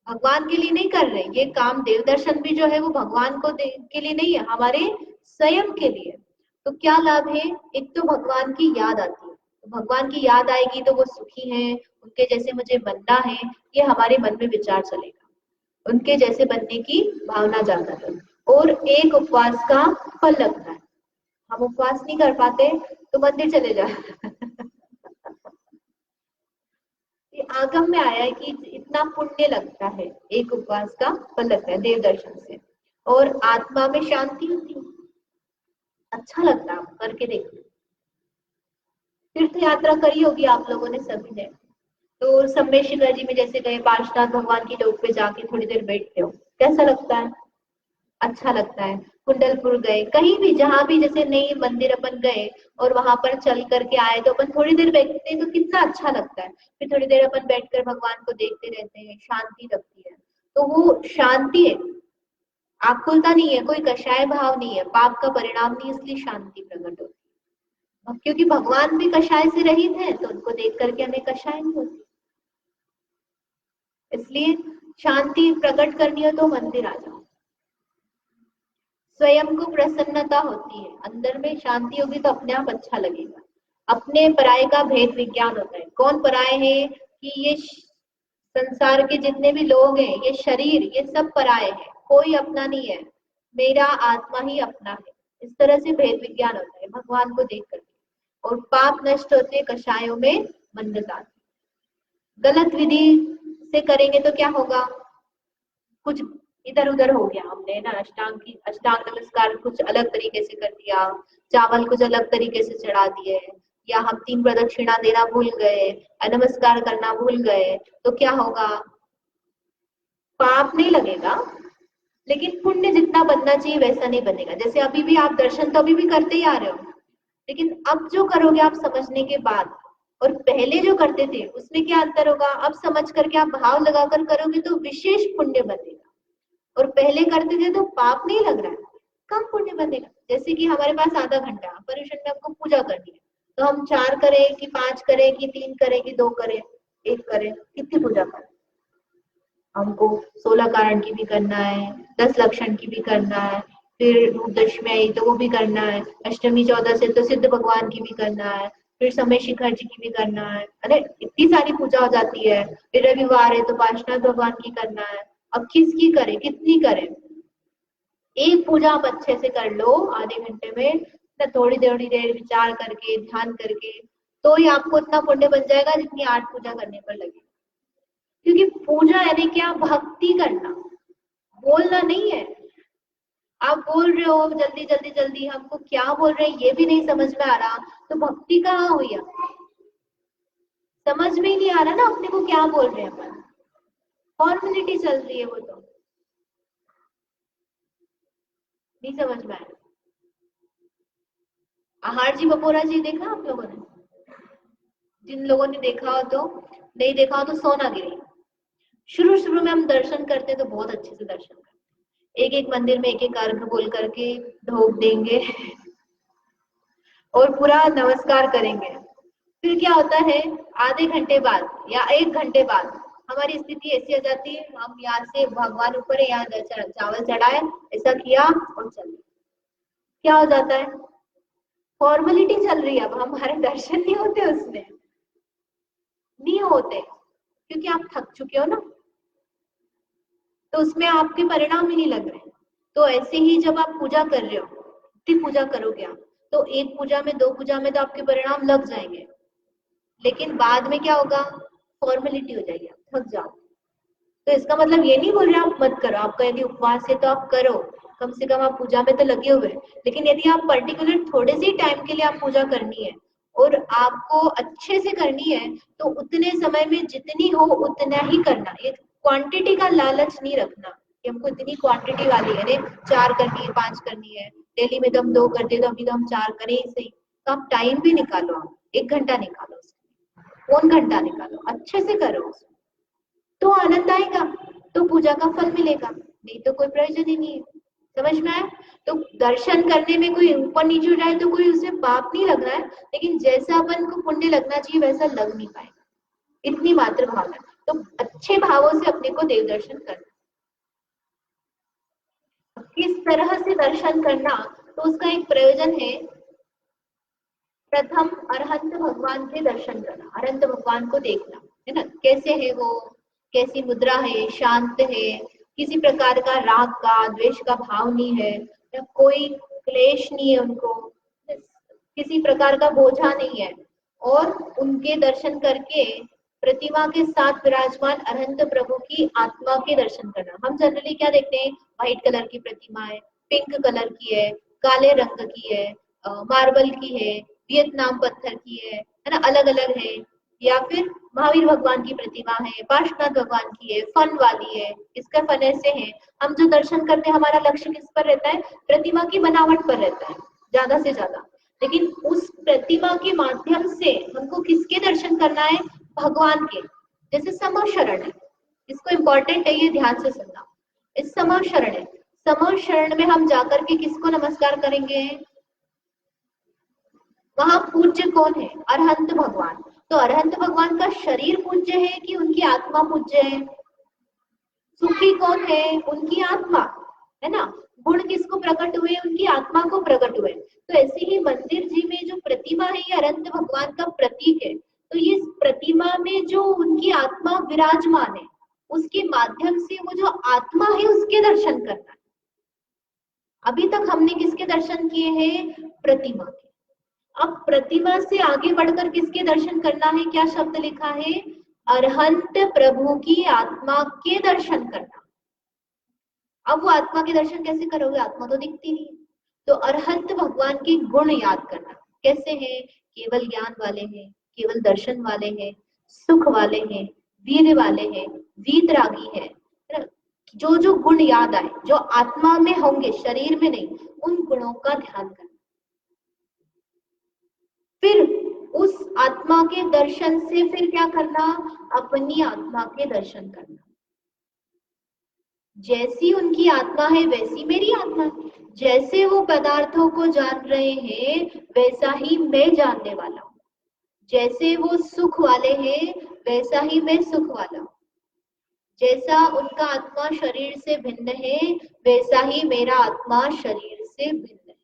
भगवान के लिए नहीं कर रहे हैं। ये काम देव दर्शन भी जो है वो भगवान को के लिए नहीं है, हमारे स्वयं के लिए। तो क्या लाभ है, एक तो भगवान की याद आती है, तो भगवान की याद आएगी तो वो सुखी है, उनके जैसे मुझे बनना है, ये हमारे मन में विचार चलेगा, उनके जैसे बनने की भावना जाता है। और एक उपवास का फल लगता है, हम उपवास नहीं कर पाते तो मंदिर चले जाए ये आगम में आया है कि इतना पुण्य लगता है, एक उपवास का फल लगता है देव दर्शन से, और आत्मा में शांति होती है, अच्छा लगता है, आप करके देखो। तीर्थ यात्रा करी होगी आप लोगों ने सभी ने, तो सम्मेशिखर जी में जैसे गए, पार्श्वनाथ भगवान की डोक पे जाके थोड़ी देर बैठते हो, कैसा लगता है, अच्छा लगता है। कुंडलपुर गए, कहीं भी जहां भी, जैसे नई मंदिर अपन गए और वहां पर चल करके आए, तो अपन थोड़ी देर बैठते हैं तो कितना अच्छा लगता है, फिर थोड़ी देर अपन बैठकर भगवान को देखते रहते हैं, शांति लगती है। तो वो शांति है, आकुलता नहीं है, कोई कषाय भाव नहीं है, पाप का परिणाम नहीं, इसलिए शांति प्रकट होती है। क्योंकि भगवान भी कषाय से रहित है तो उनको देख करके हमें कषाय नहीं होती, इसलिए शांति प्रकट करनी हो तो मंदिर आ जाओ। स्वयं को प्रसन्नता होती है, अंदर में शांति होगी तो अपने आप अच्छा लगेगा। अपने पराये का भेद विज्ञान होता है, कौन पराये है, कि ये संसार के जितने भी लोग हैं, ये शरीर, ये सब पराये हैं, कोई अपना नहीं है, मेरा आत्मा ही अपना है। इस तरह से भेद विज्ञान होता है भगवान को देख करके, और पाप नष्ट होते कषायों में मंदता। गलत विधि से करेंगे तो क्या होगा, कुछ इधर उधर हो गया हमने ना, अष्टांग नमस्कार कुछ अलग तरीके से कर दिया, चावल कुछ अलग तरीके से चढ़ा दिए, या हम 3 प्रदक्षिणा देना भूल गए, नमस्कार करना भूल गए, तो क्या होगा? पाप नहीं लगेगा, लेकिन पुण्य जितना बनना चाहिए वैसा नहीं बनेगा। जैसे अभी भी आप दर्शन तो अभी भी करते ही आ रहे हो, लेकिन अब जो करोगे आप समझने के बाद, और पहले जो करते थे उसमें क्या अंतर होगा? अब समझ करके आप भाव लगाकर करोगे तो विशेष पुण्य बनेगा, और पहले करते थे तो पाप नहीं लग रहा है, कम पुण्य बनेगा। जैसे कि हमारे पास आधा घंटा पर्यूषण में हमको पूजा करनी है, तो हम 4 करें कि 5 करें कि 3 करें कि 2 करें, 1 करें, कितनी पूजा करें? हमको 16 कारण की भी करना है, 10 लक्षण की भी करना है, फिर रूप दशमी आई तो वो भी करना है, अष्टमी 14 से तो सिद्ध भगवान की भी करना है, फिर समय शिखर जी की भी करना है, अरे इतनी सारी पूजा हो जाती है। फिर रविवार है तो पार्श्वनाथ भगवान की करना है। अब किसकी करें, कितनी करें? एक पूजा आप अच्छे से कर लो आधे घंटे में ना, थोड़ी देर विचार करके ध्यान करके, तो ही आपको इतना पुण्य बन जाएगा जितनी 8 पूजा करने पर लगे। क्योंकि पूजा यानी क्या? भक्ति करना, बोलना नहीं है। आप बोल रहे हो जल्दी जल्दी जल्दी, हमको क्या बोल रहे हैं ये भी नहीं समझ में आ रहा, तो भक्ति कहाँ हुई? समझ में ही नहीं आ रहा ना अपने को क्या बोल रहे हैं अपन, फॉर्मेलिटी चल रही है वो, तो नहीं समझ में आया। आहार जी बपोरा जी देखा आप लोगों ने? जिन लोगों ने देखा हो तो, नहीं देखा हो तो सोनागिरी। शुरू शुरू में हम दर्शन करते तो बहुत अच्छे से दर्शन करते, एक एक मंदिर में एक एक अर्घ बोल करके ढोक देंगे और पूरा नमस्कार करेंगे। फिर क्या होता है, आधे घंटे बाद या 1 घंटे बाद हमारी स्थिति ऐसी आ जाती है, हम यहाँ से भगवान ऊपर है, यहाँ चावल चढ़ाए, ऐसा किया और चल, क्या हो जाता है? फॉर्मेलिटी चल रही है, अब हमारे दर्शन नहीं होते उसमें, नहीं होते, क्योंकि आप थक चुके हो ना, तो उसमें आपके परिणाम ही नहीं लग रहे। तो ऐसे ही जब आप पूजा कर रहे हो, इतनी पूजा करोगे आप, तो 1 पूजा में 2 पूजा में तो आपके परिणाम लग जाएंगे, लेकिन बाद में क्या होगा? फॉर्मेलिटी हो जाएगी, आप थक जाओ। तो इसका मतलब ये नहीं बोल रहे आप मत करो, आपका यदि उपवास है तो आप करो, कम से कम आप पूजा में तो लगे हुए हैं। लेकिन यदि आप पर्टिकुलर थोड़े से टाइम के लिए आप पूजा करनी है और आपको अच्छे से करनी है, तो उतने समय में जितनी हो उतना ही करना, ये क्वांटिटी का लालच नहीं रखना कि हमको इतनी क्वांटिटी वाली है, 4 करनी है, 5 करनी है, डेली में तो हम 2 करते तो अभी तो हम 4 करें ही सही। तो आप टाइम भी निकालो, आप 1 घंटा निकालो, कौन घंटा निकालो, अच्छे से करो, तो आनंद आएगा, तो पूजा का फल मिलेगा, नहीं तो कोई प्रयोजन ही नहीं है। समझ में आया? तो दर्शन करने में कोई ऊपर नीचे हो जाए तो कोई उसे पाप नहीं लग रहा है, लेकिन जैसा अपन को पुण्य लगना चाहिए वैसा लग नहीं पाएगा, इतनी मात्र भावना। तो अच्छे भावों से अपने को देव दर्शन करना, किस तरह से दर्शन करना, तो उसका एक प्रयोजन है। प्रथम अरहंत भगवान के दर्शन करना, अरहंत भगवान को देखना, है ना, कैसे है वो, कैसी मुद्रा है, शांत है, किसी प्रकार का राग का द्वेष का भाव नहीं है, या कोई क्लेश नहीं है उनको, किसी प्रकार का बोझा नहीं है, और उनके दर्शन करके प्रतिमा के साथ विराजमान अरहंत प्रभु की आत्मा के दर्शन करना। हम जनरली क्या देखते हैं, व्हाइट कलर की प्रतिमा है, पिंक कलर की है, काले रंग की है, मार्बल की है, वियतनाम पत्थर की है ना, अलग अलग है, या फिर महावीर भगवान की प्रतिमा है, पार्श्वनाथ भगवान की है, फन वाली है, इसका फन ऐसे है। हम जो दर्शन करते हैं हमारा लक्ष्य किस पर रहता है? प्रतिमा की बनावट पर रहता है ज्यादा से ज्यादा, लेकिन उस प्रतिमा के माध्यम से हमको किसके दर्शन करना है? भगवान के। जैसे समशरण है, इसको इम्पोर्टेंट है, ये ध्यान से सुनना, इस समशरण है, समशरण में हम जाकर के किसको नमस्कार करेंगे? वहां पूज्य कौन है? अरहंत भगवान। तो अरहंत भगवान का शरीर पूज्य है कि उनकी आत्मा पूज्य है? सुखी कौन है? उनकी आत्मा, है ना। गुण किसको प्रकट हुए? उनकी आत्मा को प्रकट हुए। तो ऐसे ही मंदिर जी में जो प्रतिमा है ये अरहंत भगवान का प्रतीक है, तो ये प्रतिमा में जो उनकी आत्मा विराजमान है उसके माध्यम से वो जो आत्मा है उसके दर्शन करना है। अभी तक हमने किसके दर्शन किए हैं? प्रतिमा के। अब प्रतिमा से आगे बढ़कर किसके दर्शन करना है? क्या शब्द लिखा है? अरहंत प्रभु की आत्मा के दर्शन करना। अब वो आत्मा के दर्शन कैसे करोगे, आत्मा तो दिखती नहीं है। तो अरहंत भगवान के गुण याद करना, कैसे हैं, केवल ज्ञान वाले हैं, केवल दर्शन वाले हैं, सुख वाले हैं, वीर वाले हैं, वीतरागी है ना? जो जो गुण याद आए जो आत्मा में होंगे शरीर में नहीं, उन गुणों का ध्यान करना। फिर उस आत्मा के दर्शन से फिर क्या करना, अपनी आत्मा के दर्शन करना। जैसी उनकी आत्मा है वैसी मेरी आत्मा है। जैसे वो पदार्थों को जान रहे हैं वैसा ही मैं जानने वाला हूँ। जैसे वो सुख वाले हैं वैसा ही मैं सुख वाला हूँ। जैसा उनका आत्मा शरीर से भिन्न है वैसा ही मेरा आत्मा शरीर से भिन्न है।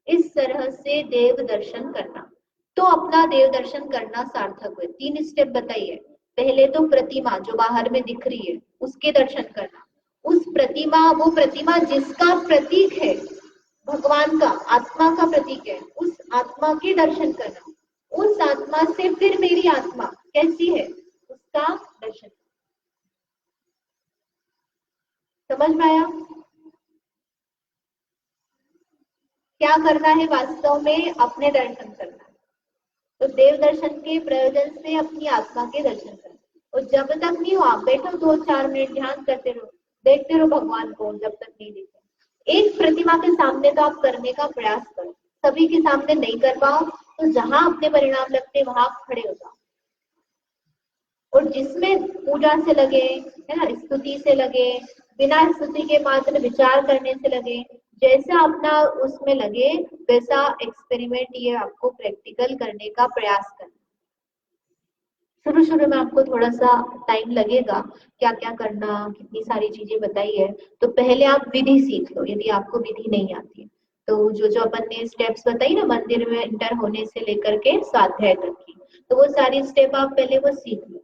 इस तरह से देव दर्शन करना। तो अपना देव दर्शन करना सार्थक हुए। 3 स्टेप बताइए। पहले तो प्रतिमा जो बाहर में दिख रही है उसके दर्शन करना। उस प्रतिमा, वो प्रतिमा जिसका प्रतीक है, भगवान का, आत्मा का प्रतीक है, उस आत्मा के दर्शन करना। उस आत्मा से फिर मेरी आत्मा कैसी है उसका दर्शन। समझ में आया? क्या करना है वास्तव में, अपने दर्शन करना। तो देव दर्शन के प्रयोजन से अपनी आत्मा के दर्शन करना। और जब तक नहीं हो, आप बैठो 2-4 मिनट ध्यान करते रहो, देखते रहो भगवान को। जब तक नहीं देखे, एक प्रतिमा के सामने तो आप करने का प्रयास करो। सभी के सामने नहीं कर पाओ तो जहां अपने परिणाम लगते वहां आप खड़े हो जाओ। और जिसमें पूजा से लगे, है ना, स्तुति से लगे, बिना स्तुति के मात्र विचार करने से लगे, जैसा अपना उसमें लगे वैसा एक्सपेरिमेंट, ये आपको प्रैक्टिकल करने का प्रयास करना। शुरू शुरू में आपको थोड़ा सा टाइम लगेगा, क्या क्या करना, कितनी सारी चीजें बताई है। तो पहले आप विधि सीख लो यदि आपको विधि नहीं आती है। तो जो जो अपन ने स्टेप्स बताई ना, मंदिर में इंटर होने से लेकर के स्वाध्याय तक की, तो वो सारी स्टेप आप पहले वो सीख लो।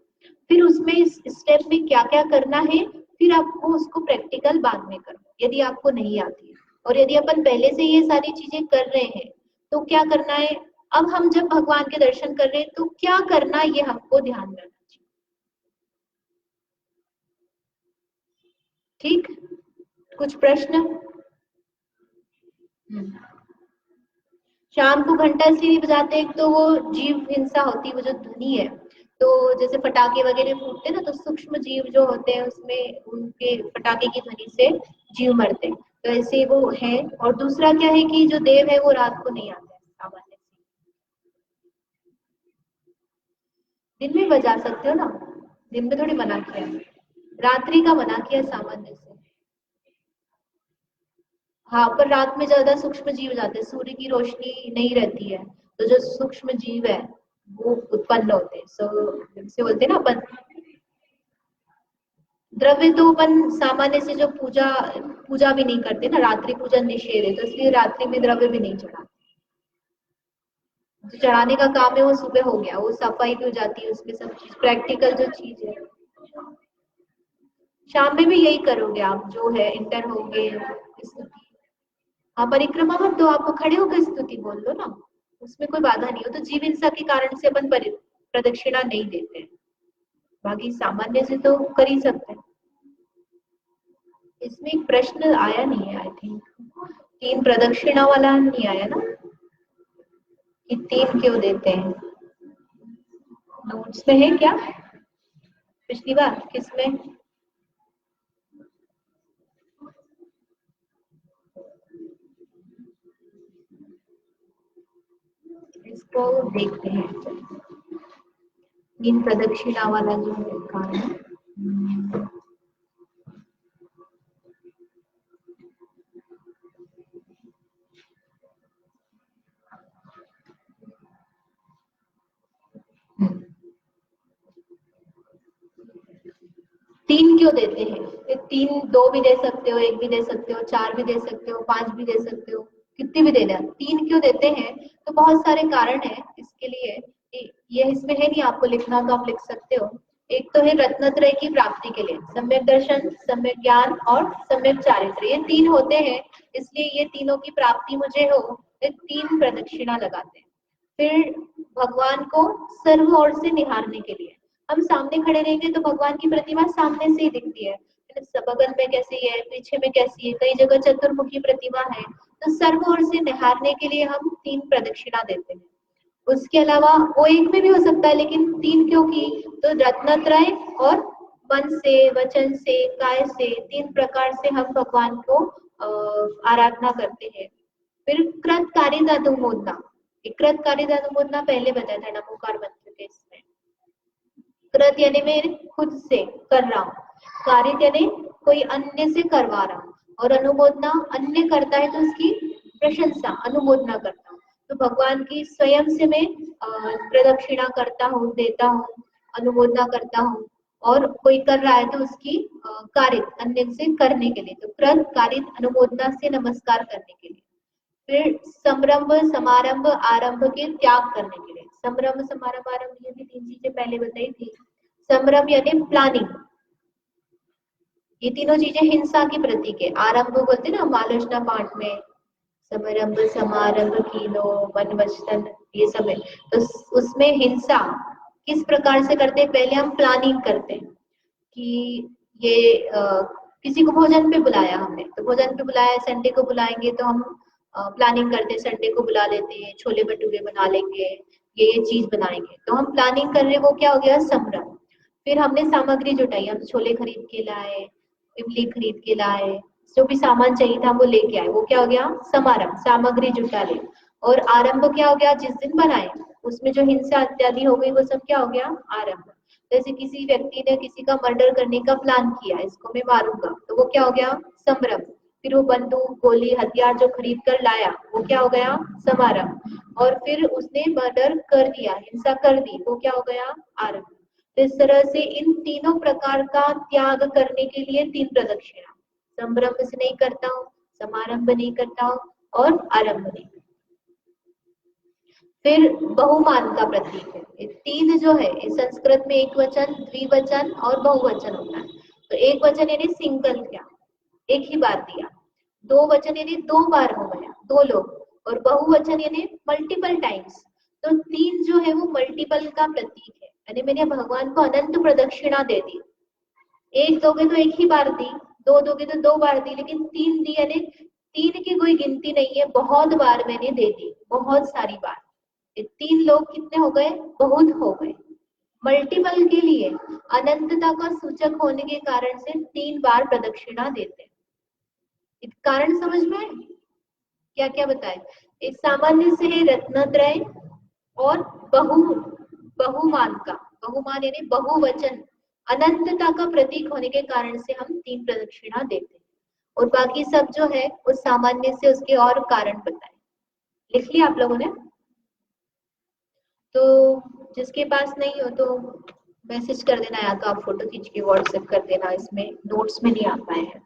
फिर उसमें इस स्टेप में क्या क्या करना है, फिर आपको उसको प्रैक्टिकल बाद में करो यदि आपको नहीं आती है। और यदि अपन पहले से ये सारी चीजें कर रहे हैं तो क्या करना है, अब हम जब भगवान के दर्शन कर रहे हैं तो क्या करना, ये हमको ध्यान रखना चाहिए। ठीक, कुछ प्रश्न? शाम को घंटा इसलिए बजाते हैं, तो वो जीव हिंसा होती है, वो जो ध्वनि है, तो जैसे पटाखे वगैरह फूटते हैं ना, तो सूक्ष्म जीव जो होते हैं उसमें उनके पटाखे की ध्वनि से जीव मरते हैं। तो ऐसे वो है। और दूसरा क्या है कि जो देव है वो रात को नहीं आते हैं सामान्य से। दिन में बजा सकते हो ना, दिन में थोड़ी मना किया है, रात्रि का मना किया सामान्य से। हाँ, पर रात में ज्यादा सूक्ष्म जीव जाते हैं, सूर्य की रोशनी नहीं रहती है, तो जो सूक्ष्म जीव है वो उत्पन्न होते हैं। जैसे बोलते हैं ना अपन, द्रव्य तो अपन सामान्य से जो पूजा पूजा भी नहीं करते ना, रात्रि पूजा निषेध है, तो इसलिए रात्रि में द्रव्य भी नहीं चढ़ाते। जो चढ़ाने का काम है वो सुबह हो गया, वो सफाई भी हो जाती है उसमें, सब चीज प्रैक्टिकल जो चीज है। शाम में भी यही करोगे आप, जो है इंटर होगे स्तुति। हाँ, परिक्रमा मत दो, आपको खड़े होकर स्तुति बोल दो ना, उसमें कोई बाधा नहीं हो। तो जीव हिंसा के कारण से अपन प्रदक्षिणा नहीं देते हैं, बाकी सामान्य से तो कर ही सकते हैं। इसमें एक प्रश्न आया नहीं है आई थिंक, 3 प्रदक्षिणा वाला नहीं आया ना, कि 3 क्यों देते हैं? नोट्स में है क्या, पिछली बार किसमें? इसको देखते हैं। 3 प्रदक्षिणा वाला जो है कारण, 3 क्यों देते हैं? फिर 3 2 भी दे सकते हो, 1 भी दे सकते हो, 4 भी दे सकते हो, 5 भी दे सकते हो, कितनी भी देना। 3 क्यों देते हैं? तो बहुत सारे कारण है इसके लिए। ये इसमें है नहीं, आपको लिखना तो आप लिख सकते हो। एक तो है रत्नत्रय की प्राप्ति के लिए, सम्यक दर्शन, सम्यक ज्ञान और सम्यक चारित्र, ये 3 होते हैं। इसलिए ये तीनों की प्राप्ति मुझे हो, ये 3 प्रदक्षिणा लगाते हैं। फिर भगवान को सर्व ओर से निहारने के लिए, हम सामने खड़े रहेंगे तो भगवान की प्रतिमा सामने से ही दिखती है। बगल में कैसी है, पीछे में कैसी है, कई जगह चतुर्मुखी प्रतिमा है, तो सर्व ओर से निहारने के लिए हम 3 प्रदक्षिणा देते हैं। उसके अलावा वो एक में भी हो सकता है, लेकिन 3 क्यों की? तो रत्नत्रय और मन से, वचन से, काय से 3 प्रकार से हम भगवान को आराधना करते हैं। फिर कृत कार्य अनुमोदना, कृत कार्य अनुमोदना पहले बताया था नमोकार मंत्र के इसमें। कृत यानी मैं खुद से कर रहा हूँ, कार्य यानी कोई अन्य से करवा रहा हूँ, और अनुमोदना अन्य करता है तो उसकी प्रशंसा, अनुमोदना करता हूँ। तो भगवान की स्वयं से मैं प्रदक्षिणा करता हूँ, देता हूँ, अनुमोदना करता हूँ, और कोई कर रहा है तो उसकी कार्य अन्य से करने के लिए, तो कृत कार्य अनुमोदना से नमस्कार करने के लिए। फिर संरंभ, समारंभ, आरंभ के त्याग करने के लिए। संरंभ, समारंभ, आरंभ, ये भी 3 चीजें पहले बताई थी। संरंभ यानी प्लानिंग, ये तीनों चीजें हिंसा की प्रतीक है। आरंभ बोलते ना आलोचना पाठ में, समारंभ, समारंभ, कीनो, मन, वचन, ये सब है। तो उसमें हिंसा किस प्रकार से करते हैं? पहले हम प्लानिंग करते हैं कि ये किसी को भोजन पे बुलाया हमने, तो भोजन पे बुलाया, संडे को बुलाएंगे तो हम प्लानिंग करते हैं, संडे को बुला लेते हैं, छोले भटूरे बना लेंगे, ये चीज बनाएंगे, तो हम प्लानिंग कर रहे हैं, वो क्या हो गया? संभ्रम। फिर हमने सामग्री जुटाई, हम छोले खरीद के लाए, इमली खरीद के लाए, जो भी सामान चाहिए था वो लेके आए, वो क्या हो गया? समारंभ, सामग्री जुटा ले। और आरंभ क्या हो गया? जिस दिन बनाए उसमें जो हिंसा इत्यादि हो गई, वो सब क्या हो गया? आरंभ। जैसे किसी व्यक्ति ने किसी का मर्डर करने का प्लान किया, इसको मैं मारूंगा, तो वो क्या हो गया? संभ्रम। फिर वो बंदूक, गोली, हथियार जो खरीद कर लाया, वो क्या हो गया? समारंभ। और फिर उसने मर्डर कर दिया, हिंसा कर दी, वो क्या हो गया? आरंभ। तो इस तरह से इन तीनों प्रकार का त्याग करने के लिए 3 प्रदक्षिणा। संभ्रम से नहीं करता हूँ, समारंभ नहीं करता हूँ, और आरंभ नहीं। फिर बहुमान का प्रतीक है। ये 3 जो है, संस्कृत में एक वचन, द्विवचन और बहुवचन होता है। तो एक वचन यानी सिंगल किया, एक ही बार दिया। दो वचन यानी 2 बार हो गया, 2 लोग। और बहुवचन यानी मल्टीपल टाइम्स। तो 3 जो है वो मल्टीपल का प्रतीक है, यानी मैंने भगवान को अनंत प्रदक्षिणा दे दी। एक दोगे तो एक ही बार दी, 2 दोगे तो 2 बार दी, लेकिन 3 दी, यानी 3 की कोई गिनती नहीं है, बहुत बार मैंने दे दी, बहुत सारी बार। 3 लोग कितने हो गए? बहुत हो गए। मल्टीपल के लिए अनंतता का सूचक होने के कारण से 3 बार प्रदक्षिणा देते हैं। कारण समझ में आए? क्या क्या बताए? एक सामान्य से है रत्नत्रय, और बहु बहुमान का, बहुमान यानी बहुवचन, अनंतता का प्रतीक होने के कारण से हम 3 प्रदक्षिणा देते हैं। और बाकी सब जो है उस सामान्य से उसके और कारण बताए। लिख लिया आप लोगों ने? तो जिसके पास नहीं हो तो मैसेज कर देना, या तो आप फोटो खींच के व्हाट्सएप कर देना, इसमें नोट्स में नहीं आ पाए हैं।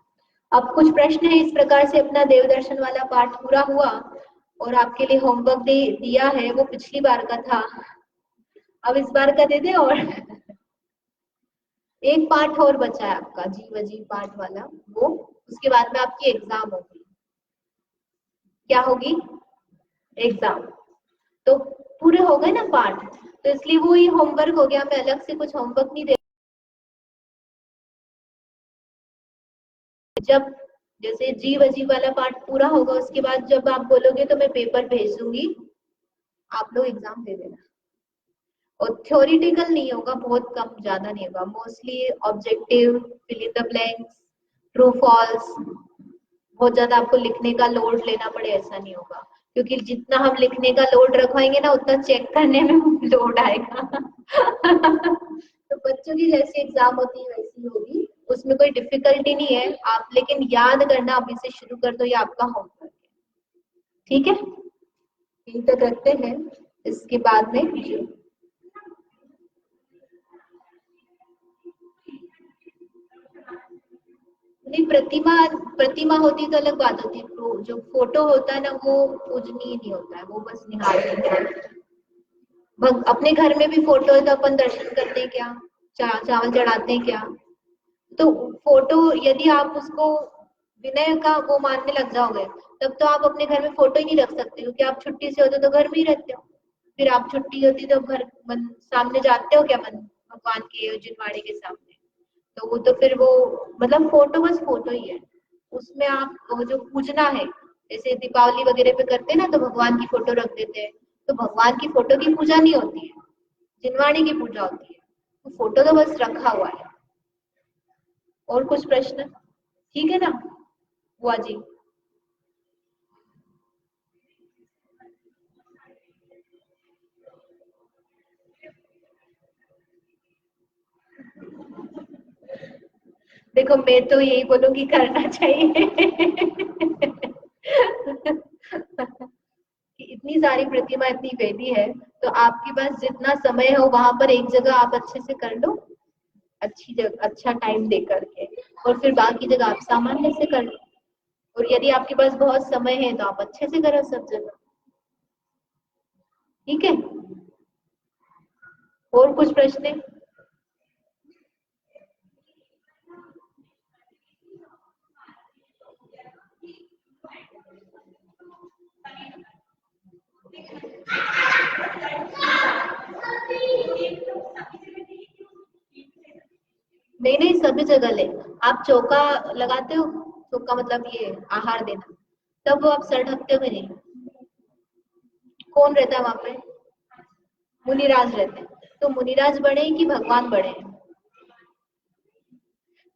अब कुछ प्रश्न है, इस प्रकार से अपना देव दर्शन वाला पाठ पूरा हुआ, और आपके लिए होमवर्क दिया है, वो पिछली बार का था, अब इस बार का दे दे। और एक पाठ और बचा है आपका, जीव अजीब पाठ वाला, वो उसके बाद में आपकी एग्जाम होगी। क्या होगी? एग्जाम। तो पूरे हो गए ना पाठ, तो इसलिए वो ये होमवर्क हो गया, मैं अलग से कुछ होमवर्क नहीं दे। जब जैसे जीव अजीब वाला पाठ पूरा होगा, उसके बाद जब आप बोलोगे तो मैं पेपर भेज दूंगी, आप लोग एग्जाम दे देना। और थ्योरिटिकल नहीं होगा, बहुत कम, ज्यादा नहीं होगा, mostly objective, fill in the blanks, true false. बहुत ज्यादा आपको लिखने का लोड लेना पड़े ऐसा नहीं होगा, क्योंकि जितना हम लिखने का लोड रखवाएंगे ना, उतना चेक करने में लोड आएगा। तो बच्चों की जैसी एग्जाम होती है वैसी होगी, उसमें कोई डिफिकल्टी नहीं है आप, लेकिन याद करना अभी से शुरू कर दो, ये आपका होमवर्क है। ठीक है, यहीं तक रखते हैं, इसके बाद में नहीं, प्रतिमा प्रतिमा होती तो अलग बात होती, तो जो फोटो होता है ना, वो पूजनीय नहीं होता है, वो बस निहारने का। अपने घर में भी फोटो है तो अपन दर्शन करते हैं क्या? चावल चढ़ाते हैं क्या? तो फोटो यदि आप उसको विनय का वो मानने लग जाओगे, तब तो आप अपने घर में फोटो ही नहीं रख सकते, क्योंकि आप छुट्टी से होते तो घर में ही रहते हो। फिर आप छुट्टी होती तो घर सामने जाते हो क्या? भगवान के जिनवाड़े के सामने? तो वो तो फिर वो मतलब फोटो बस फोटो ही है, उसमें आप वो जो पूजना है, जैसे दीपावली वगैरह पे करते हैं ना तो भगवान की फोटो रख देते हैं, तो भगवान की फोटो की पूजा नहीं होती है, जिनवाणी की पूजा होती है, तो फोटो तो बस रखा हुआ है। और कुछ प्रश्न? ठीक है ना बुआ जी? देखो मैं तो यही बोलूंगी करना चाहिए कि इतनी सारी प्रतिमा, इतनी वेदी है, तो आपके पास जितना समय हो वहां पर एक जगह आप अच्छे से कर लो, अच्छी जगह अच्छा टाइम दे करके, और फिर बाकी जगह आप सामान्य से कर लो। और यदि आपके पास बहुत समय है तो आप अच्छे से करो सब जगह। ठीक है? और कुछ प्रश्न है? नहीं नहीं, सभी जगह ले। आप चौका लगाते हो, चौका मतलब ये आहार देना, तब वो आप सर ढकते हो नहीं? कौन रहता है वहां पे? मुनिराज रहते हैं, तो मुनिराज बड़े हैं कि भगवान बड़े हैं?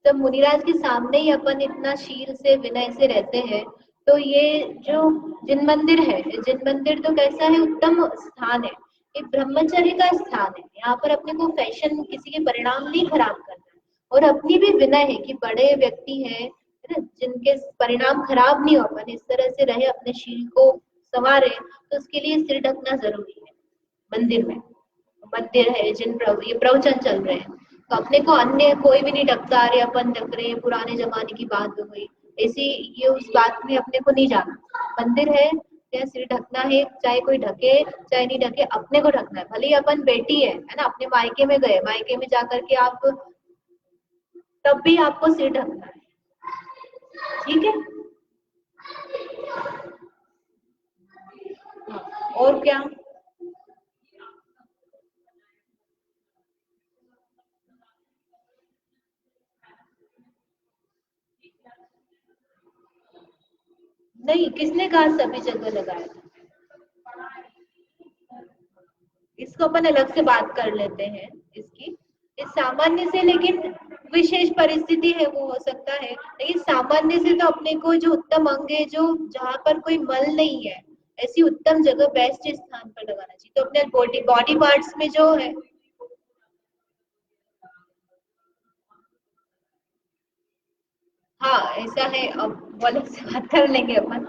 जब मुनिराज के सामने ही अपन इतना शील से विनय से रहते हैं, तो ये जो जिन मंदिर है, जिन मंदिर तो कैसा है, उत्तम स्थान है, एक ब्रह्मचर्य का स्थान है, यहाँ पर अपने को फैशन किसी के परिणाम नहीं खराब करना है, और अपनी भी विनय है कि बड़े व्यक्ति हैं, है ना, जिनके परिणाम खराब नहीं हो, अपन इस तरह से रहे, अपने शील को संवारे, तो उसके लिए सिर ढकना जरूरी है मंदिर में। मंदिर है, जिन ये प्रवचन चल रहे हैं, तो अपने को अन्य कोई भी नहीं ढकता, अरे अपन ढक रहे हैं, पुराने जमाने की बात हो गई, ऐसी ये उस बात में अपने को नहीं जाना। मंदिर है, या सिर ढकना है, चाहे कोई ढके चाहे नहीं ढके, अपने को ढकना है, भले ही अपन बेटी है ना, अपने मायके में गए, मायके में जाकर के आप, तब भी आपको सिर ढकना है। ठीक है? हाँ, और क्या? नहीं, किसने कहा सभी जगह लगाया था? इसको अपन अलग से बात कर लेते हैं इसकी, इस सामान्य से, लेकिन विशेष परिस्थिति है वो हो सकता है, लेकिन सामान्य से तो अपने को जो उत्तम अंग है, जो जहाँ पर कोई मल नहीं है, ऐसी उत्तम जगह बेस्ट स्थान पर लगाना चाहिए, तो अपने बॉडी बॉडी पार्ट्स में जो है। हाँ ऐसा है, अब वो अलग से बात कर लेंगे अपन।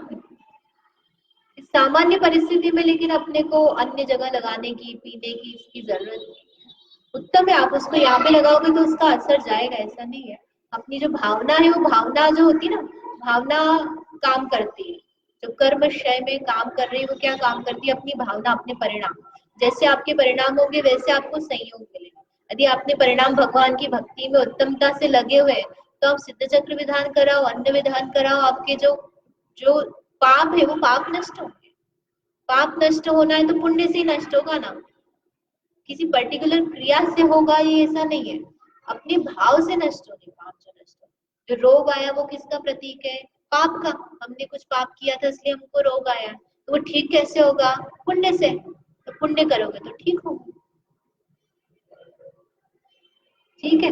इस सामान्य परिस्थिति में लेकिन अपने को अन्य जगह लगाने की, पीने की इसकी जरूरत नहीं। उत्तम है, आप उसको यहाँ पे लगाओगे तो उसका असर जाएगा, ऐसा नहीं है। अपनी जो भावना है, वो भावना जो होती है ना, भावना काम करती है, जो कर्म क्षय में काम कर रही है, वो क्या काम करती है? अपनी भावना, अपने परिणाम, जैसे आपके परिणाम होंगे वैसे आपको संयोग मिलेगा। यदि आपने परिणाम भगवान की भक्ति में उत्तमता से लगे हुए हैं, तो आप सिद्ध चक्र विधान कराओ, अन्न विधान कराओ, आपके जो जो पाप है वो पाप नष्ट होंगे। पाप नष्ट होना है तो पुण्य से ही नष्ट होगा ना, किसी पर्टिकुलर क्रिया से होगा, ये ऐसा नहीं है, अपने भाव से नष्ट होने, पाप जो नष्ट हो। जो रोग आया वो किसका प्रतीक है? पाप का। हमने कुछ पाप किया था इसलिए हमको रोग आया, तो वो ठीक कैसे होगा? पुण्य से, तो पुण्य करोगे तो ठीक होगा। ठीक है?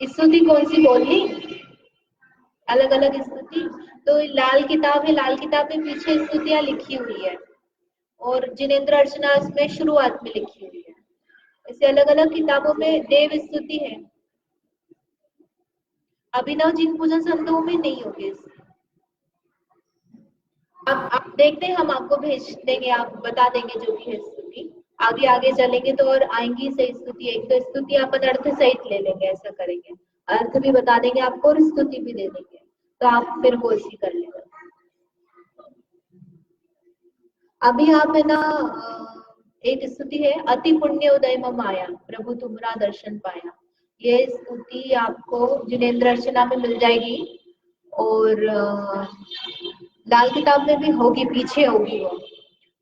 स्तुति कौन सी बोलनी? अलग अलग स्तुति, तो लाल किताब है, लाल किताब में पीछे स्तुतियां लिखी हुई है, और जिनेन्द्र अर्चना उसमें शुरुआत में लिखी हुई है, ऐसे अलग अलग किताबों में देव स्तुति है। अभिनव जिन पूजन संतों में नहीं होगी। आप देखते हैं, हम आपको भेज देंगे, आप बता देंगे जो भी है स्तुति। आगे आगे चलेंगे तो और आएंगी सही स्तुति, एक तो स्तुति अपन अर्थ सहित ले लेंगे, ऐसा करेंगे, अर्थ भी बता देंगे आपको और स्तुति भी दे देंगे, तो आप फिर वो इसी कर लेंगे। अभी आप है ना, एक स्तुति है, अति पुण्य उदय मम आया, प्रभु तुम्हारा दर्शन पाया, ये स्तुति आपको जिनेन्द्र अर्चना में मिल जाएगी, और लाल किताब में भी होगी, पीछे होगी वो,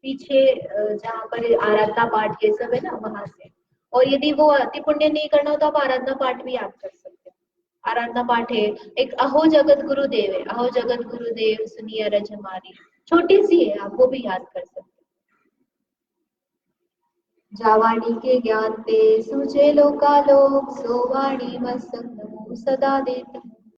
पीछे जहाँ पर आराधना पाठ ये सब है ना, वहां से। और यदि वो अति पुण्य नहीं करना हो तो आप आराधना पाठ भी याद कर सकते हो। आराधना पाठ है एक, अहो जगत गुरुदेव है, अहो जगत गुरुदेव सुनिए रज हमारी, छोटी सी है, आप वो भी याद कर सकते हो। जावाणी के ज्ञान ते सूझे लोकालोक, सो वाणी मस्तक नमो सदा देती।